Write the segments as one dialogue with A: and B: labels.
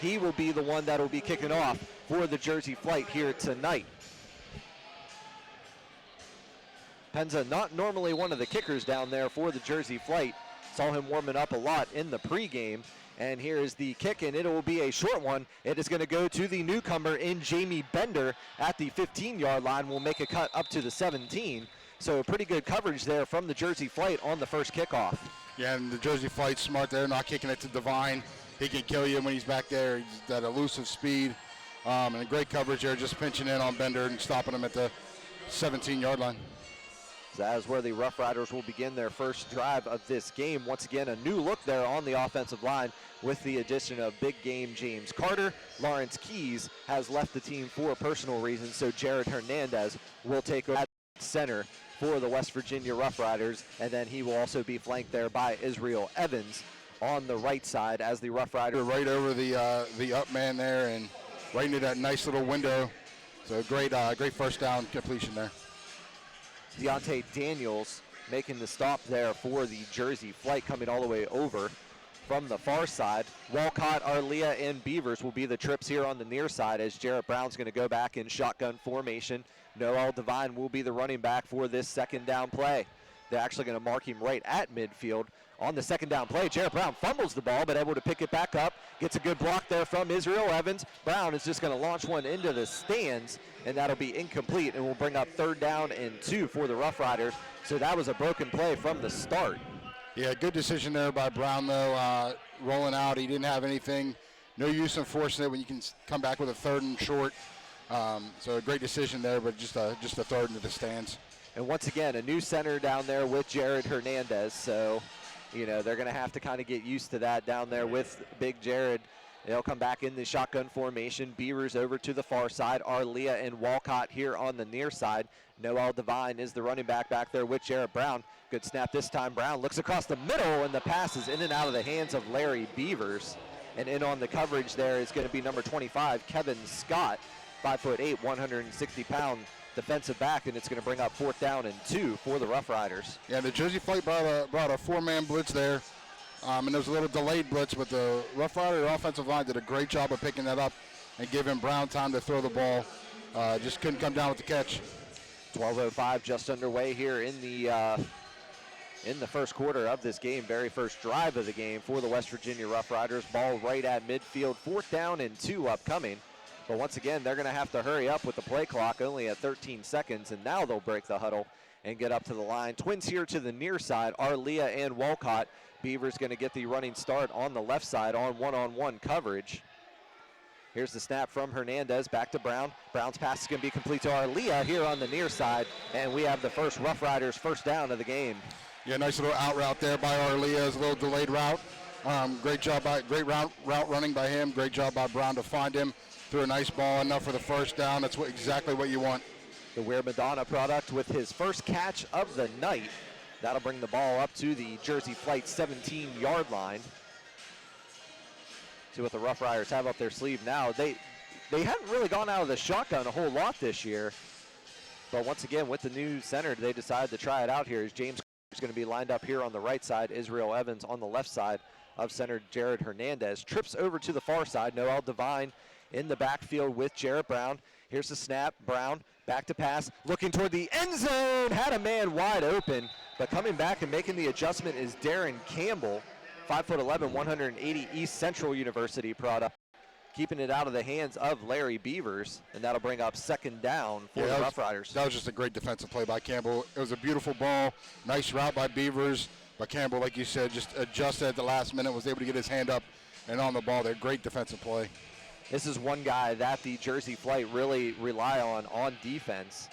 A: he will be the one that will be kicking off for the Jersey Flight here tonight. Penza not normally one of the kickers down there for the Jersey Flight. Saw him warming up a lot in the pregame. And here is the kick, and it will be a short one. It is going to go to the newcomer in Jamie Bender at the 15-yard line. Will make a cut up to the 17. So pretty good coverage there from the Jersey Flight on the first kickoff.
B: Yeah, and the Jersey Flight's smart there, not kicking it to Divine. He can kill you when he's back there. He's that elusive speed. And a great coverage there, just pinching in on Bender and stopping him at the 17-yard line.
A: That is where the Roughriders will begin their first drive of this game. Once again, a new look there on the offensive line with the addition of big game James Carter. Lawrence Keys has left the team for personal reasons, so Jared Hernandez will take over at center for the West Virginia Roughriders, and then he will also be flanked there by Israel Evans on the right side as the Roughriders.
B: Right over the up man there and right into that nice little window. So great first down completion there.
A: Deontay Daniels making the stop there for the Jersey Flight, coming all the way over from the far side. Walcott, Arlia, and Beavers will be the trips here on the near side as Jarrett Brown's going to go back in shotgun formation. Noel Devine will be the running back for this second down play. They're actually going to mark him right at midfield. On the second down play, Jarrett Brown fumbles the ball, but able to pick it back up. Gets a good block there from Israel Evans. Brown is just going to launch one into the stands, and that'll be incomplete, and will bring up 3rd down and 2 for the Roughriders. So that was a broken play from the start.
B: Yeah, good decision there by Brown, though, rolling out. He didn't have anything. No use in forcing it when you can come back with a 3rd and short. So a great decision there, but just a 3rd into the stands.
A: And once again, a new center down there with Jared Hernandez. So, you know, they're going to have to kind of get used to that down there with Big Jared. They'll come back in the shotgun formation. Beavers over to the far side. Arlia and Walcott here on the near side. Noel Devine is the running back there with Jarrett Brown. Good snap this time. Brown looks across the middle, and the pass is in and out of the hands of Larry Beavers. And in on the coverage there is going to be number 25, Kevin Scott, 5'8", 160-pound defensive back, and it's going to bring up 4th down and 2 for the Roughriders.
B: Yeah, the Jersey Flight brought a 4-man blitz there, and there was a little delayed blitz, but the Roughrider offensive line did a great job of picking that up and giving Brown time to throw the ball. Just couldn't come down with the catch.
A: 12:05 just underway here in the first quarter of this game. Very first drive of the game for the West Virginia Roughriders. Ball right at midfield. 4th down and 2 upcoming. But once again, they're going to have to hurry up with the play clock, only at 13 seconds, and now they'll break the huddle and get up to the line. Twins here to the near side, Arlia and Walcott. Beavers going to get the running start on the left side on one-on-one coverage. Here's the snap from Hernandez, back to Brown. Brown's pass is going to be complete to Arlia here on the near side, and we have the first Roughriders first down of the game.
B: Yeah, nice little out route there by Arlia. It's a little delayed route. Great route running by him. Great job by Brown to find him. Threw a nice ball, enough for the first down. That's exactly what you want.
A: The Weird Madonna product with his first catch of the night. That'll bring the ball up to the Jersey Flight 17-yard line. See what the Roughriders have up their sleeve now. They haven't really gone out of the shotgun a whole lot this year. But once again, with the new center, they decided to try it out here. As James is going to be lined up here on the right side. Israel Evans on the left side of center Jared Hernandez. Trips over to the far side. Noel Devine in the backfield with Jarrett Brown. Here's the snap. Brown back to pass. Looking toward the end zone. Had a man wide open. But coming back and making the adjustment is Darren Campbell. 5'11", 180 East Central University product. Keeping it out of the hands of Larry Beavers. And that'll bring up 2nd down for the Roughriders.
B: That was just a great defensive play by Campbell. It was a beautiful ball. Nice route by Beavers. But Campbell, like you said, just adjusted at the last minute, was able to get his hand up and on the ball there. Great defensive play.
A: This is one guy that the Jersey Flight really rely on defense.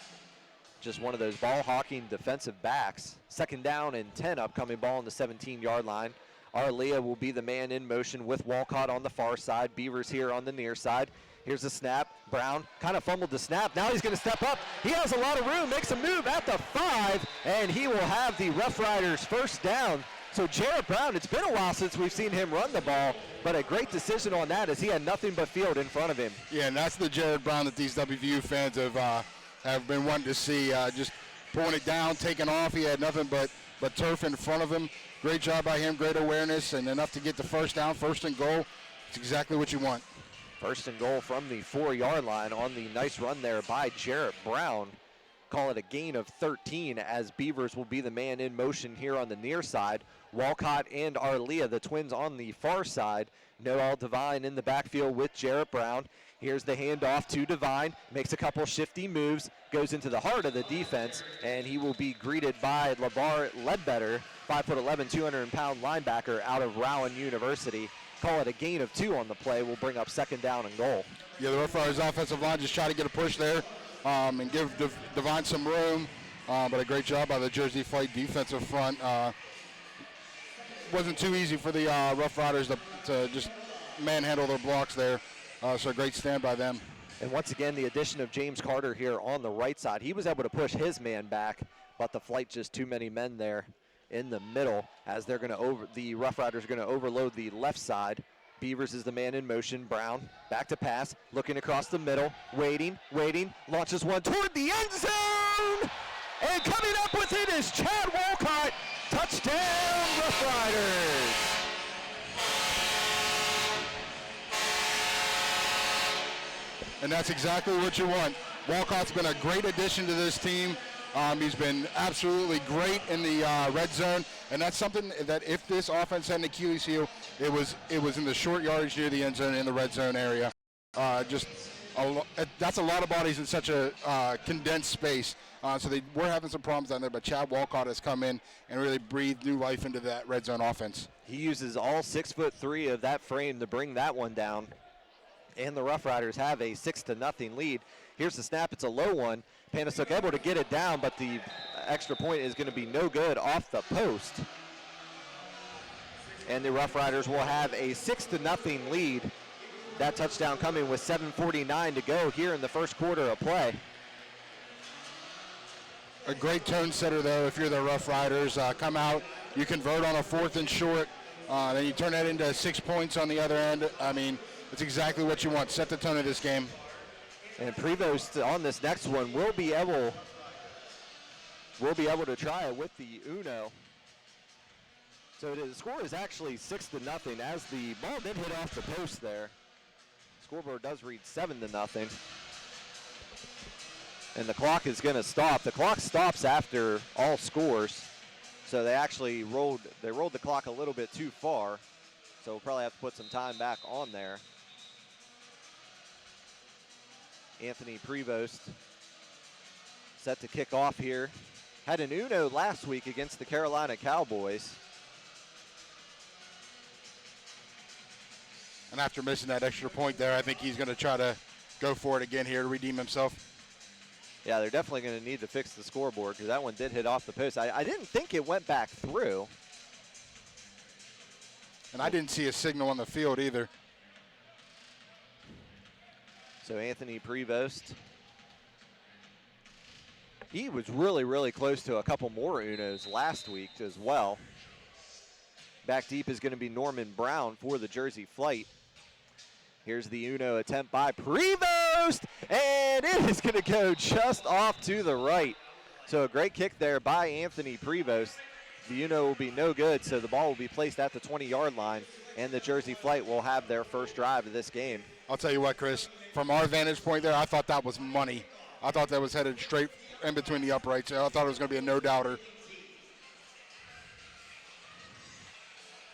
A: Just one of those ball-hawking defensive backs. 2nd down and 10 upcoming, ball on the 17-yard line. Arlia will be the man in motion with Walcott on the far side. Beavers here on the near side. Here's the snap. Brown kind of fumbled the snap. Now he's going to step up. He has a lot of room, makes a move at the 5, and he will have the Roughriders first down. So Jarrett Brown, it's been a while since we've seen him run the ball, but a great decision on that as he had nothing but field in front of him.
B: Yeah, and that's the Jarrett Brown that these WVU fans have been wanting to see. Just pulling it down, taking off. He had nothing but turf in front of him. Great job by him, great awareness, and enough to get the first down, 1st and goal It's exactly what you want.
A: First and goal from the 4-yard line on the nice run there by Jarrett Brown. Call it a gain of 13 as Beavers will be the man in motion here on the near side. Walcott and Arlia, the twins on the far side. Noel Devine in the backfield with Jarrett Brown. Here's the handoff to Devine, makes a couple shifty moves, goes into the heart of the defense, and he will be greeted by LeVar Ledbetter, 5'11", 200-pound linebacker out of Rowan University. Call it a gain of 2 on the play. Will bring up second down and goal.
B: Yeah, the Roughriders offensive line just try to get a push there and give Devine some room, but a great job by the Jersey Flight defensive front. Wasn't too easy for the Roughriders to just manhandle their blocks there, so a great stand by them.
A: And once again, the addition of James Carter here on the right side. He was able to push his man back, but the Flight just too many men there in the middle as they're going to the Roughriders are going to overload the left side. Beavers is the man in motion. Brown back to pass, looking across the middle, waiting, launches one toward the end zone, and coming up with it is Chad Walcott. Touchdown, Roughriders.
B: And that's exactly what you want. Walcott's been a great addition to this team. He's been absolutely great in the red zone, and that's something that if this offense had an Achilles heel, it was in the short yardage near the end zone in the red zone area. That's a lot of bodies in such a condensed space, so they were having some problems down there, but Chad Walcott has come in and really breathed new life into that red zone offense.
A: He uses all 6'3" of that frame to bring that one down, and the Roughriders have a 6-0 lead. Here's the snap. It's a low one. Panasuk able to get it down, but the extra point is going to be no good off the post. And the Roughriders will have a 6-0 lead. That touchdown coming with 7:49 to go here in the first quarter of play.
B: A great tone setter, though, if you're the Roughriders. Come out, you convert on a 4th and short, then you turn that into 6 points on the other end. I mean, it's exactly what you want. Set the tone of this game.
A: And Prevost on this next one will be able to try it with the Uno. So the score is actually 6-0 as the ball did hit off the post there. Scoreboard does read 7-0. And the clock is going to stop. The clock stops after all scores. So they actually rolled the clock a little bit too far. So we'll probably have to put some time back on there. Anthony Prevost set to kick off here. Had an Uno last week against the Carolina Cowboys.
B: And after missing that extra point there, I think he's going to try to go for it again here to redeem himself.
A: Yeah, they're definitely going to need to fix the scoreboard because that one did hit off the post. I didn't think it went back through.
B: And I didn't see a signal on the field either.
A: So Anthony Prevost, he was really close to a couple more Unos last week as well. Back deep is going to be Norman Brown for the Jersey Flight. Here's the Uno attempt by Prevost, and it is going to go just off to the right. So a great kick there by Anthony Prevost. The Uno will be no good, so the ball will be placed at the 20-yard line, and the Jersey Flight will have their first drive of this game.
B: I'll tell you what, Chris, from our vantage point there, I thought that was money. I thought that was headed straight in between the uprights. I thought it was going to be a no-doubter.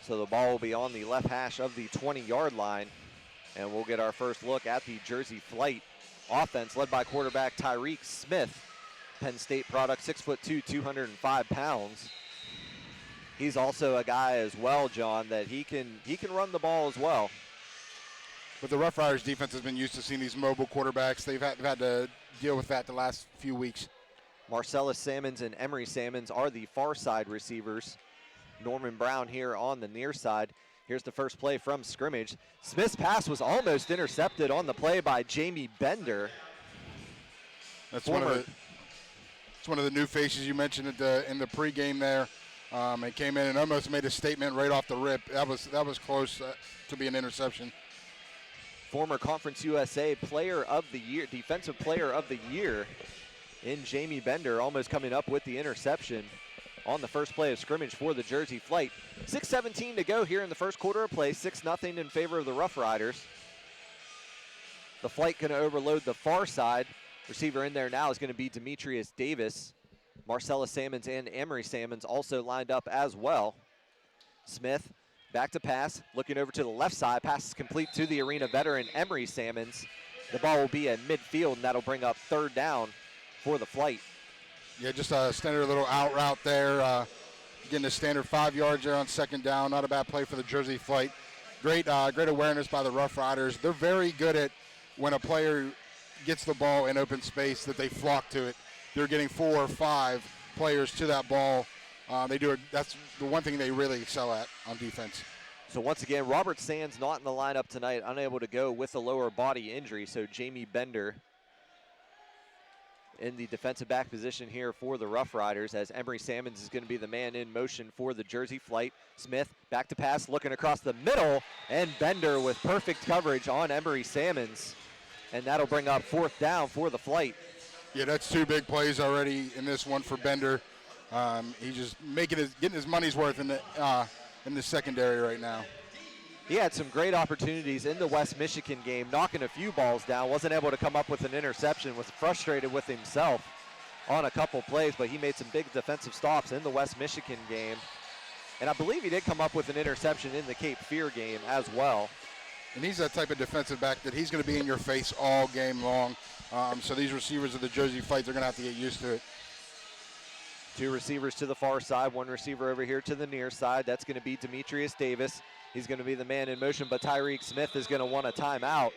A: So the ball will be on the left hash of the 20-yard line, and we'll get our first look at the Jersey Flight offense led by quarterback Tyreek Smith, Penn State product, 6'2", 205 pounds. He's also a guy as well, John, that he can run the ball as well.
B: But the Roughriders defense has been used to seeing these mobile quarterbacks. They've had to deal with that the last few weeks.
A: Marcellus Salmons and Emery Salmons are the far side receivers. Norman Brown here on the near side. Here's the first play from scrimmage. Smith's pass was almost intercepted on the play by Jamie Bender.
B: That's one of the new faces you mentioned in the pregame there. It came in and almost made a statement right off the rip. That was close to be an interception.
A: Former Conference USA Player of the Year, Defensive Player of the Year in Jamie Bender, almost coming up with the interception on the first play of scrimmage for the Jersey Flight. 6:17 to go here in the first quarter of play. 6-0 in favor of the Roughriders. The Flight going to overload the far side. Receiver in there now is going to be Demetrius Davis. Marcellus Salmons and Emery Salmons also lined up as well. Smith back to pass, looking over to the left side. Pass is complete to the arena veteran Emery Salmons. The ball will be at midfield, and that'll bring up third down for the Flight.
B: Yeah, just a standard little out route there. Getting a standard 5 yards there on second down. Not a bad play for the Jersey Flight. Great awareness by the Roughriders. They're very good at when a player gets the ball in open space that they flock to it. They're getting 4 or 5 players to that ball. That's the one thing they really excel at on defense.
A: So once again, Robert Sands not in the lineup tonight, unable to go with a lower body injury. So Jamie Bender in the defensive back position here for the Roughriders, as Emery Salmons is going to be the man in motion for the Jersey Flight. Smith back to pass, looking across the middle, and Bender with perfect coverage on Emery Salmons. And that'll bring up fourth down for the Flight.
B: Yeah, that's 2 big plays already in this one for Bender. He's just getting his money's worth in the secondary right now.
A: He had some great opportunities in the West Michigan game, knocking a few balls down. Wasn't able to come up with an interception. Was frustrated with himself on a couple plays, but he made some big defensive stops in the West Michigan game. And I believe he did come up with an interception in the Cape Fear game as well.
B: And he's that type of defensive back that he's going to be in your face all game long. So these receivers of the Jersey Flight, they're going to have to get used to it.
A: 2 receivers to the far side, 1 receiver over here to the near side. That's going to be Demetrius Davis. He's going to be the man in motion, but Tyreek Smith is going to want a timeout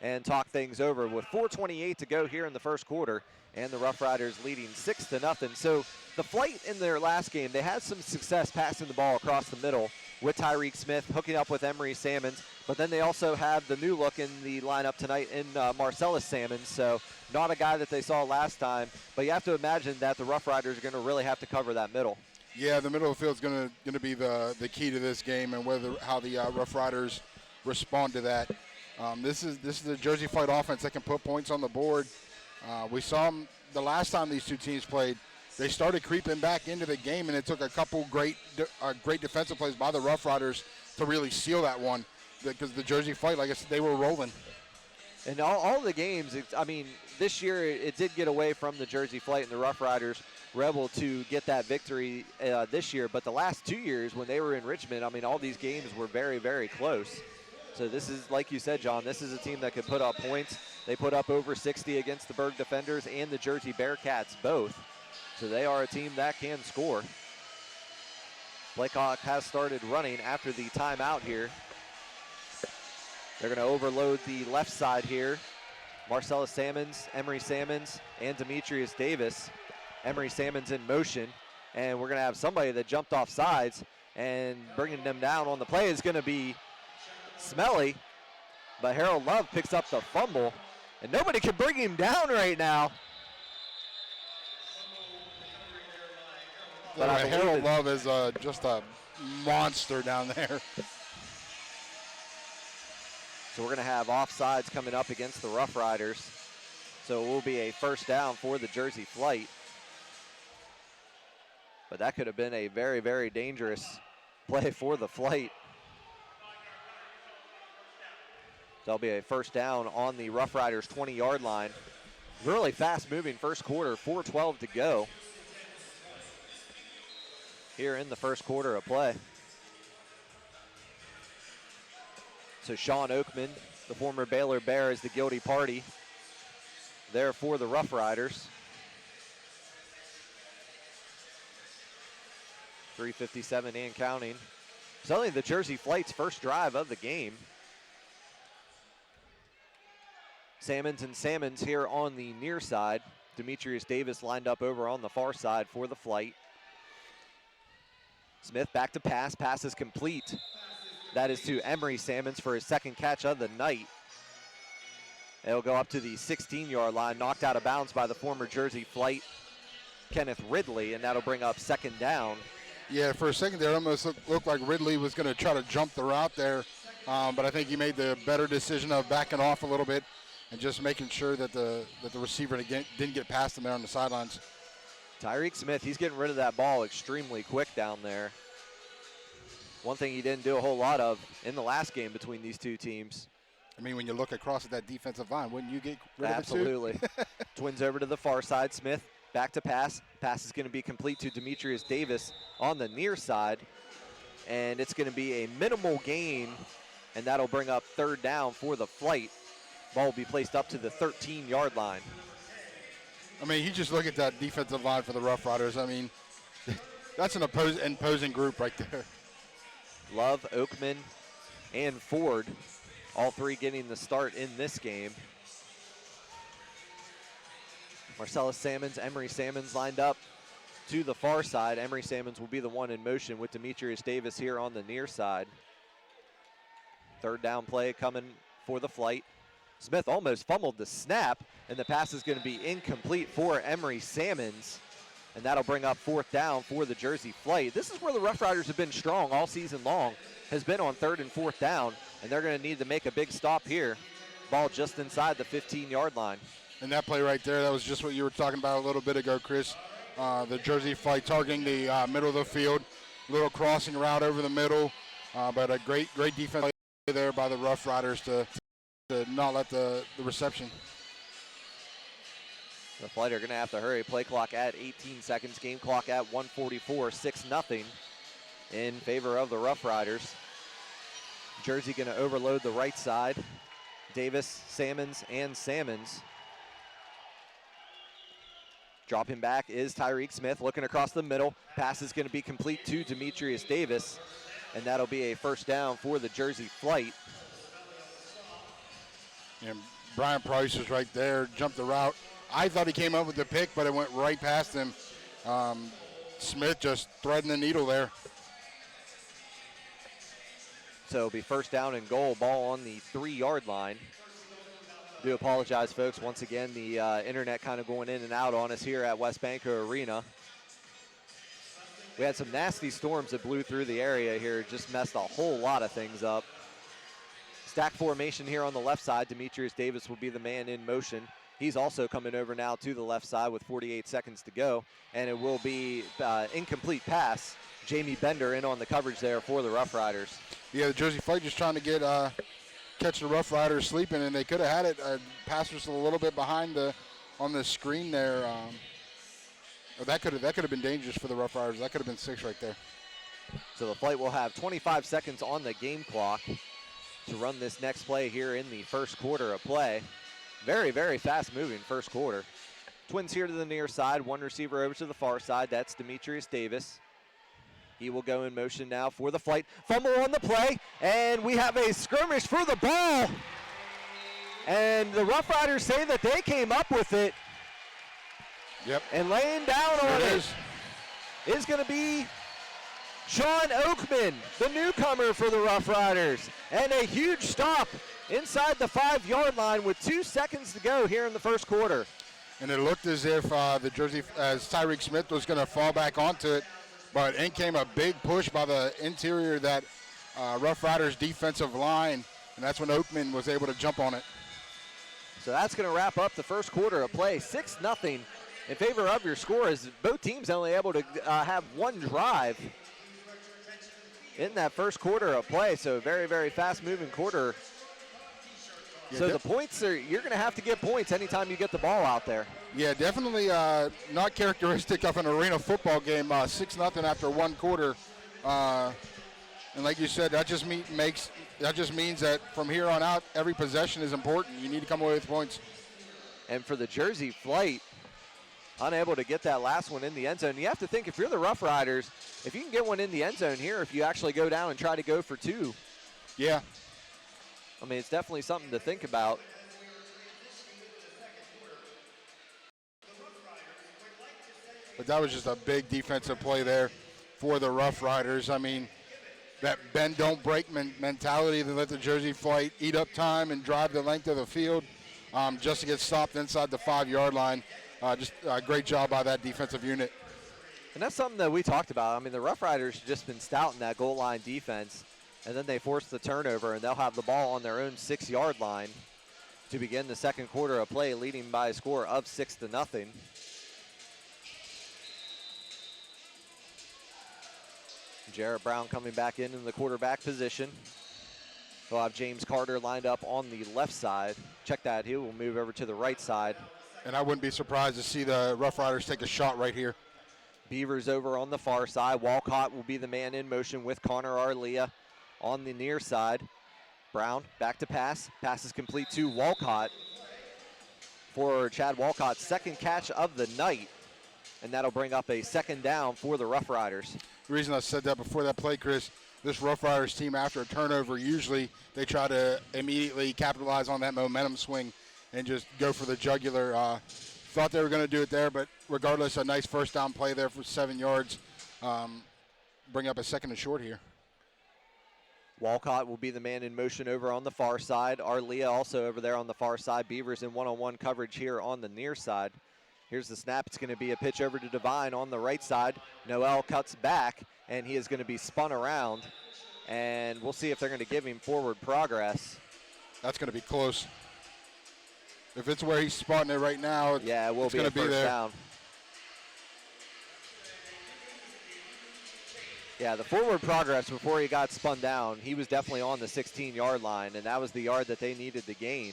A: and talk things over with 4:28 to go here in the first quarter, and the Roughriders leading 6-0. So the Flight in their last game, they had some success passing the ball across the middle with Tyreek Smith, hooking up with Emery Salmons, but then they also have the new look in the lineup tonight in Marcellus Salmons, so not a guy that they saw last time, but you have to imagine that the Roughriders are going to really have to cover that middle.
B: Yeah, the middle of the field is going to be the key to this game, and how the Roughriders respond to that. This is the Jersey Flight offense that can put points on the board. We saw them the last time these 2 teams played. They started creeping back into the game, and it took a couple great defensive plays by the Roughriders to really seal that one, because the Jersey Flight, like I said, they were rolling.
A: And all the games, this year it did get away from the Jersey Flight, and the Roughriders were able to get that victory this year. But the last 2 years when they were in Richmond, all these games were very, very close. So this is, like you said, John, this is a team that could put up points. They put up over 60 against the Berg Defenders and the Jersey Bearcats both. So they are a team that can score. Blackhawk has started running after the timeout here. They're going to overload the left side here. Marcellus Salmons, Emery Salmons, and Demetrius Davis. Emery Salmons in motion. And we're going to have somebody that jumped off sides, and bringing them down on the play is going to be Smelly. But Harold Love picks up the fumble, and nobody can bring him down right now.
B: But Harold Love is just a monster down there.
A: So we're going to have offsides coming up against the Roughriders. So it will be a first down for the Jersey Flight. But that could have been a very, very dangerous play for the Flight. That'll be a first down on the Roughriders 20-yard line. Really fast-moving first quarter, 4:12 to go here in the first quarter of play. So Sean Oakman, the former Baylor Bear, is the guilty party there for the Roughriders. 3:57 and counting. It's only the Jersey Flight's first drive of the game. Salmons and Salmons here on the near side. Demetrius Davis lined up over on the far side for the Flight. Smith back to pass. Pass is complete. That is to Emery Salmons for his second catch of the night. It'll go up to the 16-yard line, knocked out of bounds by the former Jersey Flight, Kenneth Ridley, and that'll bring up second down.
B: Yeah, for a second there, it almost looked like Ridley was going to try to jump the route there, but I think he made the better decision of backing off a little bit and just making sure that the receiver didn't get past him there on the sidelines.
A: Tyreek Smith, he's getting rid of that ball extremely quick down there. One thing he didn't do a whole lot of in the last game between these two teams.
B: I mean, when you look across at that defensive line, wouldn't you get rid of it too?
A: Absolutely. Twins over to the far side. Smith back to pass. Pass is going to be complete to Demetrius Davis on the near side. And it's going to be a minimal gain, and that'll bring up third down for the flight. Ball will be placed up to the 13-yard line.
B: I mean, you just look at that defensive line for the Roughriders. I mean, that's an imposing group right there.
A: Love, Oakman, and Ford, all three getting the start in this game. Marcellus Salmons, Emery Salmons lined up to the far side. Emery Salmons will be the one in motion with Demetrius Davis here on the near side. Third down play coming for the flight. Smith almost fumbled the snap, and the pass is going to be incomplete for Emery Salmons. And that'll bring up fourth down for the Jersey Flight. This is where the Roughriders have been strong all season long, has been on third and fourth down, and they're going to need to make a big stop here. Ball just inside the 15-yard line.
B: And that play right there, that was just what you were talking about a little bit ago, Chris. The Jersey Flight targeting the middle of the field, little crossing route over the middle, but a great defense there by the Roughriders to not let the reception.
A: The Flight are going to have to hurry. Play clock at 18 seconds. Game clock at 1:44. 6-0 in favor of the Roughriders. Jersey going to overload the right side. Davis, Salmons, and Salmons. Dropping back is Tyreek Smith looking across the middle. Pass is going to be complete to Demetrius Davis, and that'll be a first down for the Jersey Flight.
B: And Brian Price was right there, jumped the route. I thought he came up with the pick, but it went right past him. Smith just threading the needle there.
A: So it'll be first down and goal, ball on the 3-yard line. Do apologize, folks. Once again, the internet kind of going in and out on us here at West Banco Arena. We had some nasty storms that blew through the area here, just messed a whole lot of things up. Stack formation here on the left side. Demetrius Davis will be the man in motion. He's also coming over now to the left side with 48 seconds to go, and it will be incomplete pass. Jamie Bender in on the coverage there for the Roughriders.
B: Yeah, the Jersey Flight just trying to get catch the Roughriders sleeping, and they could have had it. Pass was a little bit behind on the screen there. That could have been dangerous for the Roughriders. That could have been 6 right there.
A: So the Flight will have 25 seconds on the game clock to run this next play here in the first quarter of play. Very, very fast-moving first quarter. Twins here to the near side. One receiver over to the far side. That's Demetrius Davis. He will go in motion now for the Flight. Fumble on the play, and we have a skirmish for the ball. And the Roughriders say that they came up with it.
B: Yep.
A: And laying down on it is going to be Sean Oakman, the newcomer for the Roughriders. And a huge stop inside the 5-yard line with 2 seconds to go here in the first quarter.
B: And it looked as if as Tyreek Smith was going to fall back onto it, but in came a big push by the interior of that Roughriders defensive line, and that's when Oakman was able to jump on it.
A: So that's going to wrap up the first quarter of play. 6-0 in favor of your score, as both teams only able to have one drive in that first quarter of play. So very, very fast-moving quarter. So the points are, you're going to have to get points anytime you get the ball out there.
B: Yeah, definitely not characteristic of an arena football game. 6-0 after one quarter, and like you said, that just means that from here on out, every possession is important. You need to come away with points.
A: And for the Jersey Flight, unable to get that last one in the end zone. You have to think, if you're the Roughriders, if you can get one in the end zone here, if you actually go down and try to go for 2.
B: Yeah.
A: I mean, it's definitely something to think about.
B: But that was just a big defensive play there for the Roughriders. I mean, that bend, don't break mentality that let the Jersey Flight eat up time and drive the length of the field just to get stopped inside the 5-yard line. Just a great job by that defensive unit.
A: And that's something that we talked about. I mean, the Roughriders have just been stout in that goal line defense, and then they force the turnover, and they'll have the ball on their own 6-yard line to begin the second quarter of play, leading by a score of 6-0. Jarrett Brown coming back in the quarterback position. We'll have James Carter lined up on the left side. Check that, he will move over to the right side.
B: And I wouldn't be surprised to see the Rough Riders take a shot right here.
A: Beavers over on the far side. Walcott will be the man in motion with Connor Arlia on the near side. Brown back to pass. Pass is complete to Walcott for Chad Walcott's second catch of the night. And that'll bring up a second down for the Rough Riders.
B: The reason I said that before that play, Chris, this Rough Riders team, after a turnover, usually they try to immediately capitalize on that momentum swing and just go for the jugular. Thought they were going to do it there, but regardless, a nice first down play there for 7 yards. Bring up a second and short here.
A: Walcott will be the man in motion over on the far side. Arlia also over there on the far side. Beavers in one-on-one coverage here on the near side. Here's the snap. It's going to be a pitch over to Devine on the right side. Noel cuts back, and he is going to be spun around. And we'll see if they're going to give him forward progress.
B: That's going to be close. If it's where he's spotting it right now,
A: yeah, it will
B: it's
A: be
B: going
A: a
B: to be
A: first
B: there.
A: Down. Yeah, the forward progress before he got spun down, he was definitely on the 16-yard line, and that was the yard that they needed to gain.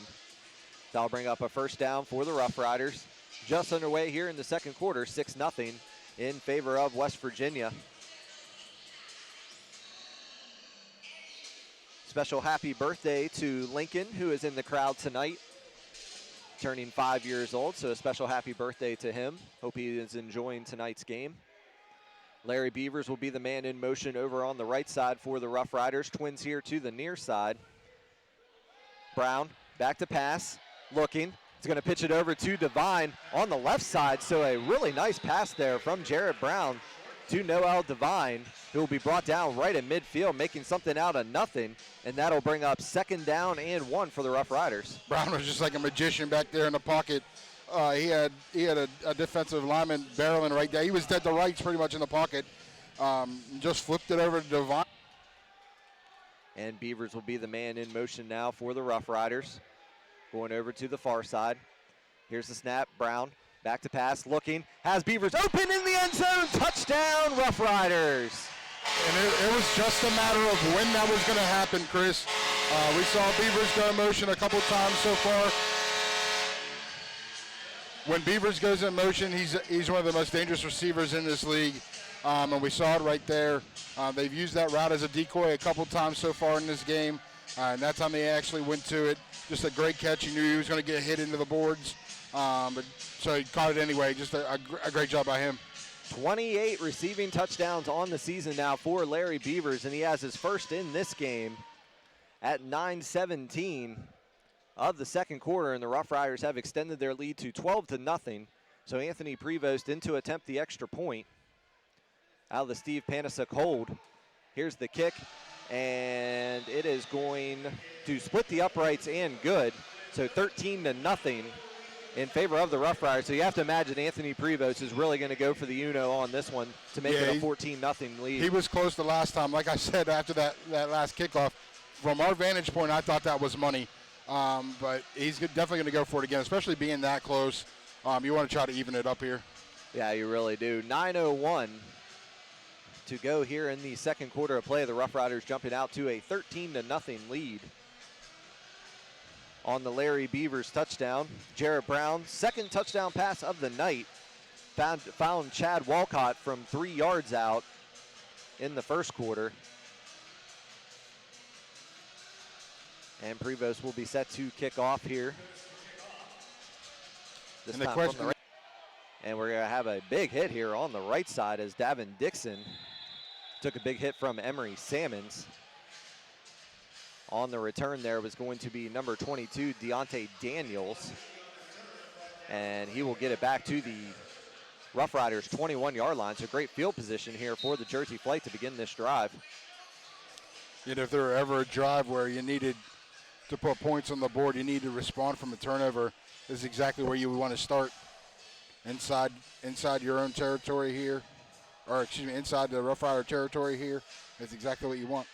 A: That'll bring up a first down for the Rough Riders. Just underway here in the second quarter, 6-0 in favor of West Virginia. Special happy birthday to Lincoln, who is in the crowd tonight, turning 5 years old, so a special happy birthday to him. Hope he is enjoying tonight's game. Larry Beavers will be the man in motion over on the right side for the Rough Riders. Twins here to the near side. Brown back to pass, looking. He's going to pitch it over to Devine on the left side, so a really nice pass there from Jarrett Brown to Noel Devine, who will be brought down right in midfield, making something out of nothing, and that'll bring up second down and 1 for the Rough Riders.
B: Brown was just like a magician back there in the pocket. He had a defensive lineman barreling right there. He was dead to rights pretty much in the pocket. Just flipped it over to Devine.
A: And Beavers will be the man in motion now for the Rough Riders. Going over to the far side. Here's the snap. Brown back to pass, looking. Has Beavers open in the end zone. Touchdown, Rough Riders.
B: And it was just a matter of when that was going to happen, Chris. We saw Beavers go in motion a couple times so far. When Beavers goes in motion, he's one of the most dangerous receivers in this league. And we saw it right there. They've used that route as a decoy a couple times so far in this game. And that time they actually went to it. Just a great catch. He knew he was going to get hit into the boards. So he caught it anyway. Just a great job by him.
A: 28 receiving touchdowns on the season now for Larry Beavers, and he has his first in this game at 9:17 of the second quarter, and the Rough Riders have extended their lead to 12-0. So Anthony Prevost in to attempt the extra point out of the Steve Panasiuk hold. Here's the kick, and it is going to split the uprights and good. So 13-0 in favor of the Rough Riders. So you have to imagine Anthony Prevost is really going to go for the Uno on this one to make it a 14-0 lead.
B: He was close the last time. Like I said, after that last kickoff, from our vantage point, I thought that was money. But he's definitely going to go for it again, especially being that close. You want to try to even it up here.
A: Yeah, you really do. 9:01 to go here in the second quarter of play. The Rough Riders jumping out to a 13-0 lead on the Larry Beavers touchdown. Jarrett Brown, second touchdown pass of the night, found Chad Walcott from 3 yards out in the first quarter. And Prevost will be set to kick off here. This
B: And the
A: time
B: question,
A: from the right. And we're going to have a big hit here on the right side as Davin Dixon took a big hit from Emery Sammons. On the return there was going to be number 22, Deontay Daniels. And he will get it back to the Rough Riders 21-yard line. So great field position here for the Jersey Flight to begin this drive.
B: You know, if there were ever a drive where you needed to put points on the board, you need to respond from a turnover, this is exactly where you would want to start. Inside your own territory here, or excuse me, inside the Rough Rider territory here, that's exactly what you want.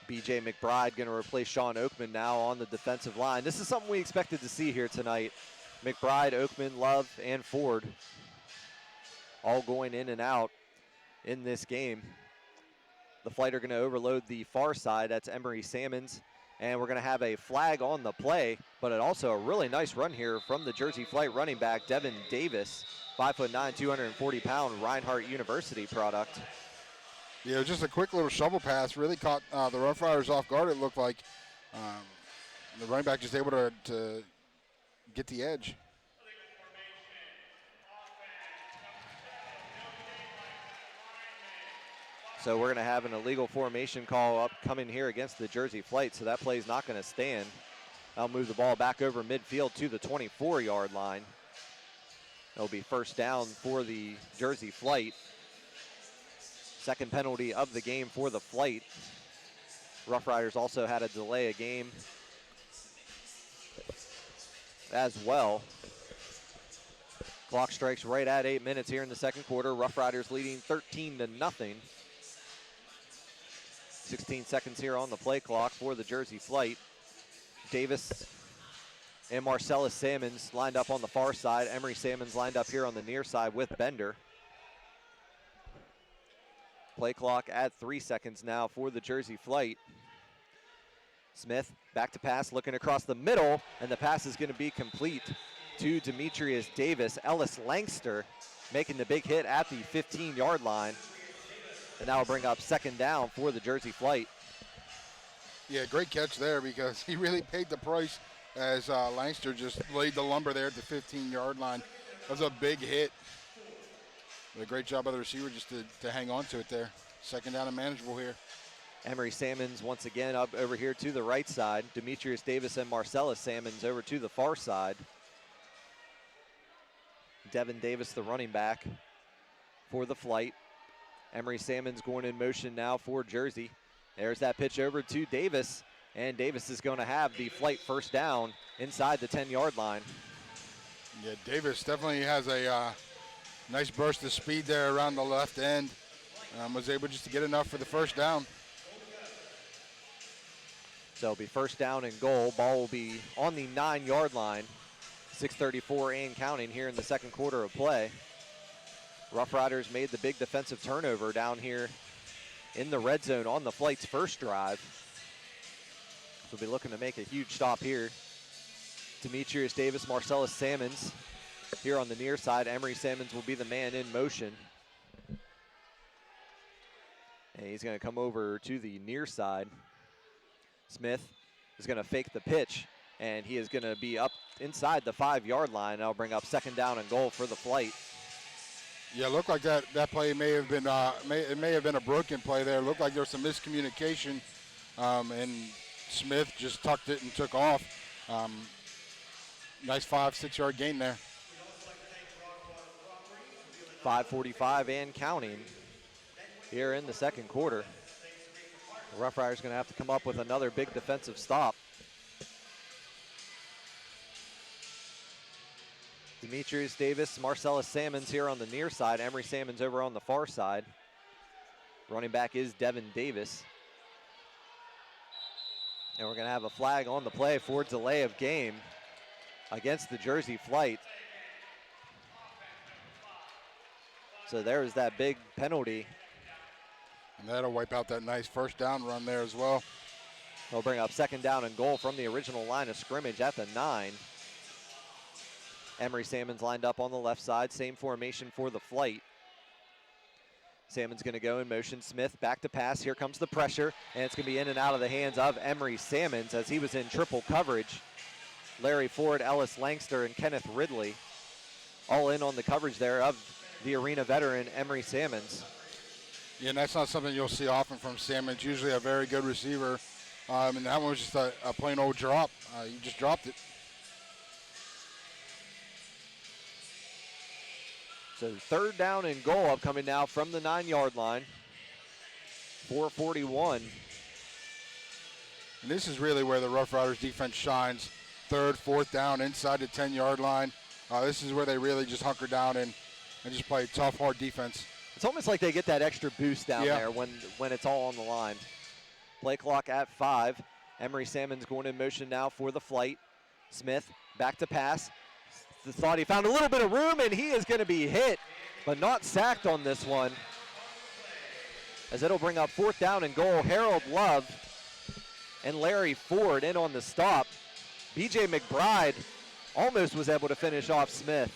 A: B.J. McBride going to replace Sean Oakman now on the defensive line. This is something we expected to see here tonight. McBride, Oakman, Love, and Ford all going in and out in this game. The Flight are going to overload the far side. That's Emery Salmons. And we're going to have a flag on the play, but it also a really nice run here from the Jersey Flight running back, Devin Davis, 5'9", 240-pound Reinhardt University product.
B: Yeah, just a quick little shovel pass really caught the Rough Riders off guard, it looked like. The running back just able to get the edge.
A: So we're going to have an illegal formation call upcoming here against the Jersey Flight, so that play is not going to stand. I'll move the ball back over midfield to the 24-yard line. It'll be first down for the Jersey Flight. Second penalty of the game for the Flight. Rough Riders also had a delay of game as well. Clock strikes right at 8 minutes here in the second quarter. Rough Riders leading 13-0. 16 seconds here on the play clock for the Jersey Flight. Davis and Marcellus Salmons lined up on the far side. Emery Salmons lined up here on the near side with Bender. Play clock at 3 seconds now for the Jersey Flight. Smith back to pass, looking across the middle, and the pass is going to be complete to Demetrius Davis. Ellis Langster making the big hit at the 15-yard line. And that will bring up second down for the Jersey Flight.
B: Yeah, great catch there because he really paid the price as Langster just laid the lumber there at the 15-yard line. That was a big hit. But a great job by the receiver just to hang on to it there. Second down and manageable here.
A: Emery Salmons once again up over here to the right side. Demetrius Davis and Marcellus Salmons over to the far side. Devin Davis, the running back for the Flight. Emery Salmons going in motion now for Jersey. There's that pitch over to Davis, and Davis is going to have the Flight first down inside the 10-yard line.
B: Yeah, Davis definitely has a nice burst of speed there around the left end. Was able just to get enough for the first down.
A: So it'll be first down and goal. Ball will be on the 9-yard line. 6:34 and counting here in the second quarter of play. Rough Riders made the big defensive turnover down here in the red zone on the Flight's first drive. So we'll be looking to make a huge stop here. Demetrius Davis, Marcellus Salmons here on the near side. Emery Salmons will be the man in motion. And he's going to come over to the near side. Smith is going to fake the pitch, and he is going to be up inside the 5-yard line. That'll bring up second down and goal for the Flight.
B: Yeah, it looked like that play may have been it may have been a broken play there. It looked like there was some miscommunication, and Smith just tucked it and took off. Nice 5-6 yard gain there.
A: 5:45 and counting here in the second quarter. The Rough Riders going to have to come up with another big defensive stop. Demetrius Davis, Marcellus Salmons here on the near side. Emery Salmons over on the far side. Running back is Devin Davis. And we're going to have a flag on the play for delay of game against the Jersey Flight. So there's that big penalty.
B: And that'll wipe out that nice first down run there as well.
A: They'll bring up second down and goal from the original line of scrimmage at the 9. Emery Salmons lined up on the left side. Same formation for the Flight. Salmons going to go in motion. Smith back to pass. Here comes the pressure, and it's going to be in and out of the hands of Emery Salmons as he was in triple coverage. Larry Ford, Ellis Langster, and Kenneth Ridley all in on the coverage there of the arena veteran Emery Salmons.
B: Yeah, and that's not something you'll see often from Salmons. Usually a very good receiver, and that one was just a plain old drop. You just dropped it.
A: So third down and goal upcoming now from the 9-yard line. 4:41.
B: And this is really where the Rough Riders defense shines. Third, fourth down, inside the 10-yard line. This is where they really just hunker down and just play tough, hard defense.
A: It's almost like they get that extra boost down there when it's all on the line. Play clock at 5. Emery Salmons going in motion now for the Flight. Smith back to pass. Thought he found a little bit of room, and he is going to be hit, but not sacked on this one. as it'll bring up 4th down and goal. Harold Love and Larry Ford in on the stop. BJ McBride almost was able to finish off Smith.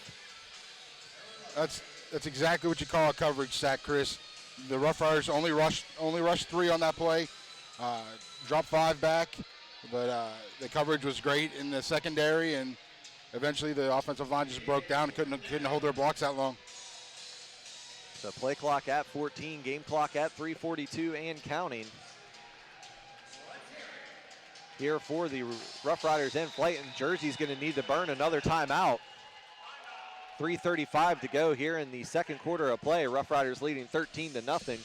B: That's exactly what you call a coverage sack, Chris. The Roughriders only rushed 3 on that play, dropped 5 back, but the coverage was great in the secondary, and eventually the offensive line just broke down and couldn't hold their blocks that long.
A: So play clock at 14, game clock at 3:42 and counting. Here for the Roughriders in flight, and Jersey's going to need to burn another timeout. 3:35 to go here in the second quarter of play. Roughriders leading 13-0.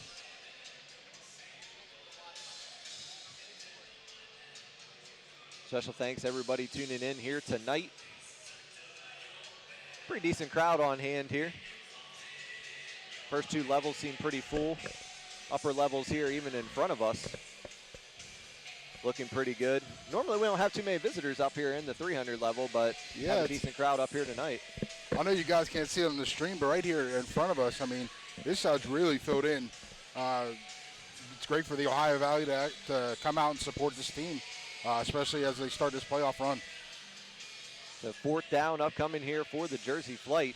A: Special thanks everybody tuning in here tonight. Pretty decent crowd on hand here. First 2 levels seem pretty full. Upper levels here even in front of us looking pretty good. Normally we don't have too many visitors up here in the 300 level, but have a decent crowd up here tonight.
B: I know you guys can't see it on the stream, but right here in front of us, I mean, this side's really filled in. It's great for the Ohio Valley to come out and support this team, especially as they start this playoff run.
A: The 4th down upcoming here for the Jersey Flight.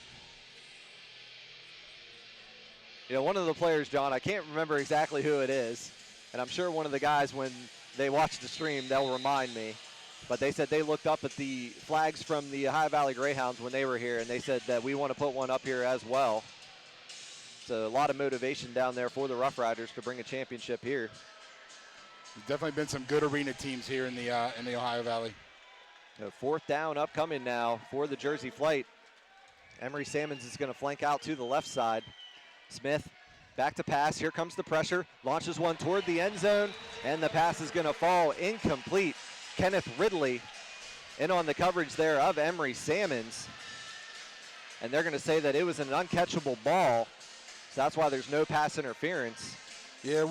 A: You know, one of the players, John, I can't remember exactly who it is, and I'm sure one of the guys, when they watch the stream, they'll remind me. But they said they looked up at the flags from the Ohio Valley Greyhounds when they were here, and they said that we want to put one up here as well. So a lot of motivation down there for the Roughriders to bring a championship here.
B: There's definitely been some good arena teams here in the Ohio Valley.
A: So 4th down upcoming now for the Jersey Flight. Emery Salmons is going to flank out to the left side. Smith back to pass. Here comes the pressure. Launches one toward the end zone, and the pass is going to fall incomplete. Kenneth Ridley in on the coverage there of Emery Salmons. And they're going to say that it was an uncatchable ball, so that's why there's no pass interference.
B: Yeah,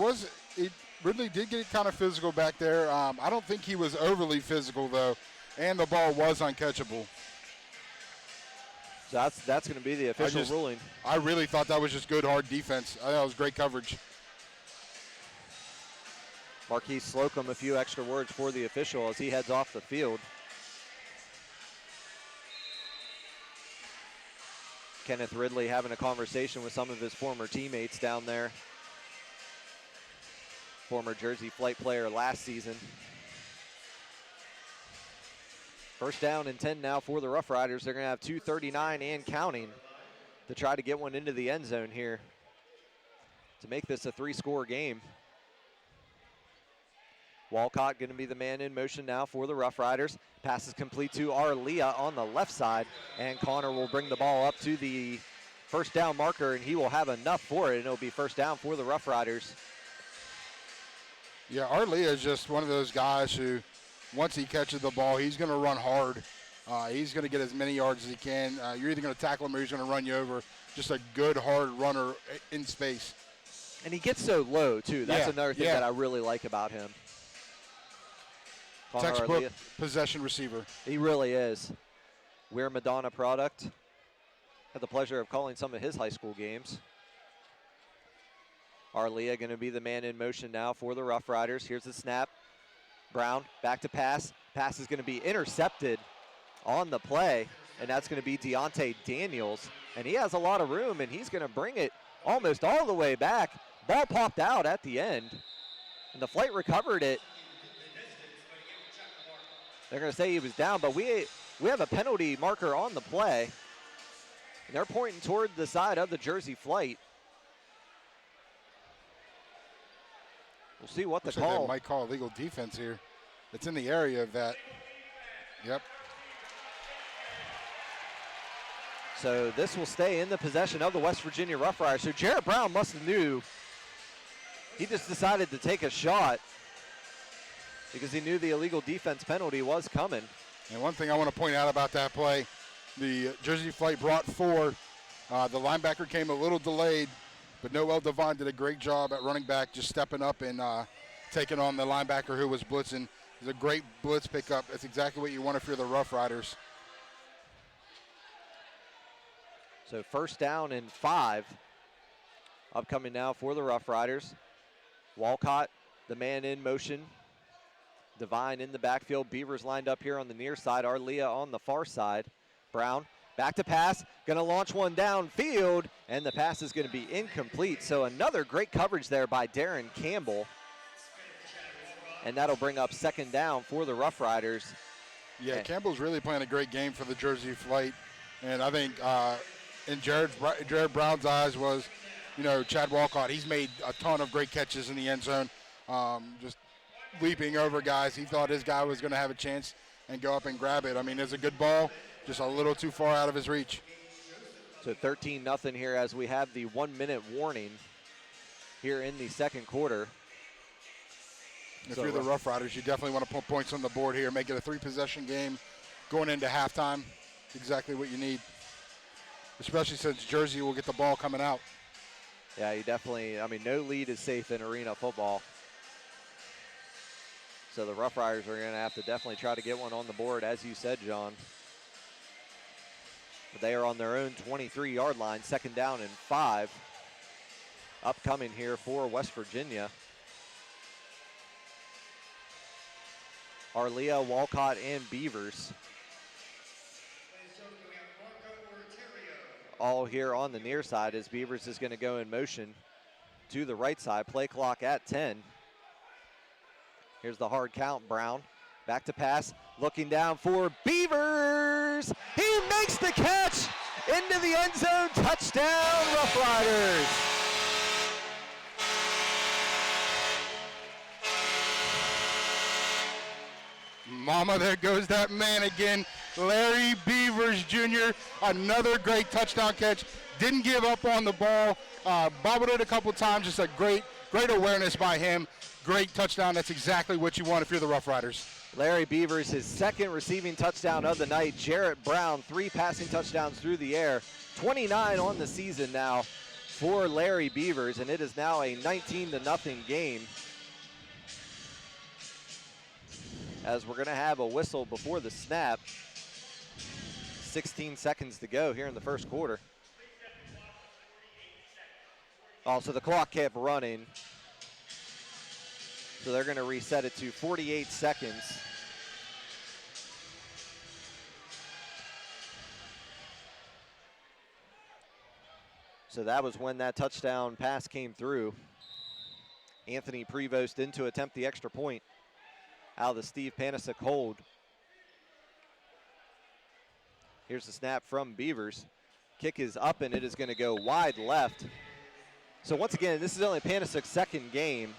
B: it Ridley did get kind of physical back there. I don't think he was overly physical, though, and the ball was uncatchable.
A: So that's going to be the official ruling.
B: I really thought that was just good, hard defense. I thought it was great coverage.
A: Marquise Slocum, a few extra words for the official as he heads off the field. Kenneth Ridley having a conversation with some of his former teammates down there. Former Jersey Flight player last season. 1st down and 10 now for the Roughriders. They're going to have 2:39 and counting to try to get one into the end zone here to make this a 3-score game. Walcott going to be the man in motion now for the Roughriders. Pass is complete to Arlia on the left side, and Connor will bring the ball up to the 1st down marker, and he will have enough for it, and it'll be 1st down for the Roughriders.
B: Yeah, Arlia is just one of those guys who, once he catches the ball, he's going to run hard. He's going to get as many yards as he can. You're either going to tackle him or he's going to run you over. Just a good, hard runner in space.
A: And he gets so low, too. That's another thing that I really like about him.
B: Textbook possession receiver.
A: He really is. We're Madonna product. Had the pleasure of calling some of his high school games. Arlia going to be the man in motion now for the Roughriders. Here's the snap. Brown back to pass. Pass is going to be intercepted on the play, and that's going to be Deontay Daniels. And he has a lot of room, and he's going to bring it almost all the way back. Ball popped out at the end, and the Flight recovered it. They're going to say he was down, but we have a penalty marker on the play, and they're pointing toward the side of the Jersey Flight. We'll see what the call.
B: They might call illegal defense here. It's in the area of that. Yep.
A: So this will stay in the possession of the West Virginia Roughriders. So Jarrett Brown must have knew. He just decided to take a shot because he knew the illegal defense penalty was coming.
B: And one thing I want to point out about that play, the Jersey Flight brought 4. The linebacker came a little delayed, but Noel Devine did a great job at running back, just stepping up and taking on the linebacker who was blitzing. It was a great blitz pickup. That's exactly what you want if you're the Roughriders.
A: So 1st down and 5 upcoming now for the Roughriders. Walcott, the man in motion. Devine in the backfield. Beavers lined up here on the near side. Arlia on the far side. Brown back to pass. Going to launch one downfield, and the pass is going to be incomplete. So another great coverage there by Darren Campbell. And that'll bring up second down for the Roughriders.
B: Yeah, Campbell's really playing a great game for the Jersey Flight. And I think in Jared Brown's eyes was, Chad Walcott. He's made a ton of great catches in the end zone, just leaping over guys. He thought his guy was going to have a chance and go up and grab it. I mean, it's a good ball, just a little too far out of his reach.
A: So 13-0 here as we have the 1-minute warning here in the second quarter.
B: If you're the Roughriders, you definitely want to put points on the board here, make it a 3-possession game going into halftime. Exactly what you need, especially since Jersey will get the ball coming out.
A: Yeah, you definitely, no lead is safe in arena football. So the Roughriders are going to have to definitely try to get one on the board, as you said, John. But they are on their own 23-yard line, second down and 5. Upcoming here for West Virginia. Arlia, Walcott, and Beavers. All here on the near side as Beavers is going to go in motion to the right side. Play clock at 10. Here's the hard count. Brown back to pass, looking down for Beavers. He makes the catch into the end zone. Touchdown, Roughriders.
B: Mama, there goes that man again. Larry Beavers Jr., another great touchdown catch. Didn't give up on the ball. Bobbled it a couple times. Just a great awareness by him. Great touchdown. That's exactly what you want if you're the Roughriders.
A: Larry Beavers, his second receiving touchdown of the night. Jarrett Brown, 3 passing touchdowns through the air. 29 on the season now for Larry Beavers, and it is now a 19-0 game. As we're going to have a whistle before the snap. 16 seconds to go here in the first quarter. Also, the clock kept running. So they're going to reset it to 48 seconds. So that was when that touchdown pass came through. Anthony Prevost in to attempt the extra point out of the Steve Panasiuk hold. Here's the snap from Beavers. Kick is up and it is going to go wide left. So once again, this is only Panasiuk's second game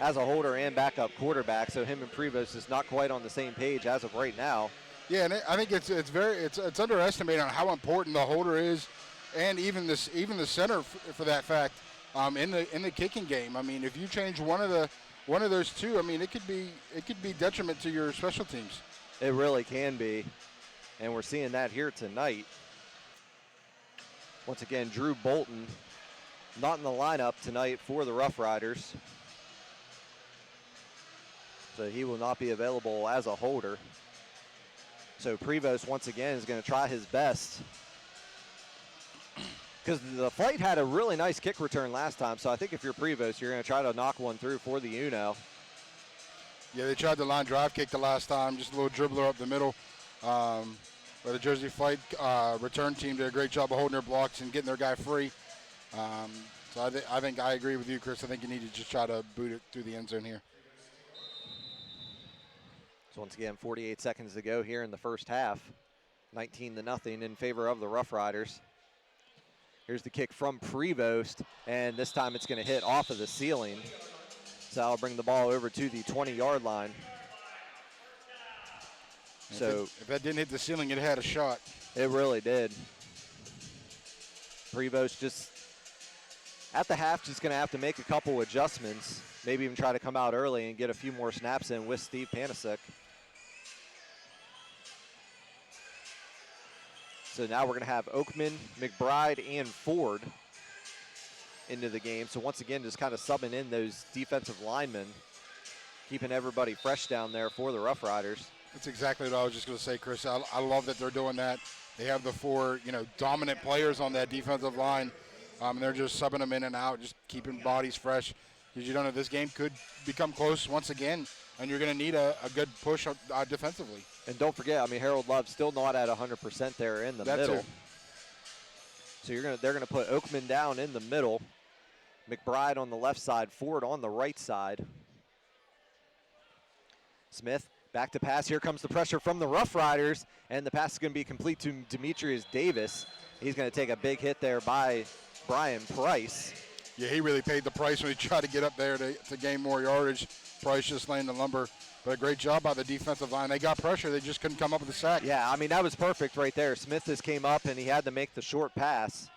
A: as a holder and backup quarterback. So him and Prevost is not quite on the same page as of right now.
B: Yeah, and I think it's underestimated on how important the holder is, and even the center for that fact in the kicking game. I mean, if you change one of those two, I mean, it could be detriment to your special teams.
A: It really can be, and we're seeing that here tonight. Once again, Drew Bolton not in the lineup tonight for the Roughriders, so he will not be available as a holder. So Prevost once again is going to try his best, because the Flight had a really nice kick return last time. So I think if you're Prevost, you're going to try to knock one through for the Uno.
B: Yeah, they tried the line drive kick the last time, just a little dribbler up the middle. But the Jersey Flight return team did a great job of holding their blocks and getting their guy free. So I think I agree with you, Chris. I think you need to just try to boot it through the end zone here.
A: So once again, 48 seconds to go here in the first half. 19-0 in favor of the Roughriders. Here's the kick from Prevost, and this time it's going to hit off of the ceiling. So I'll bring the ball over to the 20-yard line. So
B: if that didn't hit the ceiling, it had a shot.
A: It really did. Prevost just at the half just going to have to make a couple adjustments, maybe even try to come out early and get a few more snaps in with Steve Panasiuk. So now we're going to have Oakman, McBride, and Ford into the game. So once again, just kind of subbing in those defensive linemen, keeping everybody fresh down there for the Roughriders.
B: That's exactly what I was just going to say, Chris. I love that they're doing that. They have the 4, dominant players on that defensive line, and they're just subbing them in and out, just keeping bodies fresh. because you don't know, this game could become close once again, and you're going to need a good push defensively.
A: And don't forget, I mean, Harold Love still not at 100% there in the middle. So they're gonna put Oakman down in the middle, McBride on the left side, Ford on the right side. Smith back to pass. Here comes the pressure from the Roughriders, and the pass is going to be complete to Demetrius Davis. He's going to take a big hit there by Brian Price.
B: Yeah, he really paid the price when he tried to get up there to gain more yardage. Price just laying the lumber. But a great job by the defensive line. They got pressure. They just couldn't come up with a sack.
A: Yeah, I mean, that was perfect right there. Smith just came up, and he had to make the short pass.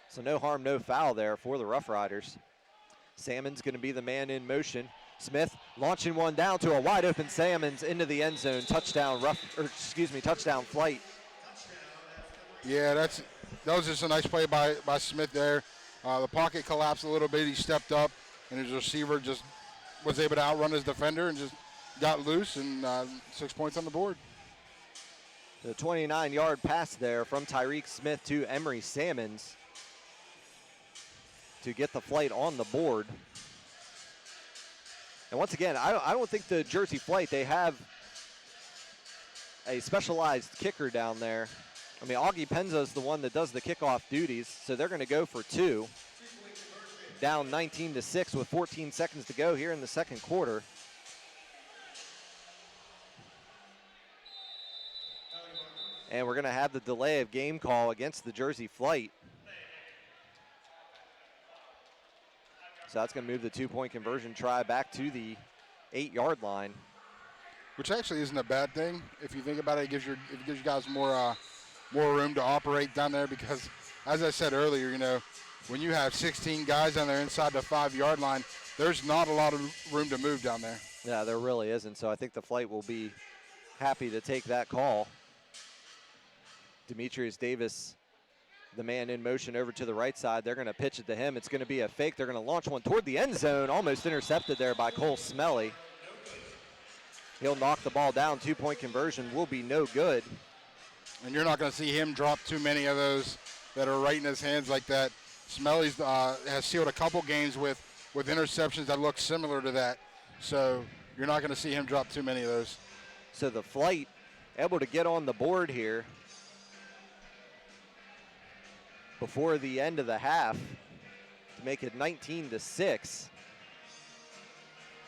A: So no harm, no foul there for the Roughriders. Salmon's going to be the man in motion. Smith launching one down to a wide open Salmons into the end zone. Touchdown touchdown flight.
B: Yeah, that was just a nice play by Smith there. The pocket collapsed a little bit. He stepped up, and his receiver just was able to outrun his defender and just got loose, and 6 points on the board.
A: The 29-yard pass there from Tyreek Smith to Emery Salmons to get the flight on the board. And once again, I don't think the Jersey Flight, they have a specialized kicker down there. I mean, Augie Penza is the one that does the kickoff duties, so they're going to go for two. Down 19-6 with 14 seconds to go here in the second quarter. And we're going to have the delay of game call against the Jersey Flight. So that's going to move the two-point conversion try back to the 8-yard line.
B: Which actually isn't a bad thing. If you think about it, it gives you guys more room to operate down there because, as I said earlier, when you have 16 guys down there inside the 5-yard line, there's not a lot of room to move down there.
A: Yeah, there really isn't. So I think the Flight will be happy to take that call. Demetrius Davis, the man in motion over to the right side. They're going to pitch it to him. It's going to be a fake. They're going to launch one toward the end zone, almost intercepted there by Cole Smelly. He'll knock the ball down. Two-point conversion will be no good.
B: And you're not going to see him drop too many of those that are right in his hands like that. Smelly's has sealed a couple games with interceptions that look similar to that. So you're not going to see him drop too many of those.
A: So the Flight able to get on the board here before the end of the half to make it 19-6.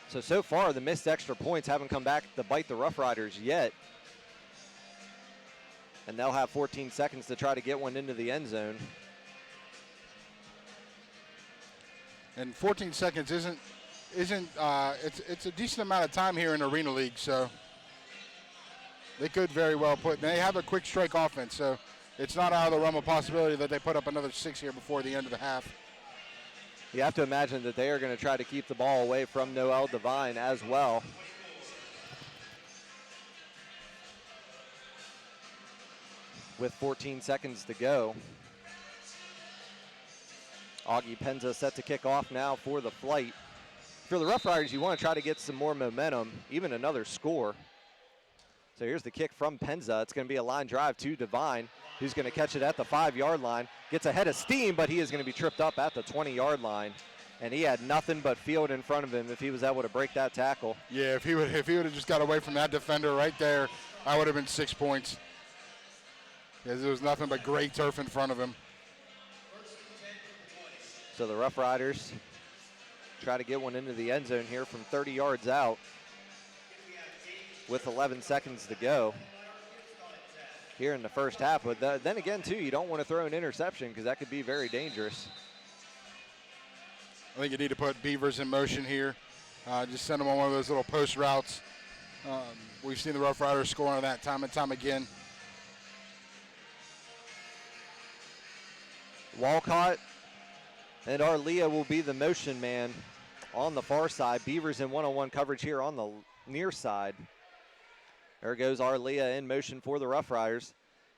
A: So far the missed extra points haven't come back to bite the Roughriders yet. And they'll have 14 seconds to try to get one into the end zone.
B: And 14 seconds isn't it's a decent amount of time here in Arena League, so they could very well they have a quick strike offense, so it's not out of the realm of possibility that they put up another 6 here before the end of the half.
A: You have to imagine that they are going to try to keep the ball away from Noel Devine as well. With 14 seconds to go. Augie Penza set to kick off now for the Flight. For the Roughriders, you want to try to get some more momentum, even another score. So here's the kick from Penza. It's going to be a line drive to Devine, who's going to catch it at the 5-yard line. Gets ahead of steam, but he is going to be tripped up at the 20-yard line. And he had nothing but field in front of him if he was able to break that tackle.
B: Yeah, if he would have just got away from that defender right there, I would have been 6 points. Because there was nothing but great turf in front of him.
A: So the Roughriders try to get one into the end zone here from 30 yards out with 11 seconds to go here in the first half. But then again, too, you don't want to throw an interception because that could be very dangerous.
B: I think you need to put Beavers in motion here. Just send them on one of those little post routes. We've seen the Roughriders score on that time and time again.
A: Walcott and Arlia will be the motion man on the far side. Beavers in one-on-one coverage here on the near side. There goes Arlia in motion for the Roughriders.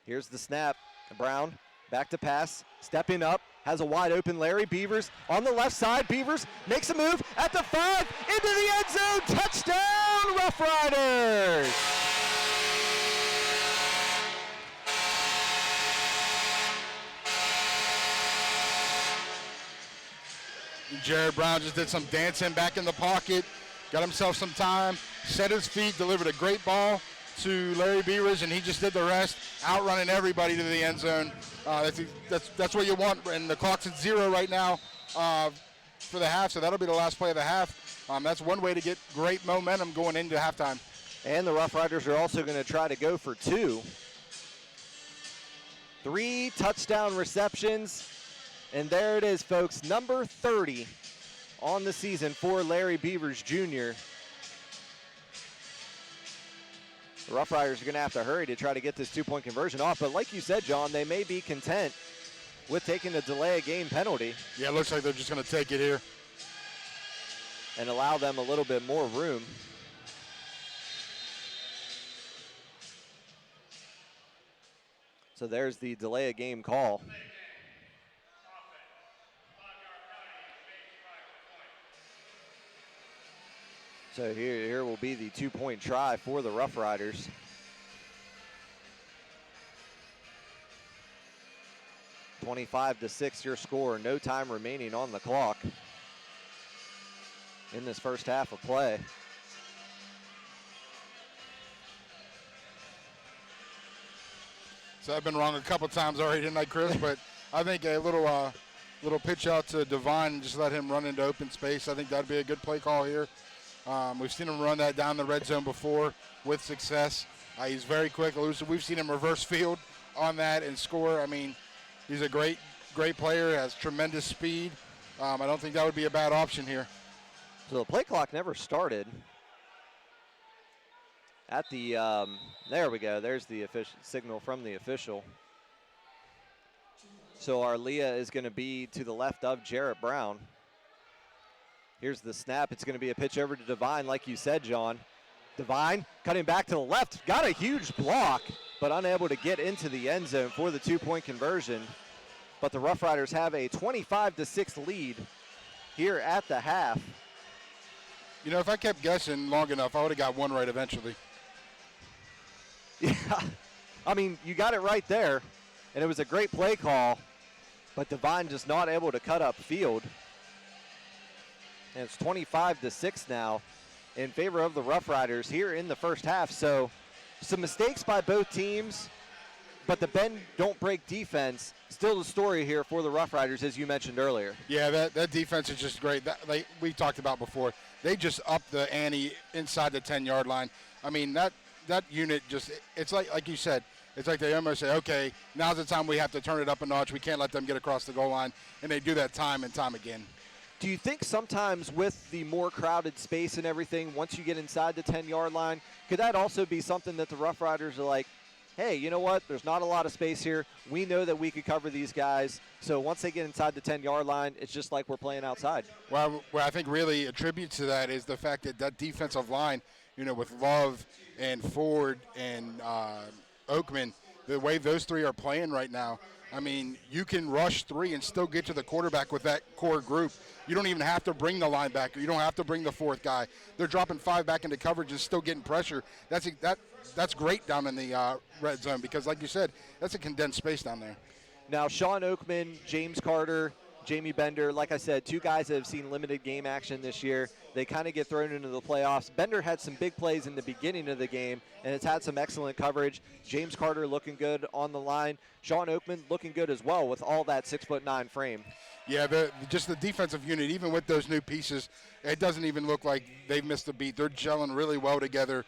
A: Here's the snap. Brown back to pass, stepping up, has a wide open Larry. Beavers on the left side. Beavers makes a move at the 5, into the end zone. Touchdown, Roughriders!
B: Jared Brown just did some dancing back in the pocket, got himself some time, set his feet, delivered a great ball to Larry Beavers, and he just did the rest, outrunning everybody to the end zone. That's what you want, and the clock's at 0 right now for the half, so that'll be the last play of the half. That's one way to get great momentum going into halftime.
A: And the Roughriders are also going to try to go for 2. 3 touchdown receptions, and there it is, folks, number 30 on the season for Larry Beavers Jr. The Roughriders are going to have to hurry to try to get this 2-point conversion off, but like you said, John, they may be content with taking a delay of game penalty.
B: Yeah, it looks like they're just going to take it here.
A: And allow them a little bit more room. So there's the delay of game call. So here will be the 2-point try for the Roughriders. (25-6) your score. No time remaining on the clock in this first half of play.
B: So I've been wrong a couple times already tonight, Chris, but I think a little pitch out to Devine and just let him run into open space. I think that'd be a good play call here. We've seen him run that down the red zone before with success. He's very quick, elusive. We've seen him reverse field on that and score. I mean, he's a great player, has tremendous speed. I don't think that would be a bad option here.
A: So the play clock never started. At the, there we go. There's the official signal from the official. So our Leah is going to be to the left of Jarrett Brown. Here's the snap. It's going to be a pitch over to Devine, like you said, John. Devine cutting back to the left. Got a huge block, but unable to get into the end zone for the 2-point conversion. But the Roughriders have a 25-6 lead here at the half.
B: You know, if I kept guessing long enough, I would have got one right eventually.
A: Yeah, I mean, you got it right there, and it was a great play call, but Devine just not able to cut up field. And it's 25-6 now in favor of the Roughriders here in the first half. So some mistakes by both teams, but the bend don't break defense, still the story here for the Roughriders, as you mentioned earlier.
B: Yeah, that defense is just great. Like we talked about before, they just upped the ante inside the 10-yard line. I mean, that unit just, it's like you said, it's like they almost say, okay, now's the time we have to turn it up a notch. We can't let them get across the goal line, and they do that time and time again.
A: Do you think sometimes with the more crowded space and everything, once you get inside the 10-yard line, could that also be something that the Roughriders are like, hey, you know what, there's not a lot of space here. We know that we could cover these guys. So once they get inside the 10-yard line, it's just like we're playing outside.
B: Well, what I think really attributes to that is the fact that defensive line, you know, with Love and Ford and Oakman, the way those three are playing right now, I mean, you can rush 3 and still get to the quarterback with that core group. You don't even have to bring the linebacker. You don't have to bring the 4th guy. They're dropping 5 back into coverage and still getting pressure. That's great down in the red zone because, like you said, that's a condensed space down there.
A: Now, Sean Oakman, James Carter, Jamie Bender, like I said, 2 guys that have seen limited game action this year. They kind of get thrown into the playoffs. Bender had some big plays in the beginning of the game, and it's had some excellent coverage. James Carter looking good on the line. Sean Oakman looking good as well with all that 6'9" frame.
B: Yeah, just the defensive unit, even with those new pieces, it doesn't even look like they've missed a beat. They're gelling really well together.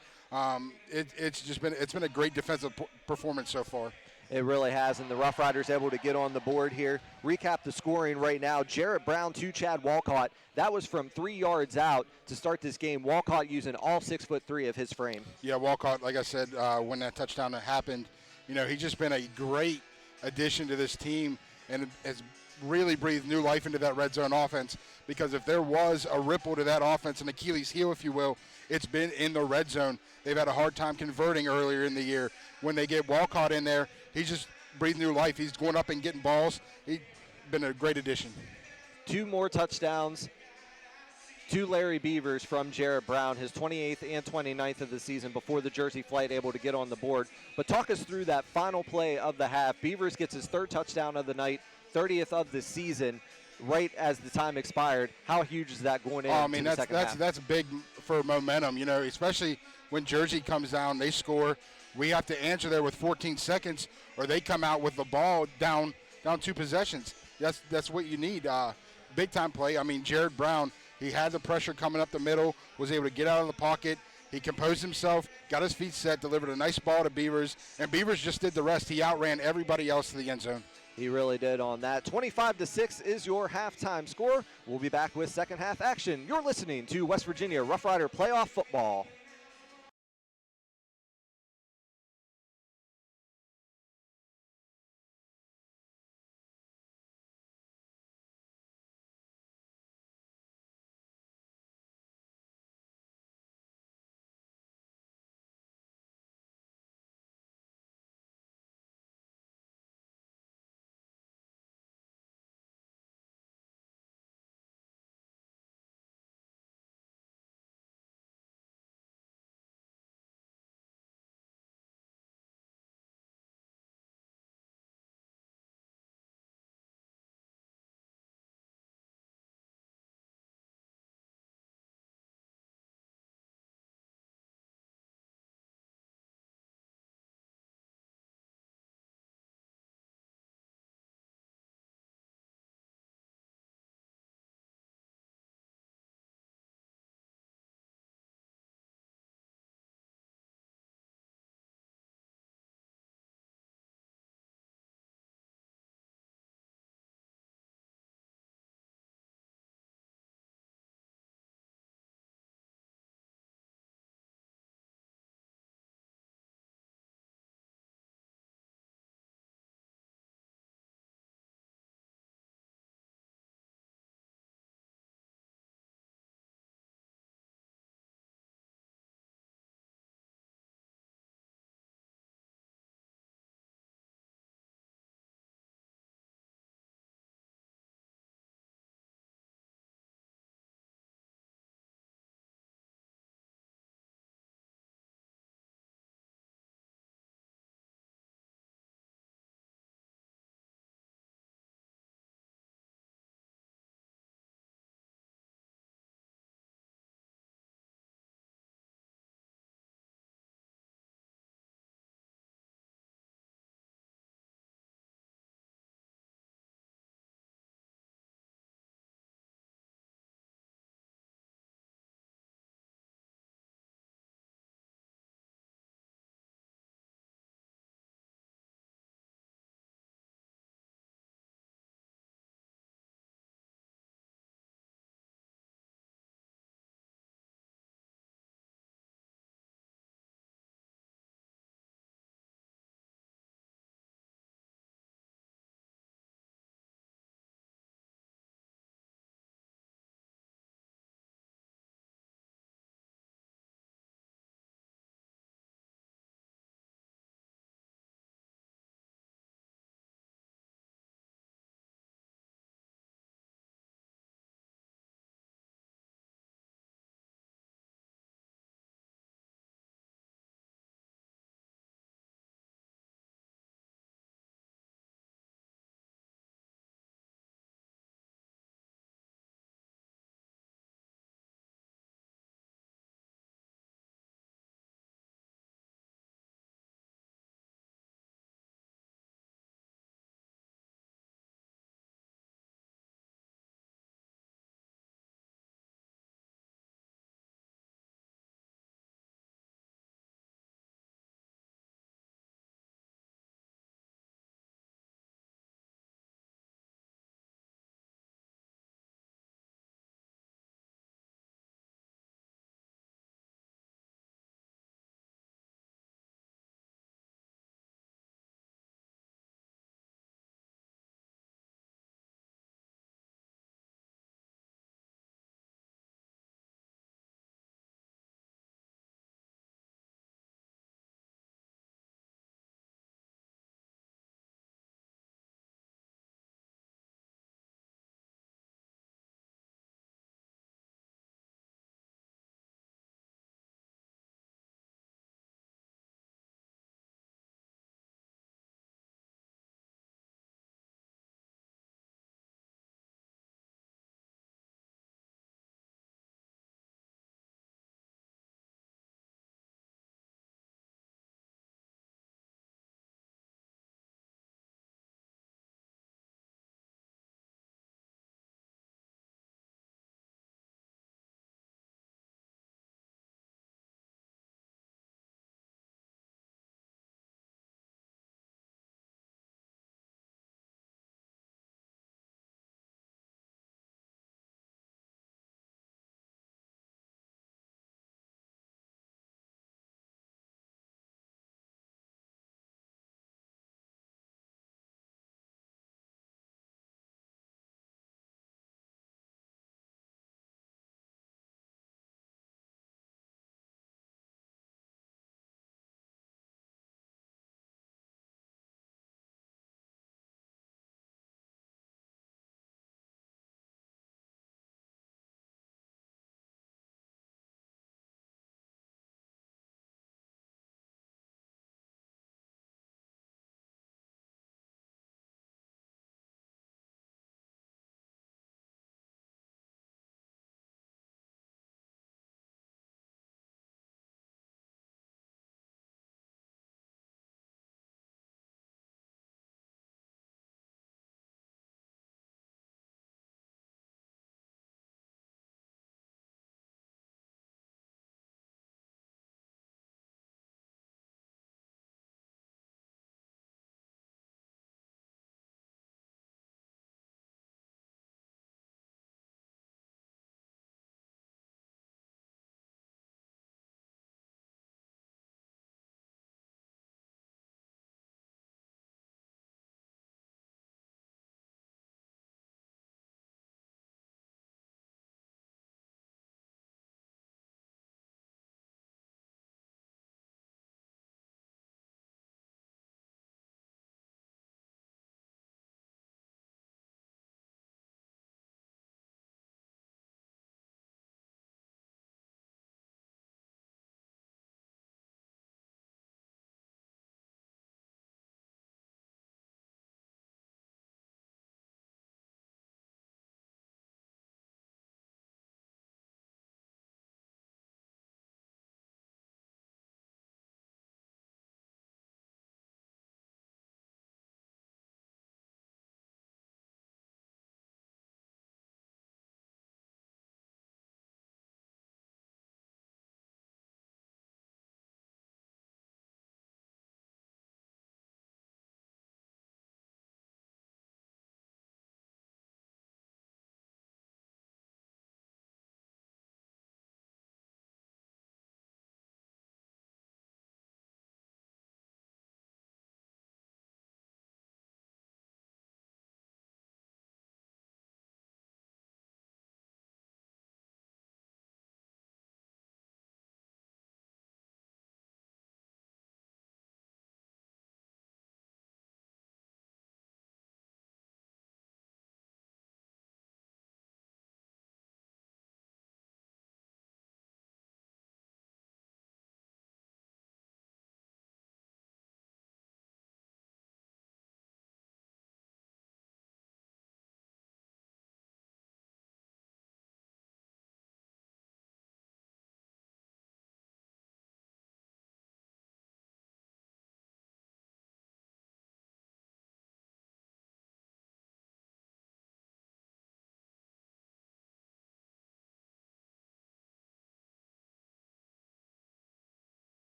B: It's been a great defensive performance so far.
A: It really has, and the Roughriders able to get on the board here. Recap the scoring right now. Jarrett Brown to Chad Walcott. That was from 3 yards out to start this game. Walcott using all 6'3" of his frame.
B: Yeah, Walcott, like I said, when that touchdown happened, you know, he's just been a great addition to this team and has really breathed new life into that red zone offense because if there was a ripple to that offense, an Achilles heel, if you will, it's been in the red zone. They've had a hard time converting earlier in the year. When they get Walcott in there, he's just breathed new life. He's going up and getting balls. He's been a great addition. 2
A: more touchdowns to Larry Beavers from Jarrett Brown, his 28th and 29th of the season before the Jersey Flight able to get on the board. But talk us through that final play of the half. Beavers gets his 3rd touchdown of the night, 30th of the season. right as the time expired. How huge is that going
B: Oh, I
A: into
B: mean,
A: the second half?
B: that's big for momentum, you know, especially when Jersey comes down, they score. We have to answer there with 14 seconds, or they come out with the ball down 2 possessions. That's what you need. Big time play. I mean, Jared Brown, he had the pressure coming up the middle, was able to get out of the pocket. He composed himself, got his feet set, delivered a nice ball to Beavers, and Beavers just did the rest. He outran everybody else to the end zone.
A: He really did on that. 25-6 is your halftime score. We'll be back with second half action. You're listening to West Virginia Rough Rider Playoff Football.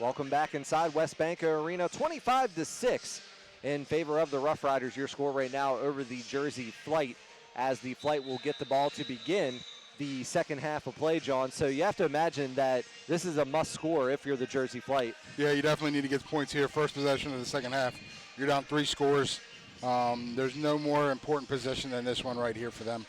A: Welcome back inside West Banco Arena, 25-6 in favor of the Roughriders. Your score right now over the Jersey Flight, as the Flight will get the ball to begin the second half of play, John. So you have to imagine that this is a must score if you're the Jersey Flight.
B: Yeah, you definitely need to get points here. First possession of the second half. You're down 3 scores. There's no more important possession than this one right here for them.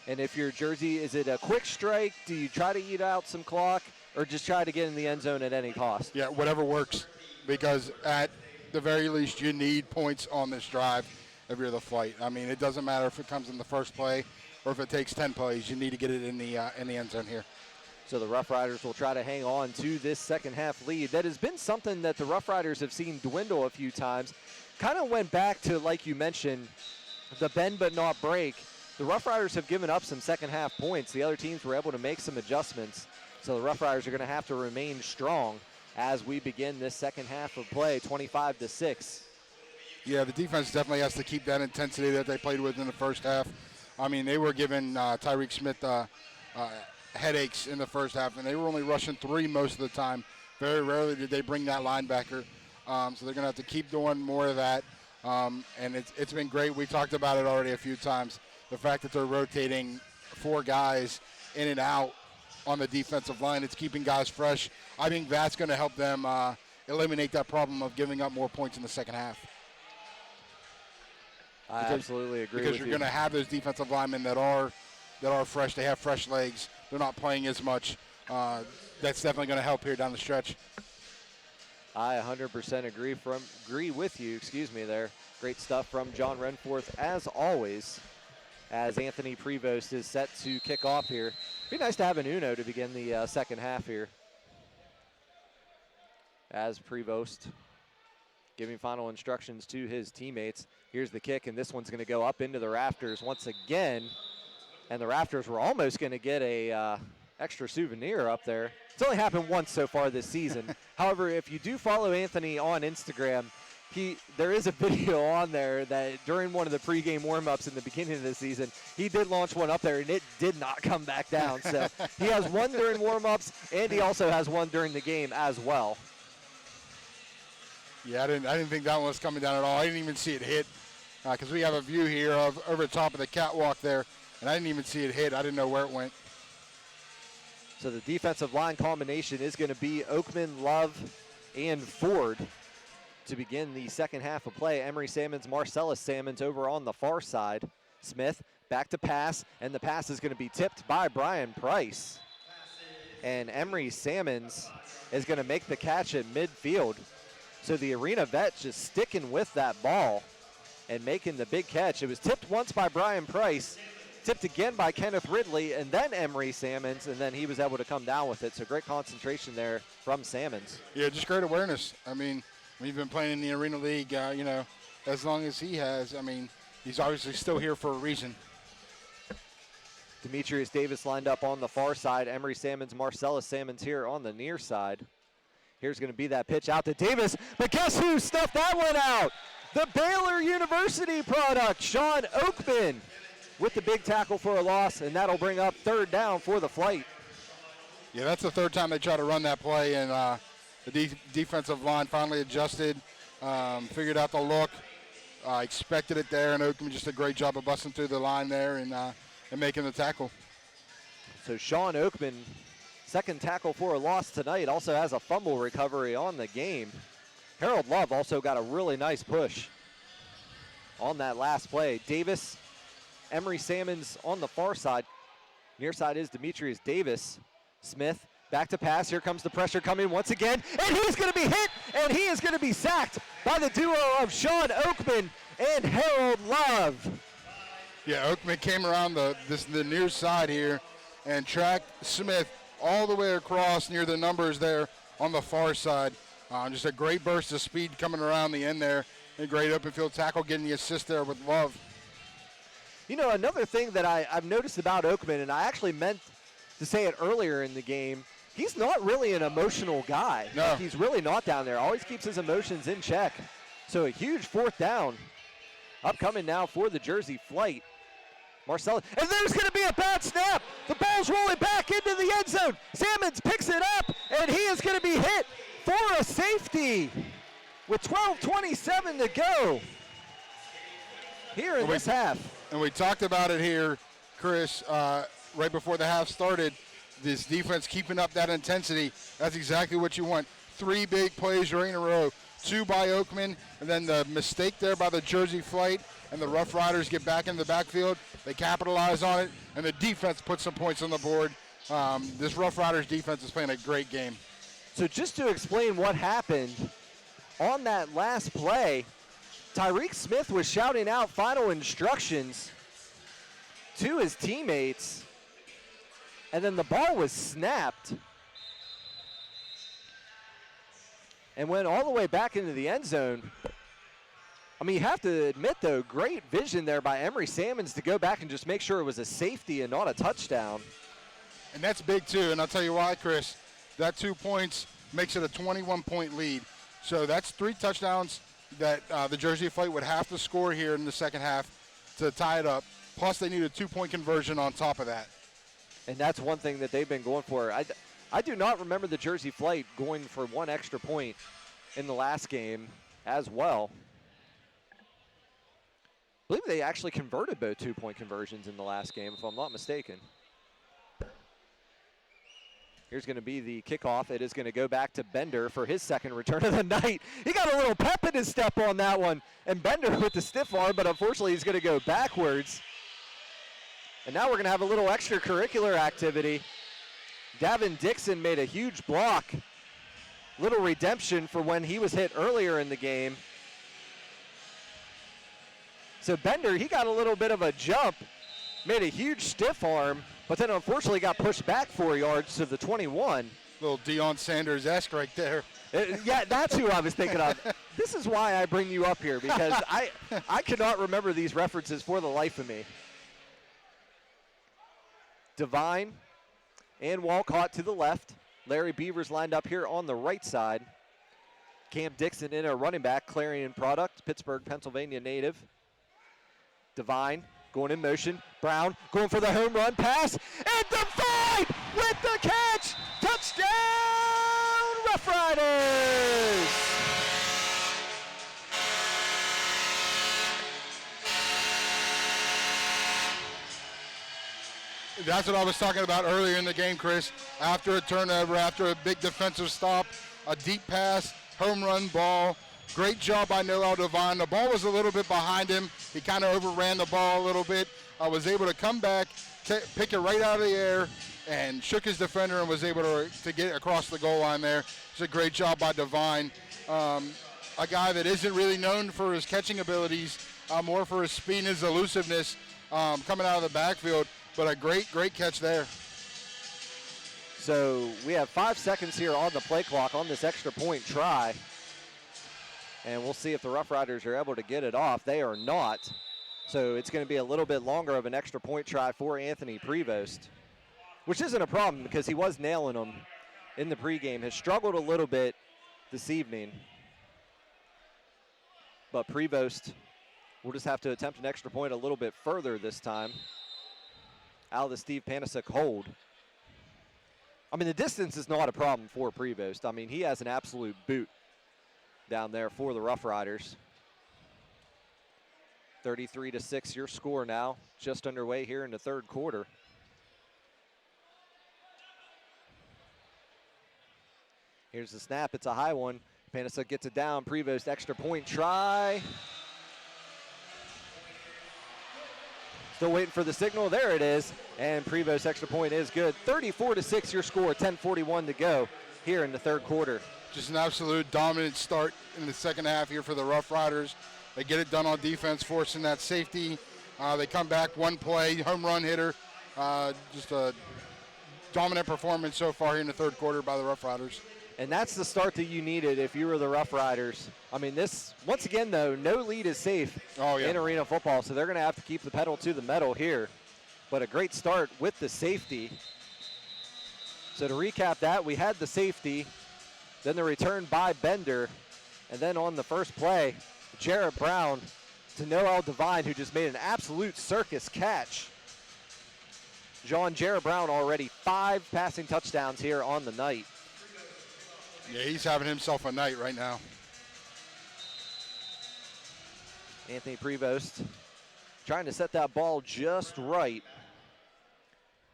A: And if you're Jersey, is it a quick strike? Do you try to eat out some clock, or just try to get in the end zone at any cost?
B: Yeah, whatever works, because at the very least you need points on this drive if you're the Flight. I mean, it doesn't matter if it comes in the first play or if it takes 10 plays. You need to get it in the end zone here.
A: So the Roughriders will try to hang on to this second half lead. That has been something that the Roughriders have seen dwindle a few times. Kind of went back to, like you mentioned, the bend but not break. The Roughriders have given up some second half points. The other teams were able to make some adjustments. So the Roughriders are going to have to remain strong as we begin this second half of play, 25-6.
B: Yeah, the defense definitely has to keep that intensity that they played with in the first half. I mean, they were giving Tyreek Smith headaches in the first half, and they were only rushing 3 most of the time. Very rarely did they bring that linebacker. So they're going to have to keep doing more of that. And it's been great. We talked about it already a few times. The fact that they're rotating 4 guys in and out on the defensive line, it's keeping guys fresh. I think that's going to help them eliminate that problem of giving up more points in the second half.
A: I absolutely agree with you.
B: Because you're going to have those defensive linemen that are fresh. They have fresh legs. They're not playing as much. That's definitely going to help here down the stretch.
A: I 100% agree with you. Excuse me there. Great stuff from John Renforth, as always, as Anthony Prevost is set to kick off here. Be nice to have an Uno to begin the second half here. As Prevost giving final instructions to his teammates. Here's the kick, and this one's going to go up into the rafters once again. And the Rafters were almost going to get a extra souvenir up there. It's only happened once so far this season. However, if you do follow Anthony on Instagram, there is a video on there that during one of the pregame warm-ups in the beginning of the season, he did launch one up there, and it did not come back down. So he has one during warm-ups, and he also has one during the game as well.
B: Yeah, I didn't think that one was coming down at all. I didn't even see it hit because we have a view here of over the top of the catwalk there, and I didn't even see it hit. I didn't know where it went.
A: So the defensive line combination is going to be Oakman, Love, and Ford to begin the second half of play. Emery Salmons, Marcellus Salmons over on the far side. Smith back to pass, and the pass is going to be tipped by Brian Price. And Emery Salmons is going to make the catch at midfield. So the Arena vet just sticking with that ball and making the big catch. It was tipped once by Brian Price, tipped again by Kenneth Ridley, and then Emery Salmons, and then he was able to come down with it. So great concentration there from Salmons.
B: Yeah, just great awareness. I mean, we've been playing in the Arena League, as long as he has. I mean, he's obviously still here for a reason.
A: Demetrius Davis lined up on the far side. Emery Salmons, Marcellus Salmons here on the near side. Here's going to be that pitch out to Davis, but guess who stuffed that one out? The Baylor University product, Sean Oakman, with the big tackle for a loss, and that'll bring up third down for the Flight.
B: Yeah, that's the third time they try to run that play, and the defensive line finally adjusted, figured out the look, expected it there, and Oakman just did a great job of busting through the line there and making the tackle.
A: So Sean Oakman, second tackle for a loss tonight, also has a fumble recovery on the game. Harold Love also got a really nice push on that last play. Davis, Emery Salmons on the far side. Near side is Demetrius Davis. Smith back to pass. Here comes the pressure coming once again, and he's going to be hit, and he is going to be sacked by the duo of Sean Oakman and Harold Love.
B: Yeah, Oakman came around the near side here and tracked Smith all the way across near the numbers there on the far side. Just a great burst of speed coming around the end there. A great open field tackle, getting the assist there with Love.
A: You know, another thing that I've noticed about Oakman, and I actually meant to say it earlier in the game, he's not really an emotional guy.
B: No.
A: Like, he's really not down there. Always keeps his emotions in check. So a huge fourth down upcoming now for the Jersey Flight. Marcellus, and there's going to be a bad snap. The ball's rolling back into the end zone. Salmons picks it up, and he is going to be hit for a safety with 12:27 to go here in this half.
B: And we talked about it here, Chris, right before the half started. This defense keeping up that intensity. That's exactly what you want. 3 big plays right in a row. 2 by Oakman, and then the mistake there by the Jersey Flight, and the Rough Riders get back in the backfield. They capitalize on it, and the defense puts some points on the board. This Rough Riders defense is playing a great game.
A: So just to explain what happened on that last play, Tyreek Smith was shouting out final instructions to his teammates, and then the ball was snapped and went all the way back into the end zone. I mean, you have to admit, though, great vision there by Emory Salmons to go back and just make sure it was a safety and not a touchdown.
B: And that's big, too, and I'll tell you why, Chris. That 2 points makes it a 21-point lead. So that's 3 touchdowns that the Jersey Flight would have to score here in the second half to tie it up. Plus, they need a 2-point conversion on top of that.
A: And that's one thing that they've been going for. I do not remember the Jersey Flight going for 1 extra point in the last game as well. I believe they actually converted both 2-point conversions in the last game, if I'm not mistaken. Here's going to be the kickoff. It is going to go back to Bender for his second return of the night. He got a little pep in his step on that one. And Bender with the stiff arm, but unfortunately he's going to go backwards. And now we're going to have a little extracurricular activity. Davin Dixon made a huge block. Little redemption for when he was hit earlier in the game. So Bender, he got a little bit of a jump, made a huge stiff arm, but then unfortunately got pushed back 4 yards to the 21.
B: Little Deion Sanders-esque right there.
A: Yeah, that's who I was thinking of. This is why I bring you up here, because I cannot remember these references for the life of me. Devine and Walcott to the left. Larry Beavers lined up here on the right side. Cam Dixon in a running back, Clarion product, Pittsburgh, Pennsylvania native. Devine going in motion. Brown going for the home run pass. And Devine with the catch. Touchdown, Rough Riders.
B: That's what I was talking about earlier in the game, Chris. After a turnover, after a big defensive stop, a deep pass, home run ball. Great job by Noel Devine. The ball was a little bit behind him. He kind of overran the ball a little bit. I was able to come back, pick it right out of the air, and shook his defender and was able to get across the goal line there. It's a great job by Devine. A guy that isn't really known for his catching abilities, more for his speed and his elusiveness coming out of the backfield. But a great catch there.
A: So we have 5 seconds here on the play clock on this extra point try. And we'll see if the Rough Riders are able to get it off. They are not. So it's going to be a little bit longer of an extra point try for Anthony Prevost, which isn't a problem because he was nailing them in the pregame. Has struggled a little bit this evening. But Prevost will just have to attempt an extra point a little bit further this time. Out of the Steve Panasiuk hold. I mean, the distance is not a problem for Prevost. I mean, he has an absolute boot down there for the Rough Riders. 33-6 your score now, just underway here in the third quarter. Here's the snap, it's a high one. Panasiuk gets it down, Prevost extra point try. Still waiting for the signal, there it is. And Prevost extra point is good. 34-6 your score, 10:41 to go here in the third quarter.
B: Just an absolute dominant start in the second half here for the Rough Riders. They get it done on defense, forcing that safety. They come back one play, home run hitter. Just a dominant performance so far here in the third quarter by the Rough Riders.
A: And that's the start that you needed if you were the Rough Riders. I mean, this, once again, though, no lead is safe in arena football, so they're going to have to keep the pedal to the metal here. But a great start with the safety. So to recap that, we had the safety, then the return by Bender, and then on the first play, Jarrett Brown to Noel Devine, who just made an absolute circus catch. Jarrett Brown already 5 passing touchdowns here on the night.
B: Yeah, he's having himself a night right now.
A: Anthony Prevost trying to set that ball just right.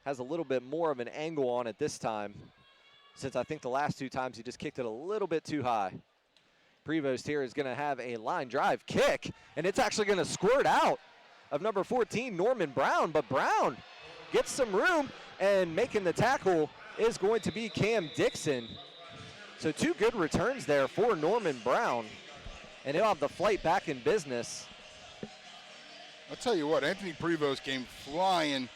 A: Has a little bit more of an angle on it this time, since I think the last 2 times he just kicked it a little bit too high. Prevost here is going to have a line drive kick, and it's actually going to squirt out of number 14, Norman Brown. But Brown gets some room, and making the tackle is going to be Cam Dixon. So 2 good returns there for Norman Brown, and he'll have the flight back in business.
B: I'll tell you what, Anthony Prevost came flying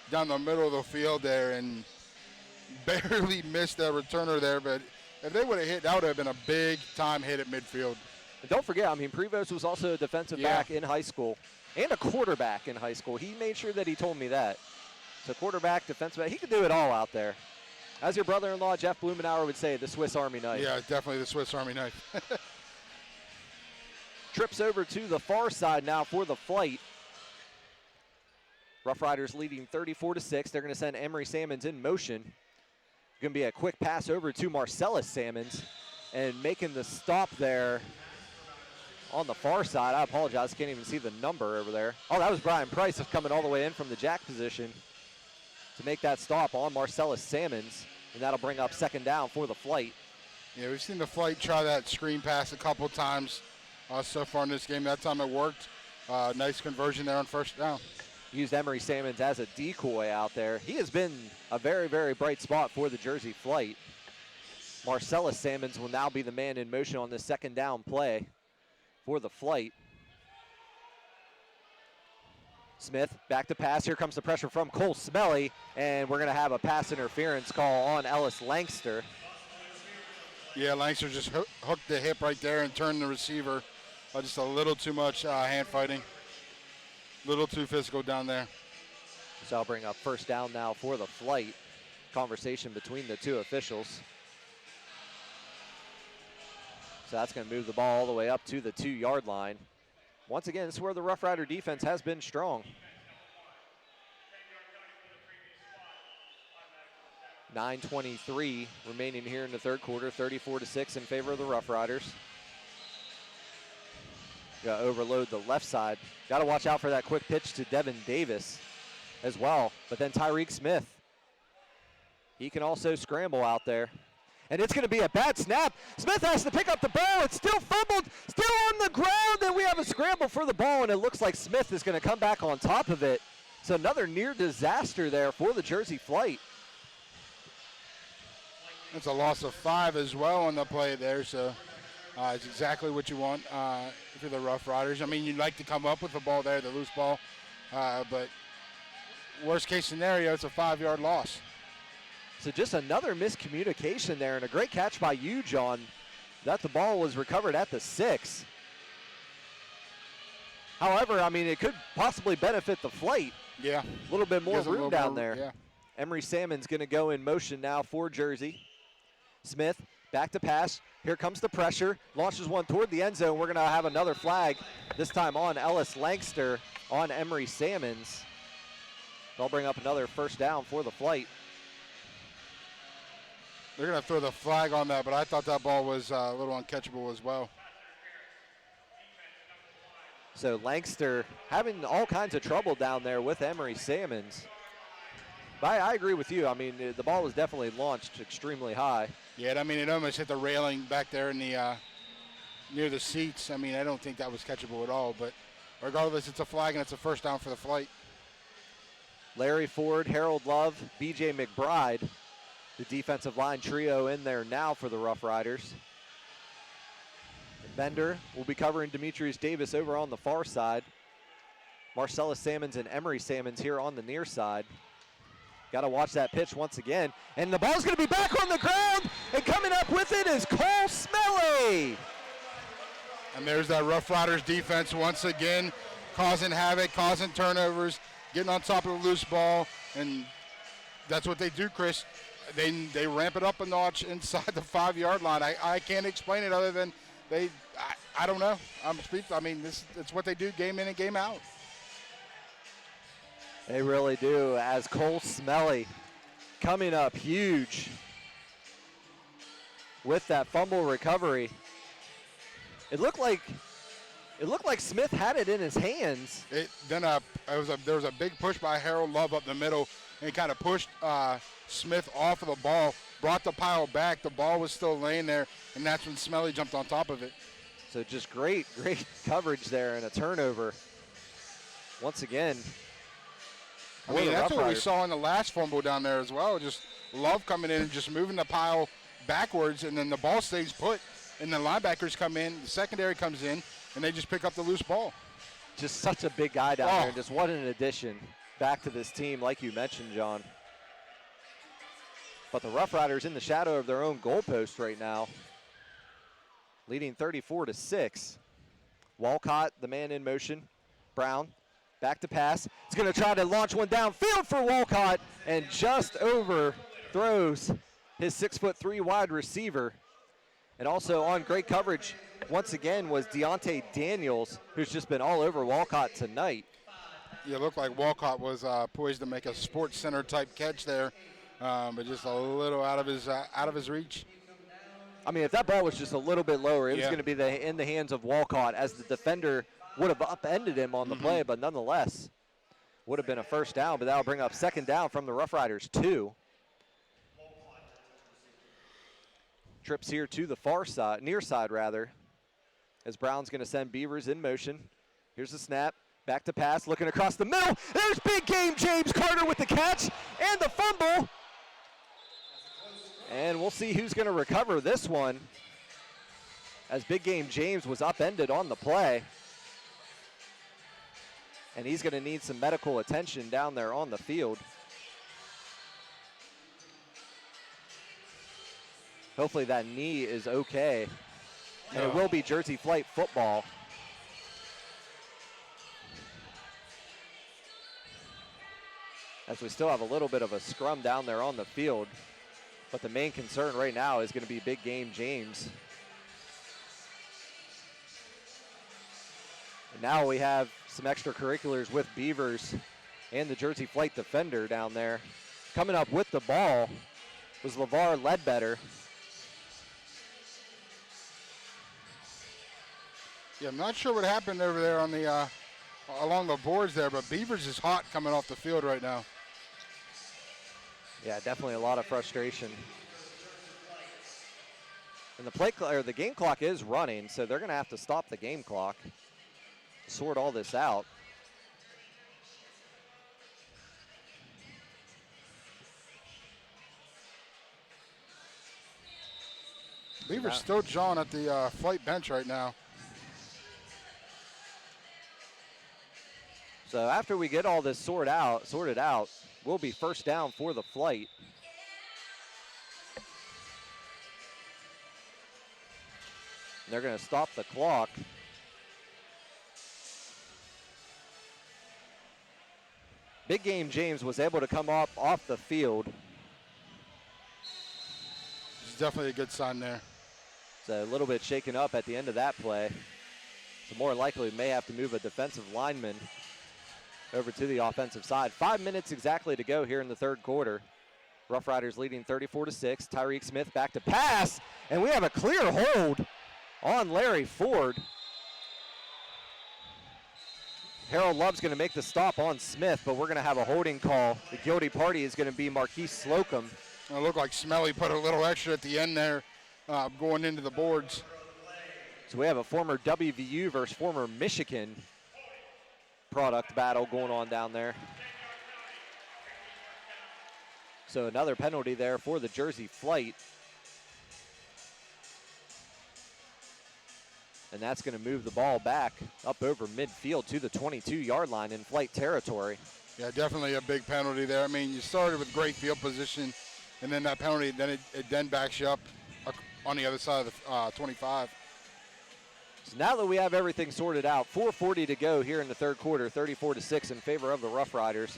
B: down the middle of the field there and barely missed that returner there, but if they would have hit, that would have been a big time hit at midfield.
A: And don't forget, I mean, Prevost was also a defensive back in high school and a quarterback in high school. He made sure that he told me that. So quarterback, defensive back, he could do it all out there. As your brother-in-law, Jeff Blumenauer, would say, the Swiss Army knife.
B: Yeah, definitely the Swiss Army knife.
A: Trips over to the far side now for the flight. Roughriders leading 34-6. They're going to send Emery Salmons in motion. Going to be a quick pass over to Marcellus Salmons, and making the stop there on the far side. I apologize, can't even see the number over there. Oh, that was Brian Price coming all the way in from the jack position to make that stop on Marcellus Salmons, and that'll bring up 2nd down for the flight.
B: Yeah, we've seen the flight try that screen pass a couple times so far in this game. That time it worked. Nice conversion there on 1st down.
A: Used Emery Salmons as a decoy out there. He has been a very, very bright spot for the Jersey flight. Marcellus Salmons will now be the man in motion on this 2nd down play for the flight. Smith back to pass. Here comes the pressure from Cole Smelly, and we're going to have a pass interference call on Ellis Langster.
B: Yeah, Langster just hooked the hip right there and turned the receiver. Just a little too much hand fighting. Little too physical down there.
A: So I'll bring up 1st down now for the flight. Conversation between the 2 officials. So that's going to move the ball all the way up to the 2-yard line. Once again, this is where the Rough Rider defense has been strong. 9:23 remaining here in the 3rd quarter, 34-6 in favor of the Rough Riders. Got to overload the left side. Got to watch out for that quick pitch to Devin Davis as well. But then Tyreek Smith, he can also scramble out there. And it's going to be a bad snap. Smith has to pick up the ball. It's still fumbled, still on the ground. And we have a scramble for the ball, and it looks like Smith is going to come back on top of it. So another near disaster there for the Jersey flight.
B: It's a loss of 5 as well on the play there, so it's exactly what you want for the Rough Riders. I mean, you'd like to come up with the ball there, the loose ball, but worst case scenario, it's a 5-yard loss.
A: So just another miscommunication there, and a great catch by you, John, that the ball was recovered at the 6. However, I mean, it could possibly benefit the flight.
B: Yeah.
A: A little bit more room down there.
B: Yeah.
A: Emery Salmon's going to go in motion now for Jersey. Smith back to pass. Here comes the pressure. Launches one toward the end zone. We're going to have another flag, this time on Ellis Langster on Emery Salmons. They'll bring up another 1st down for the flight.
B: They're going to throw the flag on that, but I thought that ball was a little uncatchable as well.
A: So Langster having all kinds of trouble down there with Emery Salmons. But I agree with you. I mean, the ball was definitely launched extremely high.
B: Yeah, I mean, it almost hit the railing back there in the near the seats. I mean, I don't think that was catchable at all. But regardless, it's a flag and it's a 1st down for the flight.
A: Larry Ford, Harold Love, B.J. McBride, the defensive line trio in there now for the Rough Riders. Bender will be covering Demetrius Davis over on the far side. Marcellus Salmons and Emery Salmons here on the near side. Got to watch that pitch once again. And the ball's going to be back on the ground. And coming up with it is Cole Smelly.
B: And there's that Rough Riders defense once again, causing havoc, causing turnovers, getting on top of the loose ball. And that's what they do, Chris. They ramp it up a notch inside the 5-yard line. I can't explain it other than I don't know. I mean, it's what they do game in and game out.
A: They really do, as Cole Smelly coming up huge. with that fumble recovery. It looked like Smith had it in his hands.
B: There was a big push by Harold Love up the middle, and he kind of pushed Smith off of the ball, brought the pile back. The ball was still laying there, and that's when Smelly jumped on top of it.
A: So just great coverage there and a turnover. Once again,
B: I mean, that's what we saw in the last fumble down there as well. Just Love coming in and just moving the pile backwards, and then the ball stays put, and the linebackers come in, the secondary comes in, and they just pick up the loose ball.
A: Just such a big guy down there, and just what an addition back to this team, like you mentioned, John. But the Roughriders in the shadow of their own goalpost right now, leading 34-6. Walcott, the man in motion. Brown, back to pass. He's going to try to launch one downfield for Walcott, and just overthrows his 6'3" wide receiver. And also on great coverage, once again, was Deontay Daniels, who's just been all over Walcott tonight.
B: Yeah, it looked like Walcott was poised to make a Sports Center type catch there, but just a little out of his reach.
A: I mean, if that ball was just a little bit lower, it was going to be in the hands of Walcott, as the defender would have upended him on the play, but nonetheless would have been a first down. But that'll bring up second down from the Roughriders 2. Trips here to the far side, near side rather, as Brown's going to send Beavers in motion. Here's the snap, back to pass, looking across the middle. There's big game James Carter with the catch and the fumble. And we'll see who's going to recover this one, as big game James was upended on the play. And he's going to need some medical attention down there on the field. Hopefully that knee is okay. And it will be Jersey Flight football. As we still have a little bit of a scrum down there on the field. But the main concern right now is going to be big game James. And now we have some extracurriculars with Beavers and the Jersey Flight defender down there. Coming up with the ball was LeVar Ledbetter.
B: Yeah, I'm not sure what happened over there on the along the boards there, but Beavers is hot coming off the field right now.
A: Yeah, definitely a lot of frustration. And the game clock is running, so they're going to have to stop the game clock, sort all this out.
B: Beavers still jawing at the Flight bench right now.
A: So after we get all this sorted out, will be first down for the Flight. They're going to stop the clock. Big game James was able to come up off the field.
B: It's definitely a good sign there.
A: So a little bit shaken up at the end of that play. So more likely we may have to move a defensive lineman over to the offensive side. 5 minutes exactly to go here in the third quarter. Roughriders leading 34-6. Tyreek Smith back to pass, and we have a clear hold on Larry Ford. Harold Love's going to make the stop on Smith, but we're going to have a holding call. The guilty party is going to be Marquise Slocum.
B: It looked like Smelly put a little extra at the end there, going into the boards.
A: So we have a former WVU versus former Michigan product battle going on down there. So another penalty there for the Jersey Flight. And that's going to move the ball back up over midfield to the 22-yard line in Flight territory.
B: Yeah, definitely a big penalty there. I mean, you started with great field position, and then that penalty, then it then backs you up on the other side of the 25.
A: So now that we have everything sorted out, 4:40 to go here in the third quarter, 34-6 in favor of the Roughriders.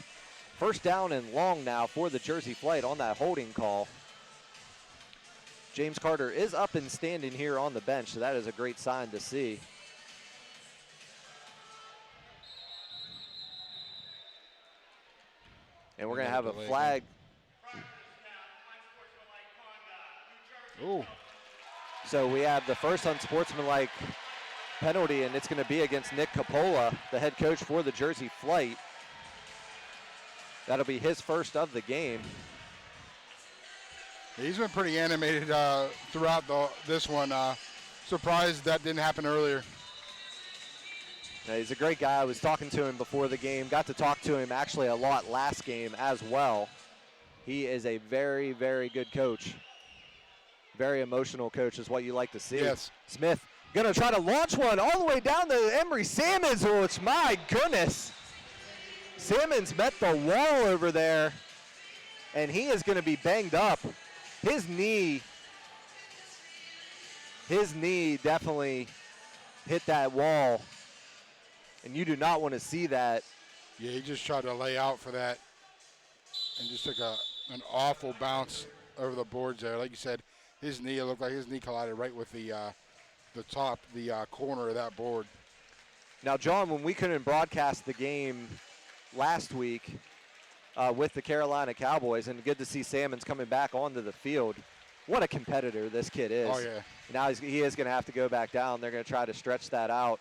A: First down and long now for the Jersey Flight on that holding call. James Carter is up and standing here on the bench, so that is a great sign to see. And we're going to have a flag.
B: Ooh.
A: So we have the first unsportsmanlike penalty, and it's going to be against Nick Coppola, the head coach for the Jersey Flight. That'll be his first of the game.
B: He's been pretty animated throughout this one. Surprised that didn't happen earlier.
A: Now, he's a great guy. I was talking to him before the game. Got to talk to him actually a lot last game as well. He is a very, very good coach. Very emotional coach is what you like to see.
B: Yes.
A: Smith going to try to launch one all the way down to Emery Salmons, which, my goodness. Salmons met the wall over there, and he is going to be banged up. His knee definitely hit that wall, and you do not want to see that.
B: Yeah, he just tried to lay out for that and just took an awful bounce over the boards there. Like you said, his knee, it looked like his knee collided right with the corner of that board.
A: Now, John, when we couldn't broadcast the game last week with the Carolina Cowboys, and good to see Salmons coming back onto the field. What a competitor this kid is.
B: Oh, yeah.
A: Now he is going to have to go back down. They're going to try to stretch that out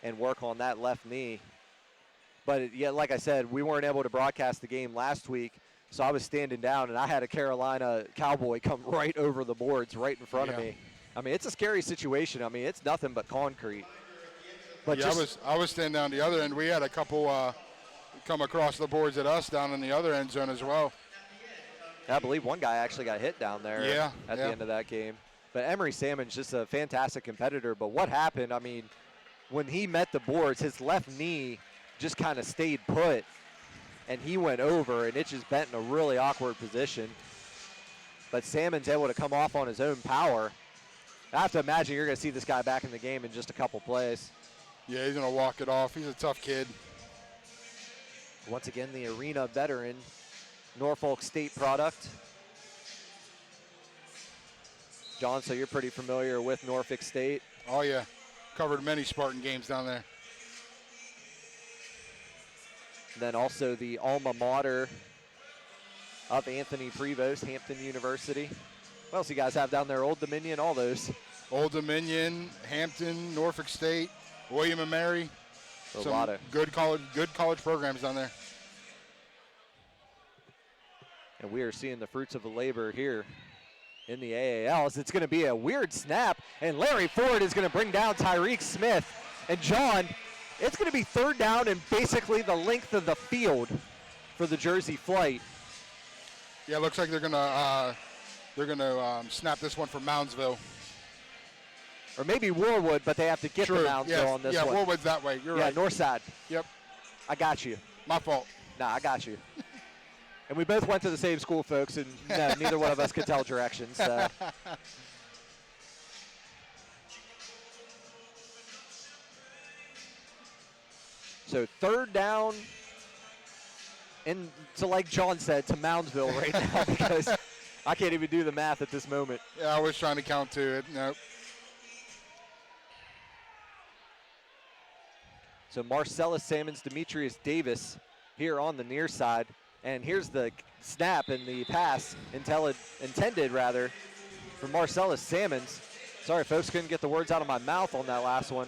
A: and work on that left knee. But, yeah, like I said, we weren't able to broadcast the game last week, so I was standing down, and I had a Carolina Cowboy come right over the boards right in front of me. I mean, it's a scary situation. I mean, it's nothing but concrete. But
B: yeah, I was standing down the other end. We had a couple come across the boards at us down in the other end zone as well.
A: I believe one guy actually got hit down there at the end of that game. But Emery Salmon's just a fantastic competitor. But what happened, I mean, when he met the boards, his left knee just kind of stayed put, and he went over, and it just bent in a really awkward position. But Salmon's able to come off on his own power. I have to imagine you're going to see this guy back in the game in just a couple plays.
B: Yeah, he's going to walk it off. He's a tough kid.
A: Once again, the arena veteran, Norfolk State product. John, so you're pretty familiar with Norfolk State?
B: Oh, yeah. Covered many Spartan games down there.
A: And then also the alma mater of Anthony Prevost, Hampton University. What else you guys have down there? Old Dominion, all those.
B: Old Dominion, Hampton, Norfolk State, William & Mary.
A: A lot of
B: good college programs down there.
A: And we are seeing the fruits of the labor here in the AAL. As it's going to be a weird snap, and Larry Ford is going to bring down Tyreek Smith. And John, it's going to be third down and basically the length of the field for the Jersey Flight.
B: Yeah, it looks like they're going to snap this one from Moundsville.
A: Or maybe Warwood, but they have to get to Moundsville on this one.
B: Yeah, Warwood's that way. You're right.
A: Yeah, north side.
B: Yep.
A: I got you.
B: My fault.
A: Nah, I got you. And we both went to the same school, folks, and no, neither one of us could tell directions. So third down, and so like John said, to Moundsville right now because I can't even do the math at this moment.
B: Yeah, I was trying to count to it. Nope.
A: So Marcellus Salmons, Demetrius Davis here on the near side. And here's the snap and the pass intended for Marcellus Salmons. Sorry, folks, couldn't get the words out of my mouth on that last one.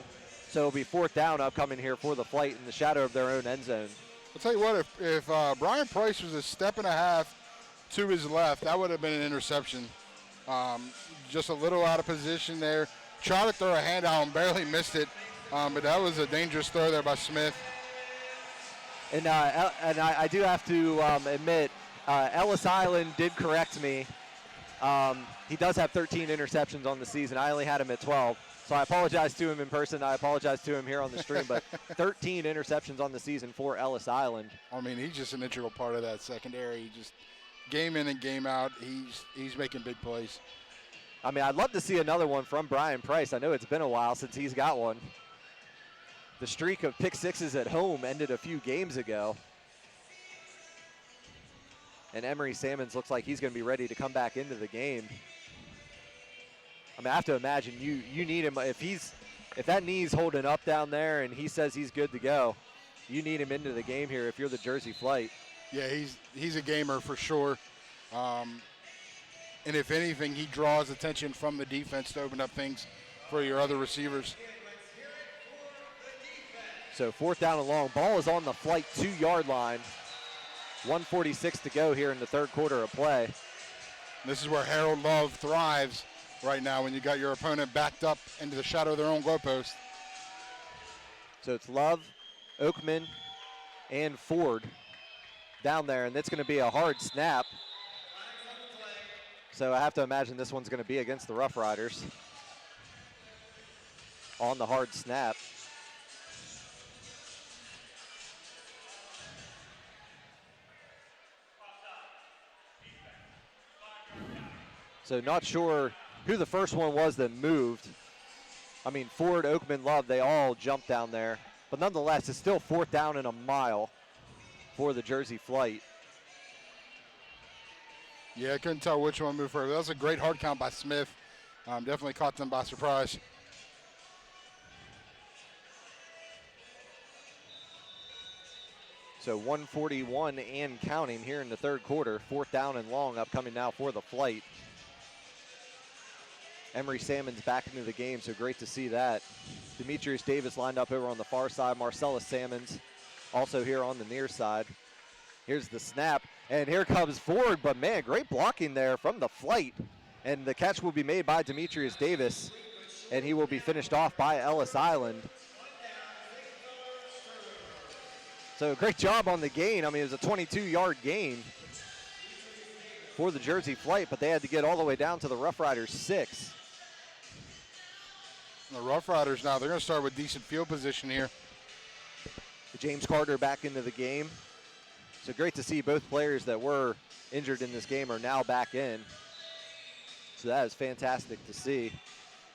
A: So it'll be fourth down upcoming here for the Flight in the shadow of their own end zone.
B: I'll tell you what, if Brian Price was a step and a half to his left, that would have been an interception. Just a little out of position there. Tried to throw a handout and barely missed it, but that was a dangerous throw there by Smith.
A: And I do have to admit, Ellis Island did correct me. He does have 13 interceptions on the season. I only had him at 12. So I apologize to him in person. I apologize to him here on the stream. But 13 interceptions on the season for Ellis Island.
B: I mean, he's just an integral part of that secondary. Just game in and game out, he's making big plays.
A: I mean, I'd love to see another one from Brian Price. I know it's been a while since he's got one. The streak of pick sixes at home ended a few games ago. And Emery Salmons looks like he's going to be ready to come back into the game. I mean, I have to imagine you need him. If that knee's holding up down there and he says he's good to go, you need him into the game here if you're the Jersey Flight.
B: Yeah, he's a gamer for sure. And if anything, he draws attention from the defense to open up things for your other receivers.
A: So 4th down and long. Ball is on the flight 2-yard line. 1:46 to go here in the 3rd quarter of play.
B: This is where Harold Love thrives right now when you got your opponent backed up into the shadow of their own goalpost.
A: So it's Love, Oakman, and Ford down there, and it's going to be a hard snap. So I have to imagine this one's going to be against the Roughriders on the hard snap. So not sure who the first one was that moved. I mean, Ford, Oakman, Love, they all jumped down there. But nonetheless, it's still 4th down and a mile for the Jersey Flight.
B: Yeah, I couldn't tell which one moved first. That was a great hard count by Smith. Definitely caught them by surprise.
A: So 1:41 and counting here in the 3rd quarter. 4th down and long upcoming now for the Flight. Emery Salmon's back into the game, so great to see that. Demetrius Davis lined up over on the far side. Marcellus Salmons also here on the near side. Here's the snap, and here comes Ford, but man, great blocking there from the Flight. And the catch will be made by Demetrius Davis, and he will be finished off by Ellis Island. So great job on the gain. I mean, it was a 22-yard gain for the Jersey Flight, but they had to get all the way down to the Roughriders 6.
B: The Roughriders now, they're going to start with decent field position here.
A: James Carter back into the game. So great to see both players that were injured in this game are now back in. So that is fantastic to see.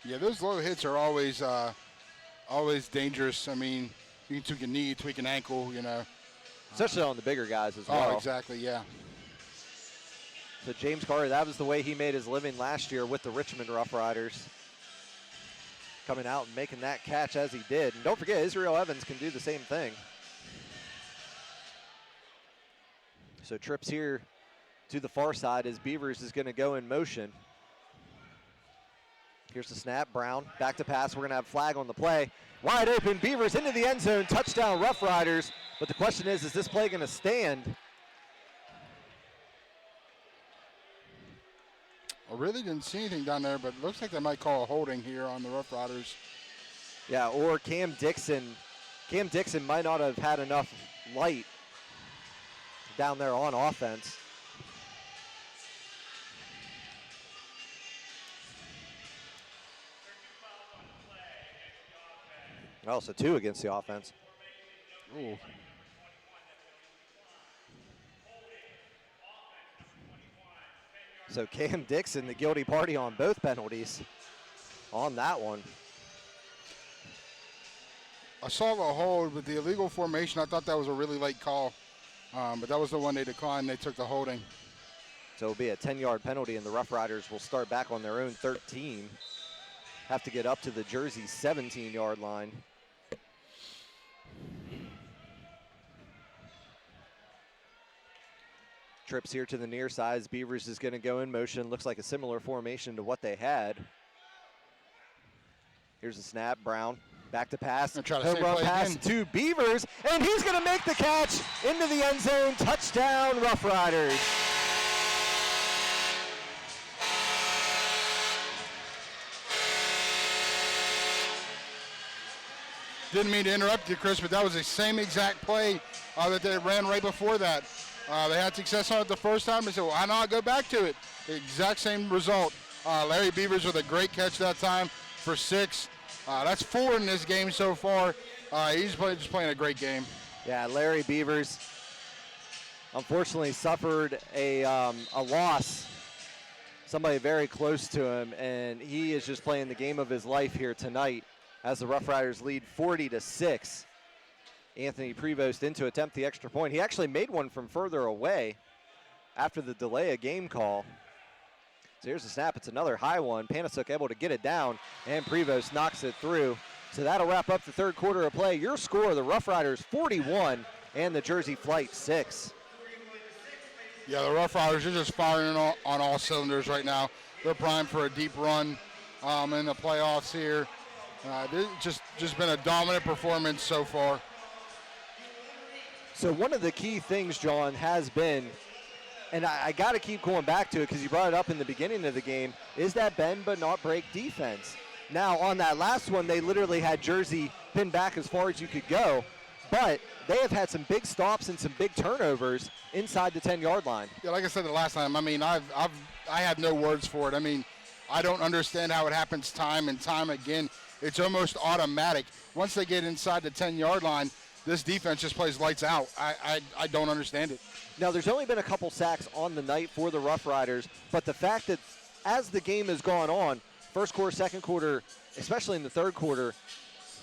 B: Yeah, those low hits are always dangerous. I mean, you can tweak a knee, tweak an ankle, you know.
A: Especially on the bigger guys as well.
B: Oh, exactly, yeah.
A: So James Carter, that was the way he made his living last year with the Richmond Roughriders. Coming out and making that catch as he did. And don't forget, Israel Evans can do the same thing. So trips here to the far side as Beavers is going to go in motion. Here's the snap, Brown, back to pass. We're going to have flag on the play. Wide open, Beavers into the end zone, touchdown Roughriders. But the question is this play going to stand?
B: I really didn't see anything down there, but it looks like they might call a holding here on the Roughriders.
A: Yeah, or Cam Dixon. Cam Dixon might not have had enough light down there on offense. Oh, so 2 against the offense.
B: Ooh.
A: So Cam Dixon, the guilty party on both penalties on that one.
B: I saw the hold with the illegal formation. I thought that was a really late call, but that was the one they declined. They took the holding.
A: So it'll be a 10-yard penalty, and the Roughriders will start back on their own 13. Have to get up to the Jersey 17-yard line. Trips here to the near side. Beavers is going to go in motion. Looks like a similar formation to what they had. Here's the snap. Brown back to pass. Home run pass to Beavers, and he's going to make the catch into the end zone. Touchdown, Roughriders.
B: Didn't mean to interrupt you, Chris, but that was the same exact play that they ran right before that. They had success on it the first time. They said, well, why not go back to it? The exact same result. Larry Beavers with a great catch that time for 6. That's 4 in this game so far. He's just playing a great game.
A: Yeah, Larry Beavers unfortunately suffered a loss. Somebody very close to him, and he is just playing the game of his life here tonight as the Roughriders lead 40-6. Anthony Prevost in to attempt the extra point. He actually made one from further away after the delay of game call. So here's the snap. It's another high one. Panasuk able to get it down, and Prevost knocks it through. So that'll wrap up the 3rd quarter of play. Your score, the Roughriders 41 and the Jersey Flight 6.
B: Yeah, the Roughriders are just firing on all cylinders right now. They're primed for a deep run in the playoffs here. This just been a dominant performance so far.
A: So one of the key things, John, has been, and I got to keep going back to it because you brought it up in the beginning of the game, is that bend but not break defense. Now, on that last one, they literally had Jersey pinned back as far as you could go, but they have had some big stops and some big turnovers inside the 10-yard line.
B: Yeah, like I said the last time, I mean, I have no words for it. I mean, I don't understand how it happens time and time again. It's almost automatic. Once they get inside the 10-yard line, this defense just plays lights out. I don't understand it.
A: Now, there's only been a couple sacks on the night for the Roughriders, but the fact that as the game has gone on, first quarter, second quarter, especially in the third quarter,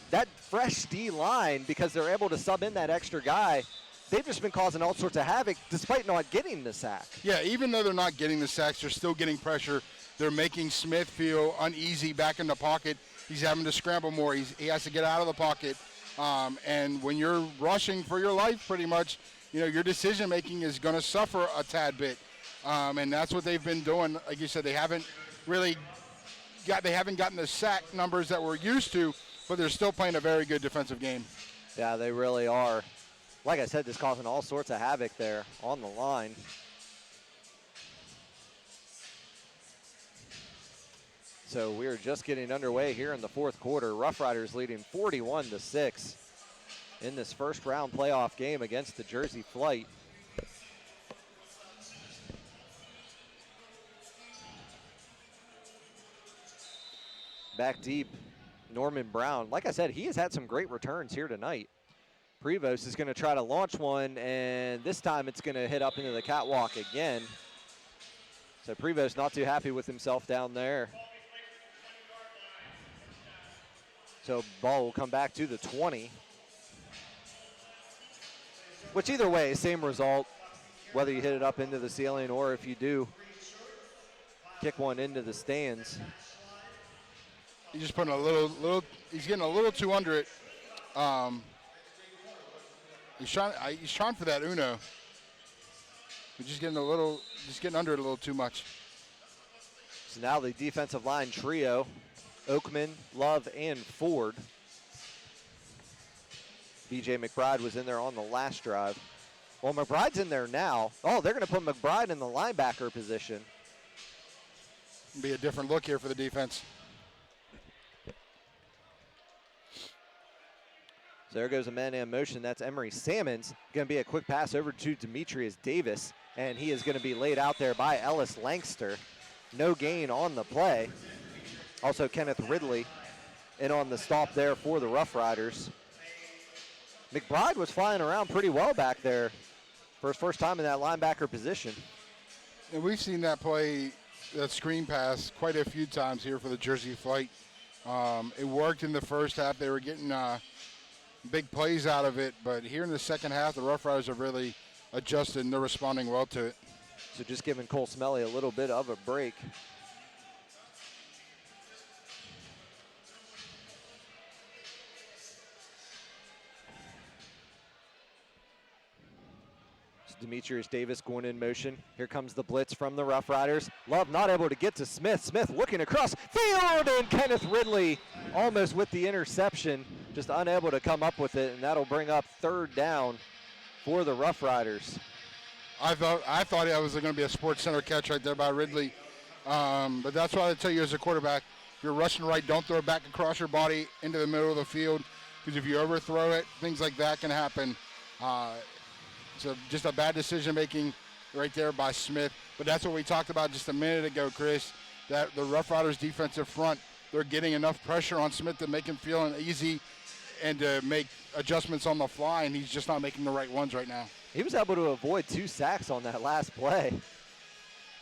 A: that fresh D line, because they're able to sub in that extra guy, they've just been causing all sorts of havoc despite not getting the sack.
B: Yeah, even though they're not getting the sacks, they're still getting pressure. They're making Smith feel uneasy back in the pocket. He's having to scramble more. He has to get out of the pocket. And when you're rushing for your life, pretty much, you know, your decision making is going to suffer a tad bit. And that's what they've been doing. Like you said, they haven't gotten the sack numbers that we're used to, but they're still playing a very good defensive game.
A: Yeah, they really are. Like I said, just causing all sorts of havoc there on the line. So we're just getting underway here in the fourth quarter. Roughriders leading 41-6 in this first round playoff game against the Jersey Flight. Back deep, Norman Brown. Like I said, he has had some great returns here tonight. Prevost is going to try to launch one, and this time it's going to hit up into the catwalk again. So Prevost not too happy with himself down there. So ball will come back to the 20. Which either way, same result, whether you hit it up into the ceiling or if you do kick one into the stands.
B: He's just putting he's getting a little too under it. He's trying for that Uno. He's just getting under it a little too much.
A: So now the defensive line trio, Oakman, Love, and Ford. BJ McBride was in there on the last drive. Well, McBride's in there now. Oh, they're going to put McBride in the linebacker position.
B: Be a different look here for the defense.
A: So there goes a man-in motion. That's Emery Salmons. Going to be a quick pass over to Demetrius Davis, and he is going to be laid out there by Ellis Langster. No gain on the play. Also Kenneth Ridley in on the stop there for the Roughriders. McBride was flying around pretty well back there for his first time in that linebacker position.
B: And we've seen that play, that screen pass, quite a few times here for the Jersey Flight. It worked in the first half. They were getting big plays out of it, but here in the second half, the Roughriders have really adjusted, and they're responding well to it.
A: So just giving Cole Smelly a little bit of a break. Demetrius Davis going in motion. Here comes the blitz from the Roughriders. Love not able to get to Smith. Smith looking across field, and Kenneth Ridley almost with the interception, just unable to come up with it, and that'll bring up third down for the Roughriders.
B: I thought it was going to be a Sports Center catch right there by Ridley, but that's why I tell you as a quarterback, if you're rushing right, don't throw it back across your body into the middle of the field, because if you overthrow it, things like that can happen. So just a bad decision-making right there by Smith. But that's what we talked about just a minute ago, Chris, that the Roughriders defensive front, they're getting enough pressure on Smith to make him feel uneasy and to make adjustments on the fly, and he's just not making the right ones right now.
A: He was able to avoid 2 sacks on that last play.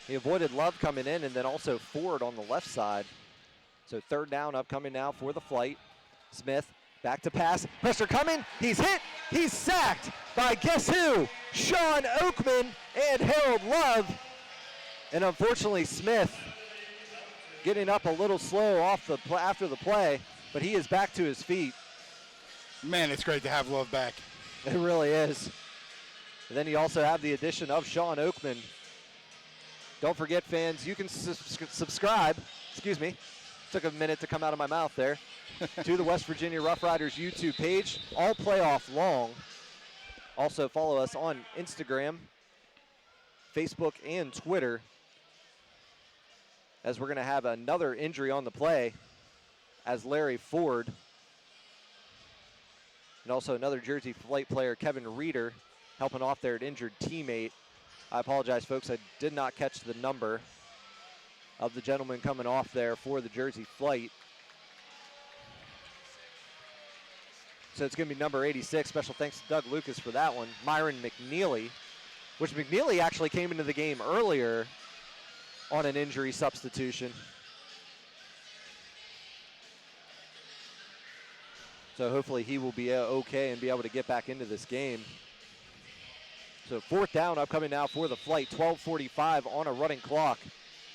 A: He avoided Love coming in and then also Ford on the left side. So third down upcoming now for the Flight. Smith back to pass. Pressure coming. He's hit. He's sacked by guess who? Sean Oakman and Harold Love. And unfortunately, Smith getting up a little slow after the play, but he is back to his feet.
B: Man, it's great to have Love back.
A: It really is. And then you also have the addition of Sean Oakman. Don't forget, fans, you can subscribe. Excuse me. Took a minute to come out of my mouth there. To the West Virginia Roughriders YouTube page, all playoff long. Also follow us on Instagram, Facebook, and Twitter, as we're going to have another injury on the play as Larry Ford, and also another Jersey Flight player, Kevin Reeder, helping off their injured teammate. I apologize, folks, I did not catch the number of the gentleman coming off there for the Jersey Flight. So it's going to be number 86. Special thanks to Doug Lucas for that one. Myron McNeely, which McNeely actually came into the game earlier on an injury substitution. So hopefully he will be okay and be able to get back into this game. So fourth down upcoming now for the Flight. 12:45 on a running clock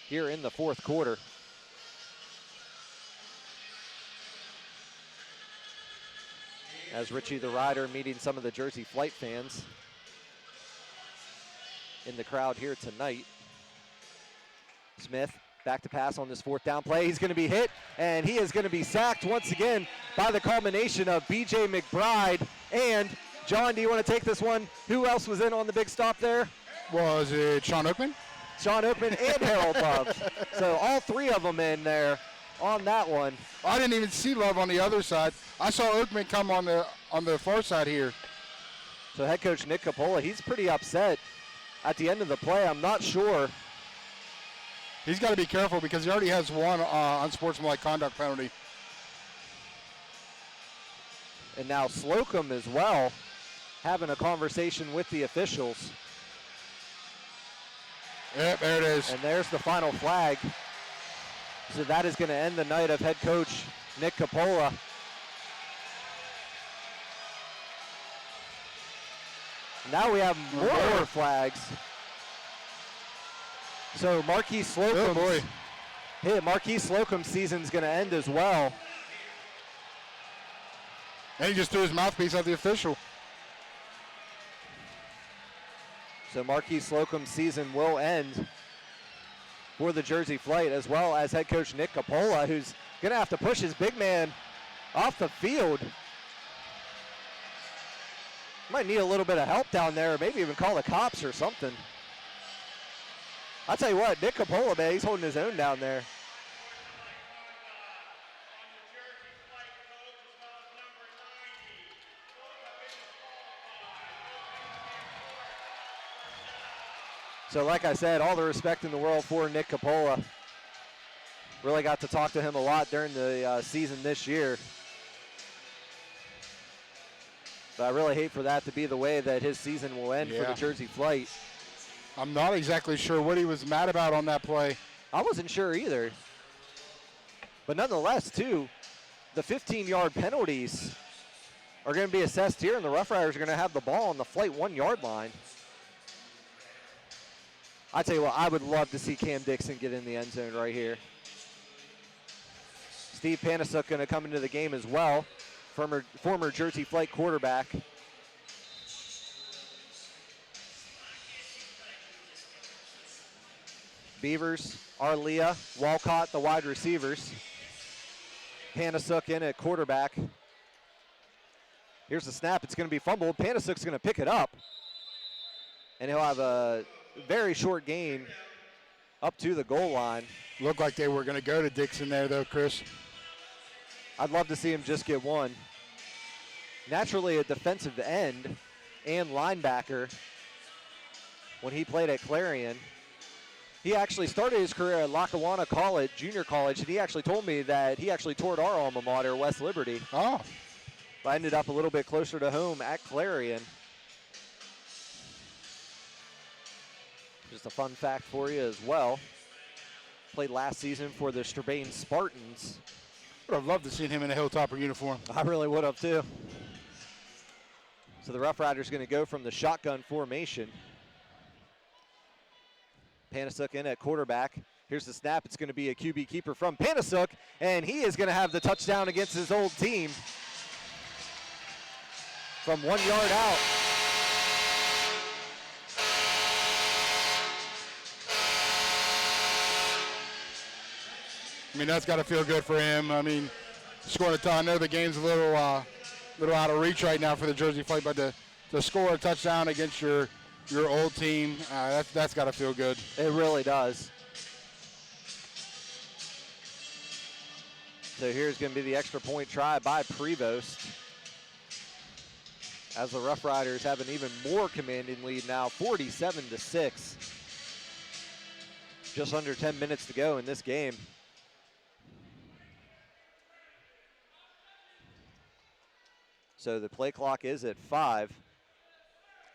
A: here in the fourth quarter. As Richie the Rider meeting some of the Jersey Flight fans in the crowd here tonight. Smith back to pass on this fourth down play. He's going to be hit, and he is going to be sacked once again by the culmination of B.J. McBride. And, John, do you want to take this one? Who else was in on the big stop there?
B: Was it Sean Oakman?
A: Sean Oakman and Harold Love. So all three of them in there on that one.
B: I didn't even see Love on the other side. I saw Oakman come on the far side here.
A: So head coach Nick Capola, he's pretty upset at the end of the play. I'm not sure.
B: He's got to be careful because he already has one unsportsmanlike conduct penalty.
A: And now Slocum as well, having a conversation with the officials.
B: Yep, there it is.
A: And there's the final flag. So that is going to end the night of head coach Nick Capola. Now we have more flags. So Marquis Slocum's, Marquis Slocum's season's going to end as well.
B: And he just threw his mouthpiece at the official.
A: So Marquis Slocum's season will end for the Jersey Flight, as well as head coach Nick Capola, who's going to have to push his big man off the field. Might need a little bit of help down there, or maybe even call the cops or something. I'll tell you what, Nick Capola, man, he's holding his own down there. So like I said, all the respect in the world for Nick Capola. Really got to talk to him a lot during the season this year. But I really hate for that to be the way that his season will end for the Jersey Flight.
B: I'm not exactly sure what he was mad about on that play.
A: I wasn't sure either. But nonetheless, too, the 15-yard penalties are going to be assessed here, and the Rough Riders are going to have the ball on the Flight 1-yard line. I tell you what, I would love to see Cam Dixon get in the end zone right here. Steve Panasuk going to come into the game as well, former Jersey Flight quarterback. Beavers, Arlia, Walcott, the wide receivers. Panasuk in at quarterback. Here's the snap. It's going to be fumbled. Panasuk's going to pick it up. And he'll have a very short gain up to the goal line.
B: Looked like they were going to go to Dixon there, though, Chris.
A: I'd love to see him just get one. Naturally a defensive end and linebacker when he played at Clarion. He actually started his career at Lackawanna College, junior college, and he actually told me that he actually toured our alma mater, West Liberty.
B: Oh.
A: But I ended up a little bit closer to home at Clarion. Just a fun fact for you as well. Played last season for the Strabane Spartans.
B: Would have loved to see him in a Hilltopper uniform.
A: I really would have too. So the Rough Riders going to go from the shotgun formation. Panasuk in at quarterback. Here's the snap. It's going to be a QB keeper from Panasuk, and he is going to have the touchdown against his old team from 1 yard out.
B: I mean, that's got to feel good for him. I mean, scoring a touchdown. I know the game's a little out of reach right now for the Jersey Flight, but to score a touchdown against your old team, that's got to feel good.
A: It really does. So here's going to be the extra point try by Prevost, as the Rough Riders have an even more commanding lead now, 47-6. Just under 10 minutes to go in this game. So the play clock is at 5.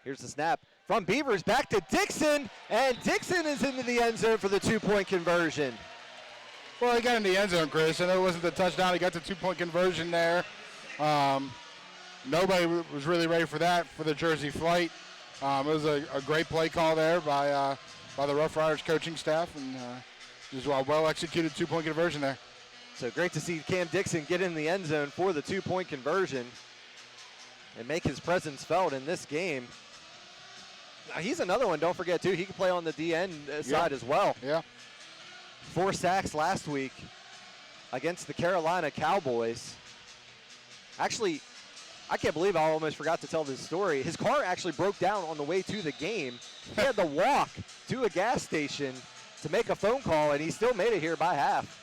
A: Here's the snap from Beavers back to Dixon, and Dixon is into the end zone for the 2-point conversion.
B: Well, he got in the end zone, Chris. I know it wasn't the touchdown. He got the 2-point conversion there. Nobody was really ready for that for the Jersey Flight. It was a great play call there by the Rough Riders coaching staff, and just a well-executed 2-point conversion there.
A: So great to see Cam Dixon get in the end zone for the 2-point conversion and make his presence felt in this game. Now, he's another one, don't forget, too. He can play on the DN side as well.
B: Yeah.
A: 4 sacks last week against the Carolina Cowboys. Actually, I can't believe I almost forgot to tell this story. His car actually broke down on the way to the game. He had to walk to a gas station to make a phone call, and he still made it here by half.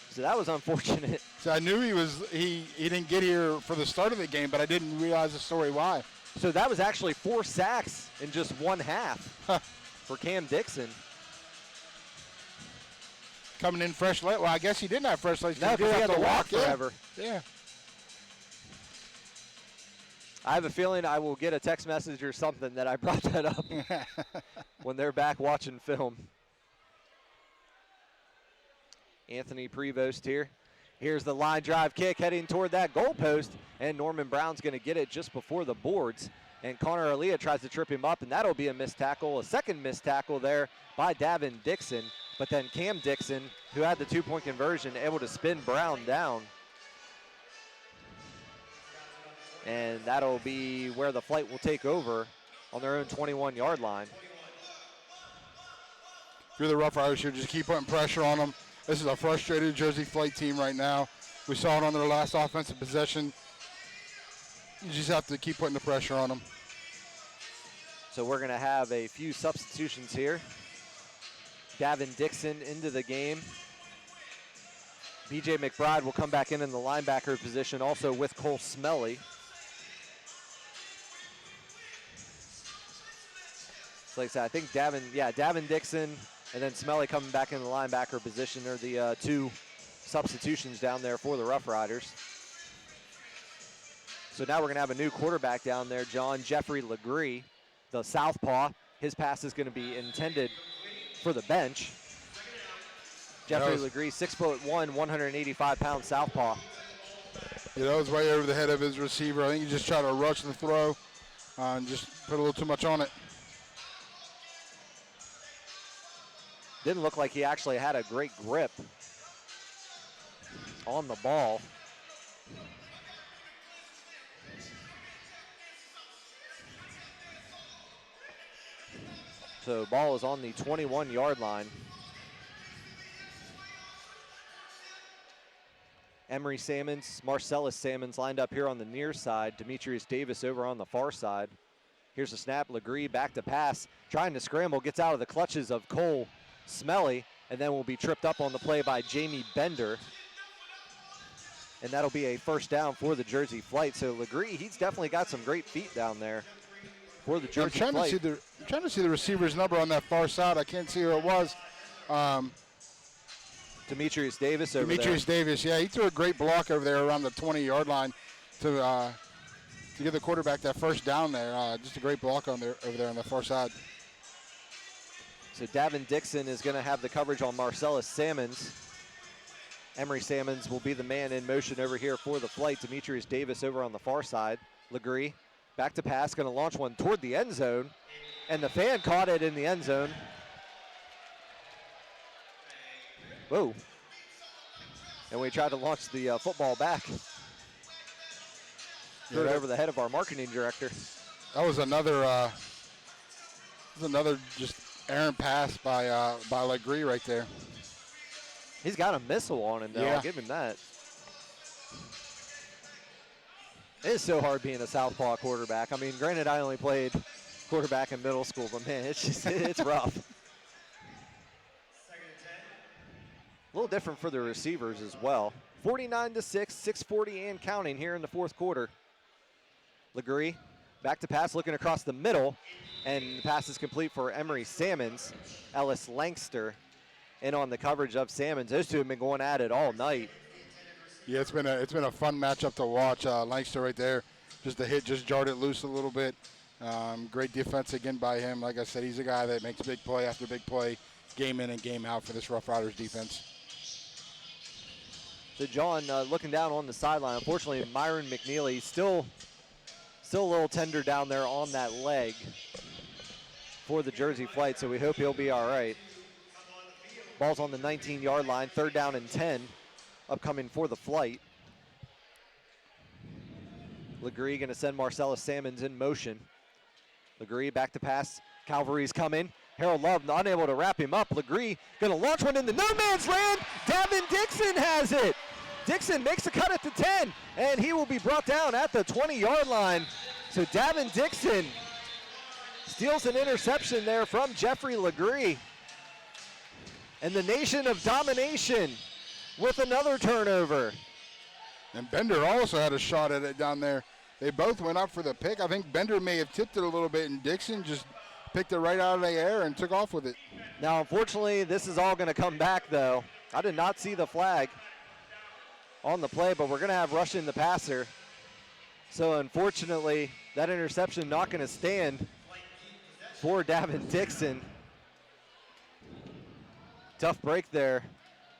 A: So that was unfortunate.
B: So I knew he didn't get here for the start of the game, but I didn't realize the story why.
A: So that was actually 4 sacks in just one half for Cam Dixon.
B: Coming in fresh legs. Well, I guess he didn't have fresh legs.
A: No, because he had to walk forever.
B: Yeah.
A: I have a feeling I will get a text message or something that I brought that up when they're back watching film. Anthony Prevost here. Here's the line drive kick heading toward that goalpost, and Norman Brown's going to get it just before the boards. And Connor Alia tries to trip him up, and that'll be a missed tackle. A second missed tackle there by Davin Dixon. But then Cam Dixon, who had the 2-point conversion, able to spin Brown down. And that'll be where the Flight will take over on their own 21-yard line.
B: If you're the Rough Riders, you just keep putting pressure on them. This is a frustrated Jersey Flight team right now. We saw it on their last offensive possession. You just have to keep putting the pressure on them.
A: So we're going to have a few substitutions here. Davin Dixon into the game. BJ McBride will come back in the linebacker position, also with Cole Smelly. So like I said, I think Davin Dixon and then Smelly coming back in the linebacker position are the 2 substitutions down there for the Rough Riders. So now we're going to have a new quarterback down there, John Jeffrey Legree, the southpaw. His pass is going to be intended for the bench. Jeffrey Legree, 6'1", 185-pound southpaw.
B: Yeah, that was way over the head of his receiver. I think he just tried to rush the throw and just put a little too much on it.
A: Didn't look like he actually had a great grip on the ball. So ball is on the 21-yard line. Emery Salmons, Marcellus Salmons lined up here on the near side. Demetrius Davis over on the far side. Here's a snap. Legree back to pass. Trying to scramble. Gets out of the clutches of Cole Smelly. And then will be tripped up on the play by Jamie Bender. And that'll be a first down for the Jersey Flight. So Legree, he's definitely got some great feet down there for the Jersey Flight.
B: I'm trying to see the receiver's number on that far side. I can't see who it was.
A: Demetrius Davis over there.
B: Demetrius Davis, yeah, he threw a great block over there around the 20-yard line to give the quarterback that first down there. Just a great block over there on the far side.
A: So Davin Dixon is going to have the coverage on Marcellus Salmons. Emery Salmons will be the man in motion over here for the Flight. Demetrius Davis over on the far side. Legree back to pass, going to launch one toward the end zone. And the fan caught it in the end zone. Whoa. And we tried to launch the football back. Threw it over the head of our marketing director.
B: That was another just errant pass by Legree right there.
A: He's got a missile on him, though.
B: Yeah.
A: I'll give him that. It is so hard being a southpaw quarterback. I mean, granted, I only played quarterback in middle school, but man, it's just, it's rough. A little different for the receivers as well. 49-6, 6:40 and counting here in the fourth quarter. Legree back to pass, looking across the middle, and the pass is complete for Emery Salmons. Ellis Langster in on the coverage of Salmons. Those two have been going at it all night.
B: Yeah, it's been a fun matchup to watch. Langster right there, just the hit just jarred it loose a little bit. Great defense again by him. Like I said, he's a guy that makes big play after big play, game in and game out for this Rough Riders defense.
A: So John looking down on the sideline. Unfortunately, Myron McNeely still a little tender down there on that leg for the Jersey Flight, so we hope he'll be all right. Ball's on the 19-yard line, 3rd down and 10, upcoming for the Flight. Legree going to send Marcellus Salmons in motion. Legree back to pass. Calvary's coming. Harold Love unable to wrap him up. Legree going to launch one in the no man's land. Davin Dixon has it. Dixon makes a cut at the 10, and he will be brought down at the 20-yard line. So Davin Dixon steals an interception there from Jeffrey Legree. And the Nation of Domination with another turnover.
B: And Bender also had a shot at it down there. They both went up for the pick. I think Bender may have tipped it a little bit, and Dixon just picked it right out of the air and took off with it.
A: Now, unfortunately, this is all going to come back, though. I did not see the flag on the play, but we're going to have rushing the passer. So, unfortunately, that interception not going to stand for Davin Dixon. Tough break there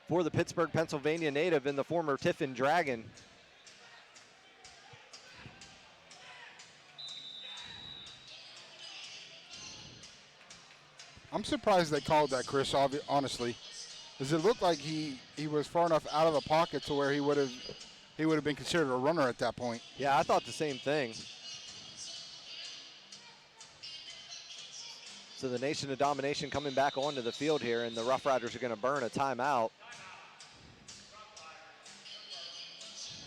A: for the Pittsburgh, Pennsylvania native and the former Tiffin Dragon.
B: I'm surprised they called that, Chris, honestly. Does it look like he was far enough out of the pocket to where he would have been considered a runner at that point?
A: Yeah, I thought the same thing. So the Nation of Domination coming back onto the field here, and the Rough Riders are going to burn a timeout.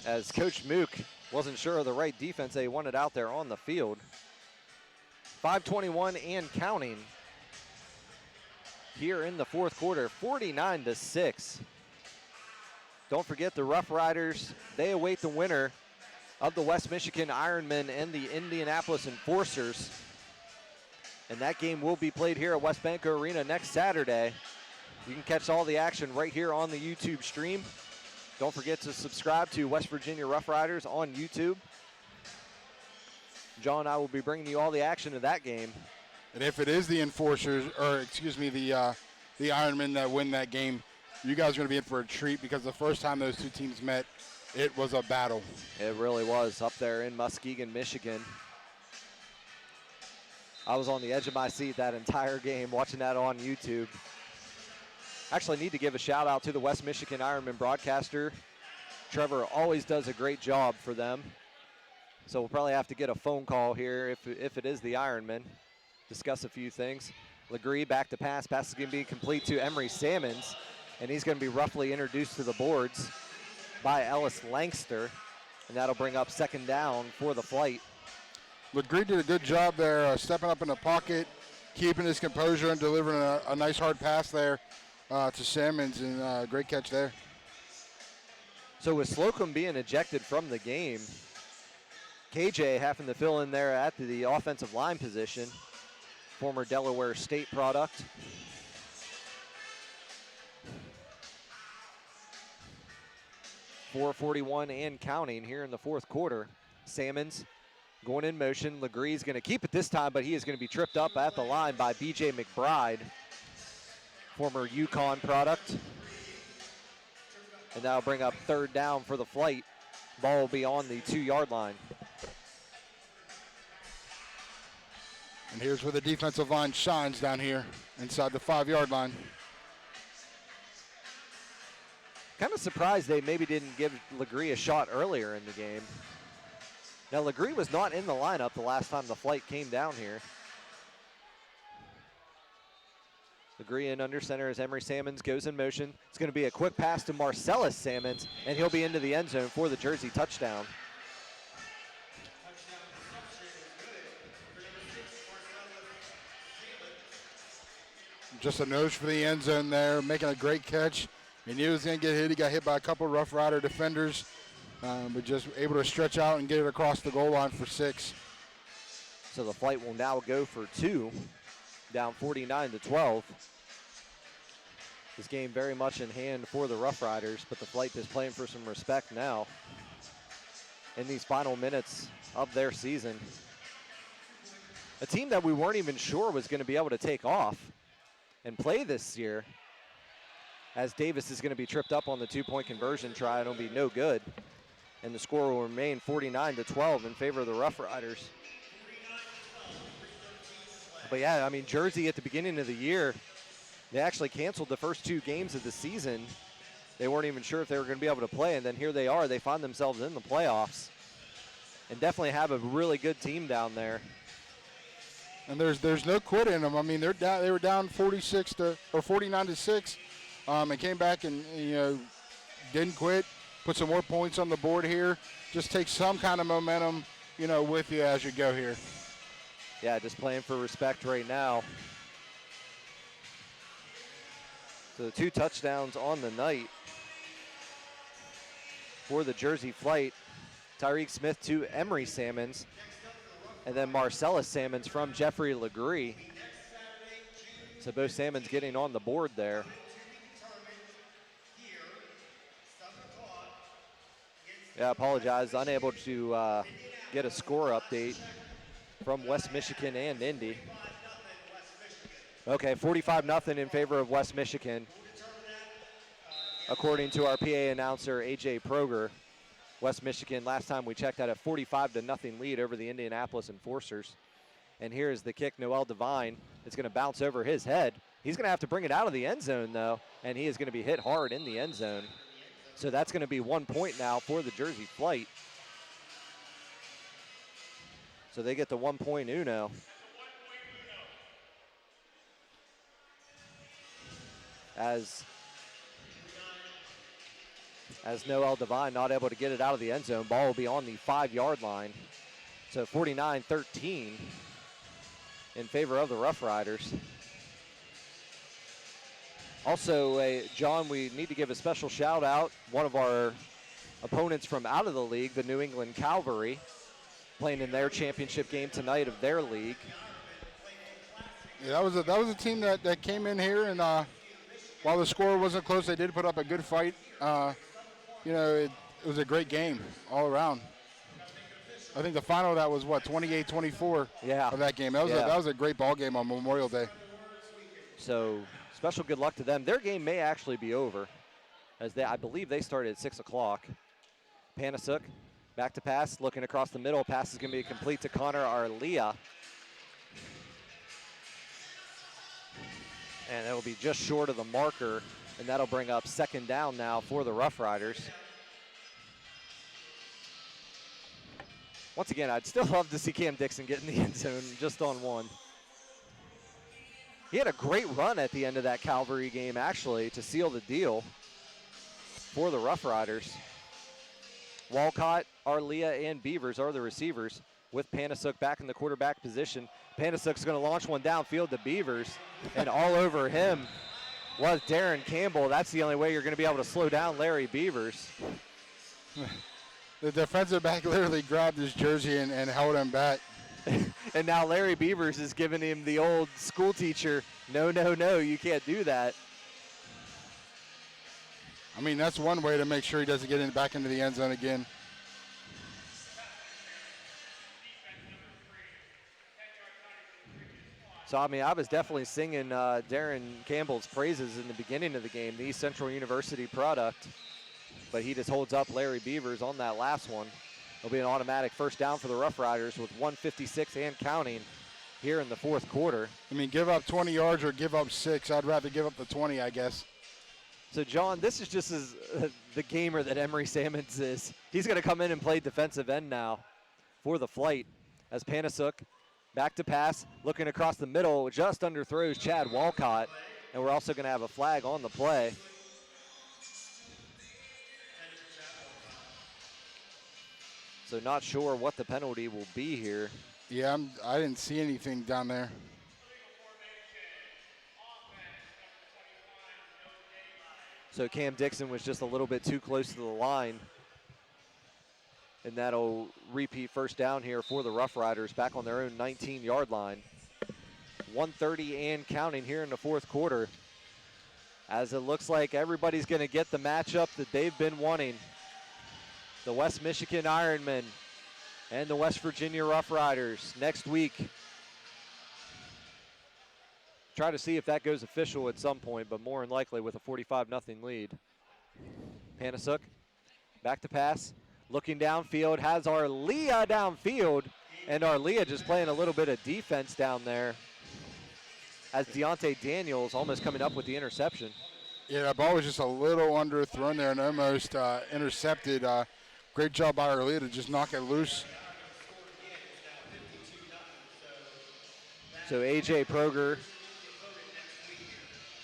A: As Coach Mook wasn't sure of the right defense they wanted out there on the field. 5:21 and counting here in the fourth quarter, 49-6. Don't forget the Rough Riders, they await the winner of the West Michigan Ironmen and the Indianapolis Enforcers. And that game will be played here at West Banco Arena next Saturday. You can catch all the action right here on the YouTube stream. Don't forget to subscribe to West Virginia Rough Riders on YouTube. John and I will be bringing you all the action of that game.
B: And if it is the Enforcers, or excuse me, the Ironmen that win that game, you guys are going to be in for a treat, because the first time those two teams met, it was a battle.
A: It really was up there in Muskegon, Michigan. I was on the edge of my seat that entire game watching that on YouTube. Actually, I need to give a shout out to the West Michigan Ironman broadcaster. Trevor always does a great job for them. So we'll probably have to get a phone call here if it is the Ironman. Discuss a few things. Legree back to pass. Pass is going to be complete to Emery Salmons, and he's going to be roughly introduced to the boards by Ellis Langster, and that'll bring up 2nd down for the Flight.
B: Legree did a good job there, stepping up in the pocket, keeping his composure and delivering a nice hard pass there to Salmons, and great catch there.
A: So with Slocum being ejected from the game, KJ having to fill in there at the offensive line position, former Delaware State product. .441 and counting here in the fourth quarter. Salmons going in motion. Legree's going to keep it this time, but he is going to be tripped up at the line by B.J. McBride, former UConn product. And that'll bring up 3rd down for the Flight. Ball will be on the 2-yard line.
B: And here's where the defensive line shines down here inside the 5-yard line.
A: Kind of surprised they maybe didn't give Legree a shot earlier in the game. Now, Legree was not in the lineup the last time the Flight came down here. Legree in under center as Emery Salmons goes in motion. It's going to be a quick pass to Marcellus Salmons, and he'll be into the end zone for the Jersey touchdown.
B: Just a nose for the end zone there, making a great catch. He knew he was going to get hit. He got hit by a couple Rough Rider defenders, but just able to stretch out and get it across the goal line for 6.
A: So the flight will now go for 2, down 49-12. This game very much in hand for the Rough Riders, but the flight is playing for some respect now in these final minutes of their season. A team that we weren't even sure was going to be able to take off and play this year, as Davis is going to be tripped up on the 2-point conversion try. It'll be no good, and the score will remain 49-12 in favor of the Rough Riders. But yeah, I mean, Jersey at the beginning of the year, they actually canceled the first 2 games of the season. They weren't even sure if they were going to be able to play, and then here they are. They find themselves in the playoffs and definitely have a really good team down there.
B: And there's no quit in them. I mean, they were down 49-6, and came back and didn't quit. Put some more points on the board here. Just take some kind of momentum, with you as you go here.
A: Yeah, just playing for respect right now. So the 2 touchdowns on the night for the Jersey flight. Tyreek Smith to Emery Salmons, and then Marcellus Salmons from Jeffrey Legree. So both Salmons getting on the board there. Yeah, I apologize, unable to get a score update from West Michigan and Indy. Okay, 45-0 in favor of West Michigan, according to our PA announcer, AJ Proger. West Michigan, last time we checked, had a 45-0 lead over the Indianapolis Enforcers. And here is the kick, Noel Devine. It's going to bounce over his head. He's going to have to bring it out of the end zone, though, and he is going to be hit hard in the end zone. So that's going to be 1 point now for the Jersey flight. So they get the 1 point uno. As Noel Devine not able to get it out of the end zone. Ball will be on the 5-yard line. So 49-13 in favor of the Rough Riders. Also, John, we need to give a special shout out. One of our opponents from out of the league, the New England Cavalry, playing in their championship game tonight of their league.
B: Yeah, that was a team that came in here, and while the score wasn't close, they did put up a good fight. It was a great game all around. I think the final of that was, 28-24 of that game. That was a great ball game on Memorial Day.
A: So special good luck to them. Their game may actually be over, as I believe they started at 6 o'clock. Panasuk back to pass, looking across the middle. Pass is going to be complete to Connor Arlia. And it'll be just short of the marker, and that'll bring up 2nd down now for the Rough Riders. Once again, I'd still love to see Cam Dixon get in the end zone just on one. He had a great run at the end of that Calvary game, actually, to seal the deal for the Rough Riders. Walcott, Arlia, and Beavers are the receivers, with Panasuk back in the quarterback position. Panasuk's going to launch one downfield to Beavers, and all over him was Darren Campbell. That's the only way you're going to be able to slow down Larry Beavers.
B: The defensive back literally grabbed his jersey and held him back.
A: And now Larry Beavers is giving him the old school teacher, no, you can't do that.
B: I mean, that's one way to make sure he doesn't get back into the end zone again.
A: So, I mean, I was definitely singing Darren Campbell's praises in the beginning of the game, the East Central University product. But he just holds up Larry Beavers on that last one. It'll be an automatic 1st down for the Rough Riders with 1:56 and counting here in the 4th quarter.
B: I mean, give up 20 yards or give up 6. I'd rather give up the 20, I guess.
A: So, John, this is just as the gamer that Emery Salmons is. He's going to come in and play defensive end now for the flight as Panasuk back to pass, looking across the middle, just underthrows Chad Walcott. And we're also going to have a flag on the play. So not sure what the penalty will be here.
B: Yeah, I didn't see anything down there.
A: So Cam Dixon was just a little bit too close to the line. And that'll repeat first down here for the Roughriders back on their own 19-yard line. 1:30 and counting here in the fourth quarter. As it looks like everybody's going to get the matchup that they've been wanting. The West Michigan Ironmen and the West Virginia Roughriders next week. Try to see if that goes official at some point, but more than likely with a 45-0 lead. Panasuk, back to pass. Looking downfield, has Arlia downfield, and Arlia just playing a little bit of defense down there as Deontay Daniels almost coming up with the interception.
B: Yeah, that ball was just a little underthrown there and almost intercepted. Great job by Arlia to just knock it loose.
A: So AJ Proger,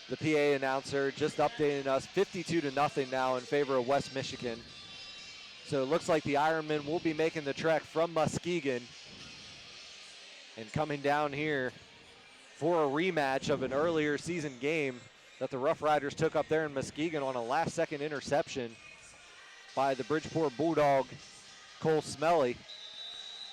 A: the PA announcer, just updating us 52-0 now in favor of West Michigan. So it looks like the Ironmen will be making the trek from Muskegon and coming down here for a rematch of an earlier season game that the Roughriders took up there in Muskegon on a last-second interception by the Bridgeport Bulldog, Cole Smelly.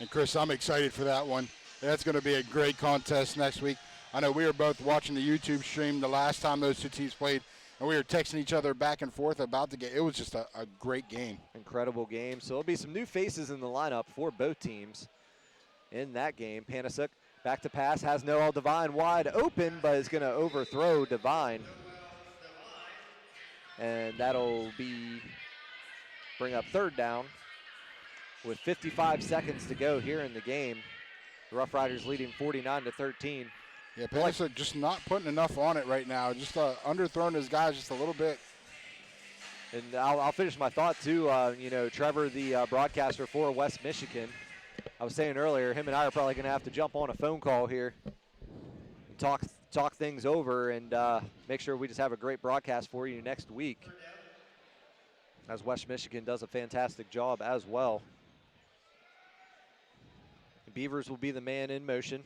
B: And Chris, I'm excited for that one. That's going to be a great contest next week. I know we were both watching the YouTube stream the last time those two teams played, and we were texting each other back and forth about the game. It was just a great game.
A: Incredible game. So there'll be some new faces in the lineup for both teams in that game. Panasuk back to pass, has Noel Devine wide open, but is going to overthrow Devine. And that'll bring up third down with 55 seconds to go here in the game. The Roughriders leading 49-13.
B: Yeah, Panasuk just not putting enough on it right now. Just underthrowing his guys just a little bit.
A: And I'll finish my thought too. Trevor, the broadcaster for West Michigan, I was saying earlier, him and I are probably going to have to jump on a phone call here and talk things over and make sure we just have a great broadcast for you next week, as West Michigan does a fantastic job as well. Beavers will be the man in motion.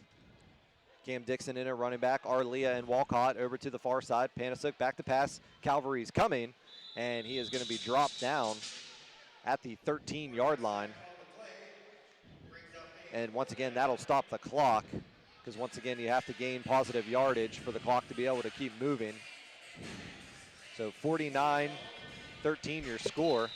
A: Cam Dixon in at running back. Arlia and Walcott over to the far side. Panasuk back to pass. Calvary's coming, and he is going to be dropped down at the 13-yard line. And once again, that'll stop the clock, because once again, you have to gain positive yardage for the clock to be able to keep moving. So 49-13 your score.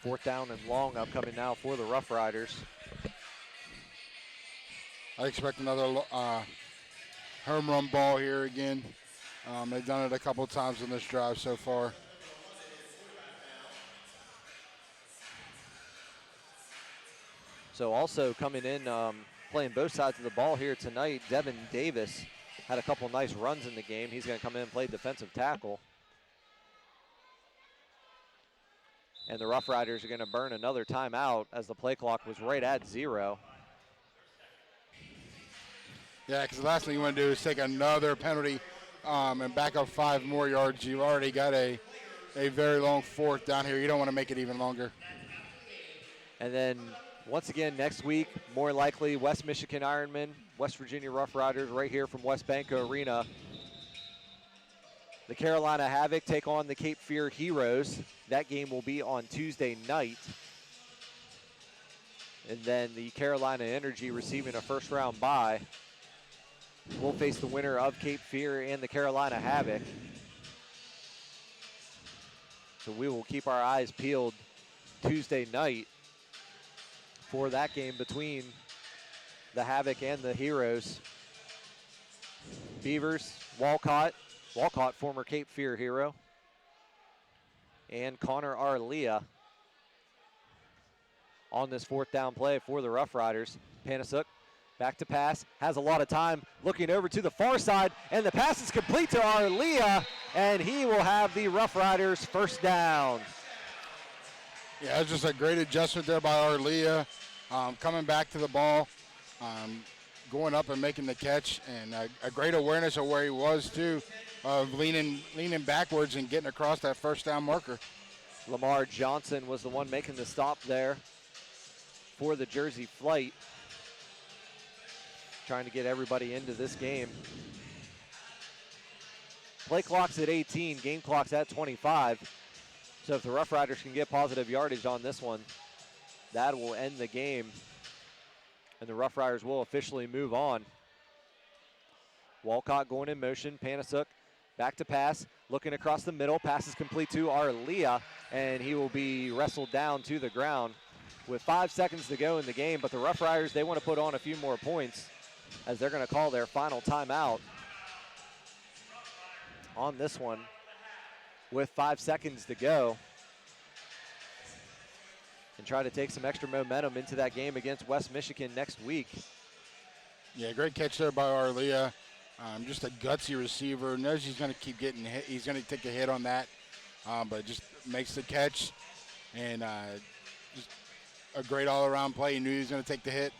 A: Fourth down and long upcoming now for the Roughriders.
B: I expect another home run ball here again. They've done it a couple times in this drive so far.
A: So also coming in, playing both sides of the ball here tonight, Devin Davis had a couple nice runs in the game. He's going to come in and play defensive tackle. And the Roughriders are going to burn another timeout as the play clock was right at 0.
B: Yeah, because the last thing you want to do is take another penalty and back up 5 more yards. You've already got a very long fourth down here. You don't want to make it even longer.
A: And then once again next week, more likely West Michigan Ironmen, West Virginia Roughriders right here from West Banco Arena. The Carolina Havoc take on the Cape Fear Heroes. That game will be on Tuesday night. And then the Carolina Energy, receiving a first-round bye, will face the winner of Cape Fear and the Carolina Havoc. So we will keep our eyes peeled Tuesday night for that game between the Havoc and the Heroes. Beavers, Walcott, former Cape Fear hero, and Connor Arlia on this fourth down play for the Roughriders. Panasuk back to pass, has a lot of time, looking over to the far side, and the pass is complete to Arlia, and he will have the Roughriders first down.
B: Yeah, it's just a great adjustment there by Arlia. coming back to the ball, going up and making the catch, and a great awareness of where he was too, of leaning backwards and getting across that first down marker.
A: Lamar Johnson was the one making the stop there for the Jersey Flight, trying to get everybody into this game. Play clock's at 18, game clock's at 25. So if the Roughriders can get positive yardage on this one, that will end the game. And the Roughriders will officially move on. Walcott going in motion, Panasuk back to pass, looking across the middle, pass is complete to Arlia, and he will be wrestled down to the ground with 5 seconds to go in the game. But the Roughriders, they want to put on a few more points as they're going to call their final timeout on this one with 5 seconds to go and try to take some extra momentum into that game against West Michigan next week.
B: Yeah, great catch there by Arlia. Just a gutsy receiver. Knows he's going to keep getting hit. He's going to take a hit on that, but just makes the catch. And just a great all-around play. He knew he was going to take the hit.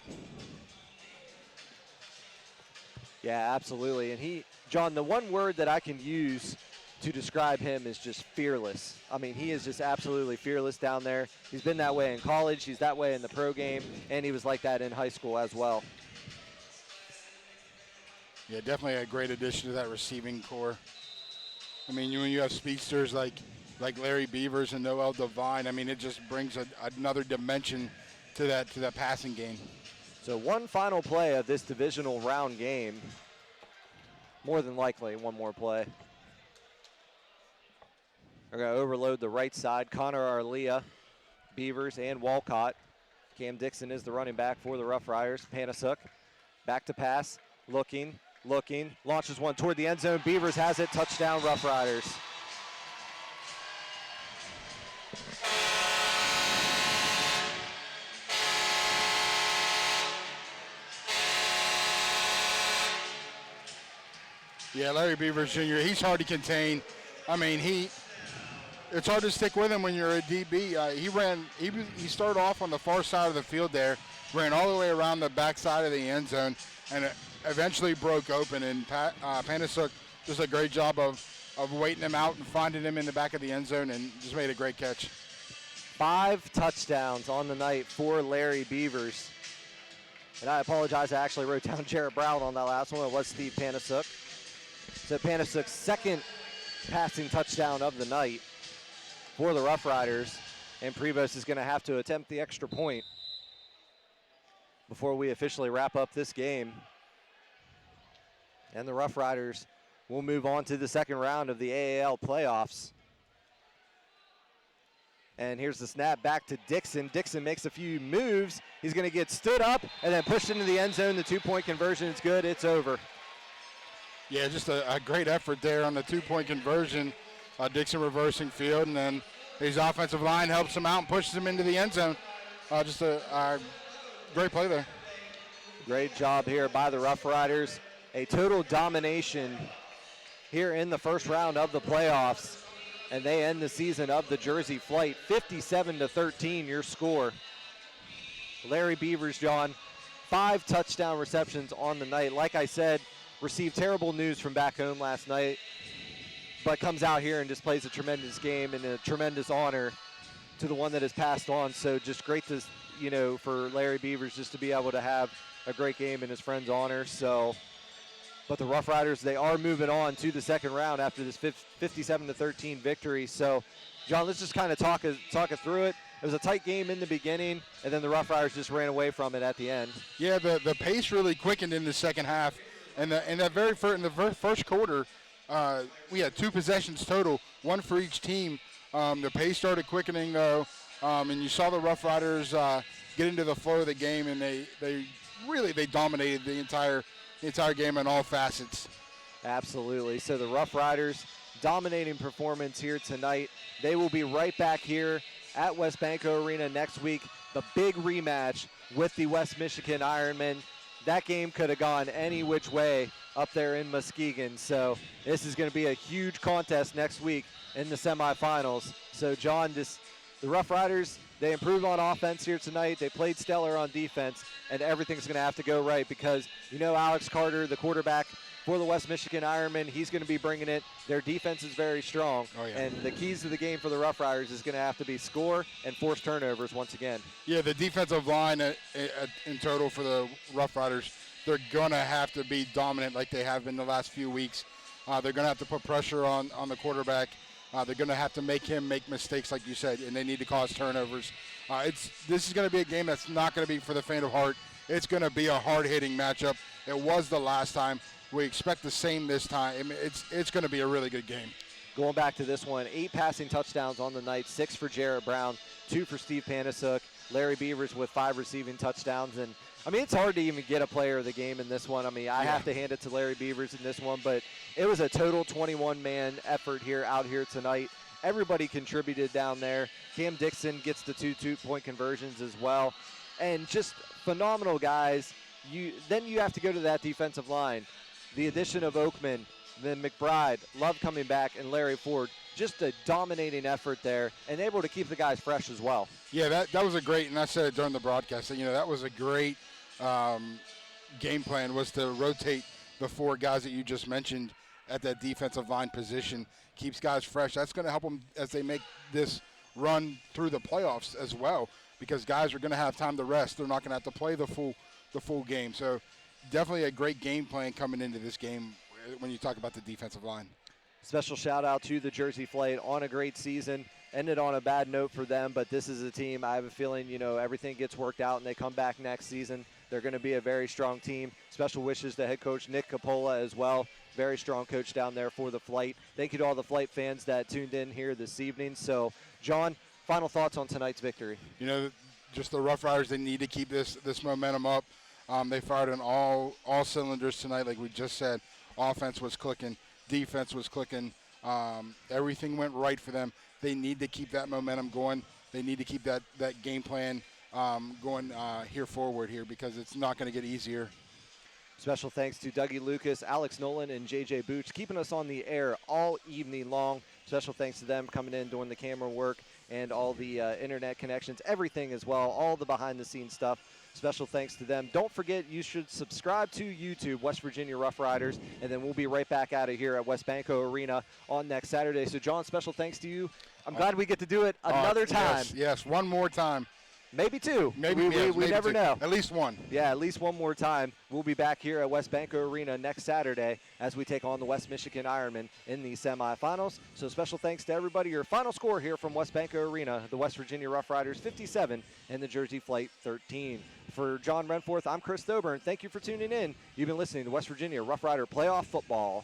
A: Yeah, absolutely. And John, the one word that I can use to describe him is just fearless. I mean, he is just absolutely fearless down there. He's been that way in college. He's that way in the pro game. And he was like that in high school as well.
B: Yeah, definitely a great addition to that receiving core. I mean, when you have speedsters like Larry Beavers and Noel Devine, I mean, it just brings another dimension to that passing game.
A: So one final play of this divisional round game. More than likely, one more play. They're going to overload the right side. Connor Arlia, Beavers, and Walcott. Cam Dixon is the running back for the Roughriders. Panasuk back to pass, looking, launches one toward the end zone. Beavers has it, touchdown Roughriders.
B: Yeah, Larry Beavers Jr., he's hard to contain. I mean, it's hard to stick with him when you're a DB. He started off on the far side of the field there, ran all the way around the backside of the end zone, and eventually broke open. And Panasuk does a great job of waiting him out and finding him in the back of the end zone, and just made a great catch. 5
A: touchdowns on the night for Larry Beavers. And I apologize, I actually wrote down Jarrett Brown on that last one. It was Steve Panasuk. So Panasuk's second passing touchdown of the night for the Roughriders. And Prevost is going to have to attempt the extra point before we officially wrap up this game. And the Roughriders will move on to the second round of the AAL playoffs. And here's the snap back to Dixon. Dixon makes a few moves. He's going to get stood up and then pushed into the end zone. The 2-point conversion is good. It's over.
B: Yeah, just a great effort there on the 2-point conversion. Dixon reversing field, and then his offensive line helps him out and pushes him into the end zone. Just a great play there.
A: Great job here by the Roughriders. A total domination here in the first round of the playoffs. And they end the season of the Jersey Flight. 57-13, your score. Larry Beavers, John, 5 touchdown receptions on the night. Like I said, received terrible news from back home last night, but comes out here and just plays a tremendous game and a tremendous honor to the one that has passed on. So just great to, for Larry Beavers just to be able to have a great game in his friend's honor. So, but the Roughriders, they are moving on to the second round after this 57-13 victory. So, John, let's just kind of talk it through it. It was a tight game in the beginning, and then the Roughriders just ran away from it at the end.
B: Yeah, the pace really quickened in the second half. And in the first quarter, we had 2 possessions total, 1 for each team. The pace started quickening, though, and you saw the Roughriders get into the flow of the game, and they dominated the entire game in all facets.
A: Absolutely. So the Roughriders, dominating performance here tonight. They will be right back here at West Banco Arena next week. The big rematch with the West Michigan Ironmen. That game could have gone any which way up there in Muskegon. So this is going to be a huge contest next week in the semifinals. So, John, the Roughriders, they improved on offense here tonight. They played stellar on defense, and everything's going to have to go right because, Alex Carter, the quarterback for the West Michigan Ironmen, he's going to be bringing it. Their defense is very strong, and the keys to the game for the Roughriders is going to have to be score and force turnovers once again.
B: Yeah, the defensive line in total for the Roughriders, they're going to have to be dominant like they have been the last few weeks. They're going to have to put pressure on the quarterback. They're going to have to make him make mistakes, like you said, and they need to cause turnovers. This is going to be a game that's not going to be for the faint of heart. It's going to be a hard-hitting matchup. It was the last time. We expect the same this time. I mean, it's going to be a really good game.
A: Going back to this one, 8 passing touchdowns on the night, 6 for Jarrett Brown, 2 for Steve Panasuk, Larry Beavers with 5 receiving touchdowns. And, it's hard to even get a player of the game in this one. I have to hand it to Larry Beavers in this one, but it was a total 21-man effort out here tonight. Everybody contributed down there. Cam Dixon gets the 2 two-point conversions as well. And just phenomenal guys. Then you have to go to that defensive line. The addition of Oakman, then McBride, Love coming back, and Larry Ford. Just a dominating effort there and able to keep the guys fresh as well.
B: Yeah, that was a great, and I said it during the broadcast, that was a great game plan, was to rotate the 4 guys that you just mentioned at that defensive line position. Keeps guys fresh. That's going to help them as they make this run through the playoffs as well, because guys are going to have time to rest. They're not going to have to play the full game. So definitely a great game plan coming into this game when you talk about the defensive line.
A: Special shout out to the Jersey Flight on a great season. Ended on a bad note for them, but this is a team, I have a feeling, everything gets worked out and they come back next season. They're going to be a very strong team. Special wishes to head coach Nick Capola as well. Very strong coach down there for the Flight. Thank you to all the Flight fans that tuned in here this evening. So, John, final thoughts on tonight's victory?
B: Just the Roughriders, they need to keep this momentum up. They fired on all cylinders tonight, like we just said. Offense was clicking. Defense was clicking. Everything went right for them. They need to keep that momentum going. They need to keep that game plan going here forward here, because it's not going to get easier.
A: Special thanks to Dougie Lucas, Alex Nolan, and JJ Boots, keeping us on the air all evening long. Special thanks to them coming in, doing the camera work and all the internet connections, everything as well, all the behind-the-scenes stuff. Special thanks to them. Don't forget, you should subscribe to YouTube, West Virginia Roughriders, and then we'll be right back out of here at West Banco Arena on next Saturday. So, John, special thanks to you. I'm glad we get to do it another time.
B: Yes, one more time.
A: Maybe 2.
B: Maybe
A: we never know.
B: At least 1.
A: Yeah, at least one more time. We'll be back here at West Banco Arena next Saturday as we take on the West Michigan Ironmen in the semifinals. So special thanks to everybody. Your final score here from West Banco Arena, the West Virginia Roughriders 57 and the Jersey Flight 13. For John Renforth, I'm Chris Thoburn. Thank you for tuning in. You've been listening to West Virginia Rough Rider Playoff Football.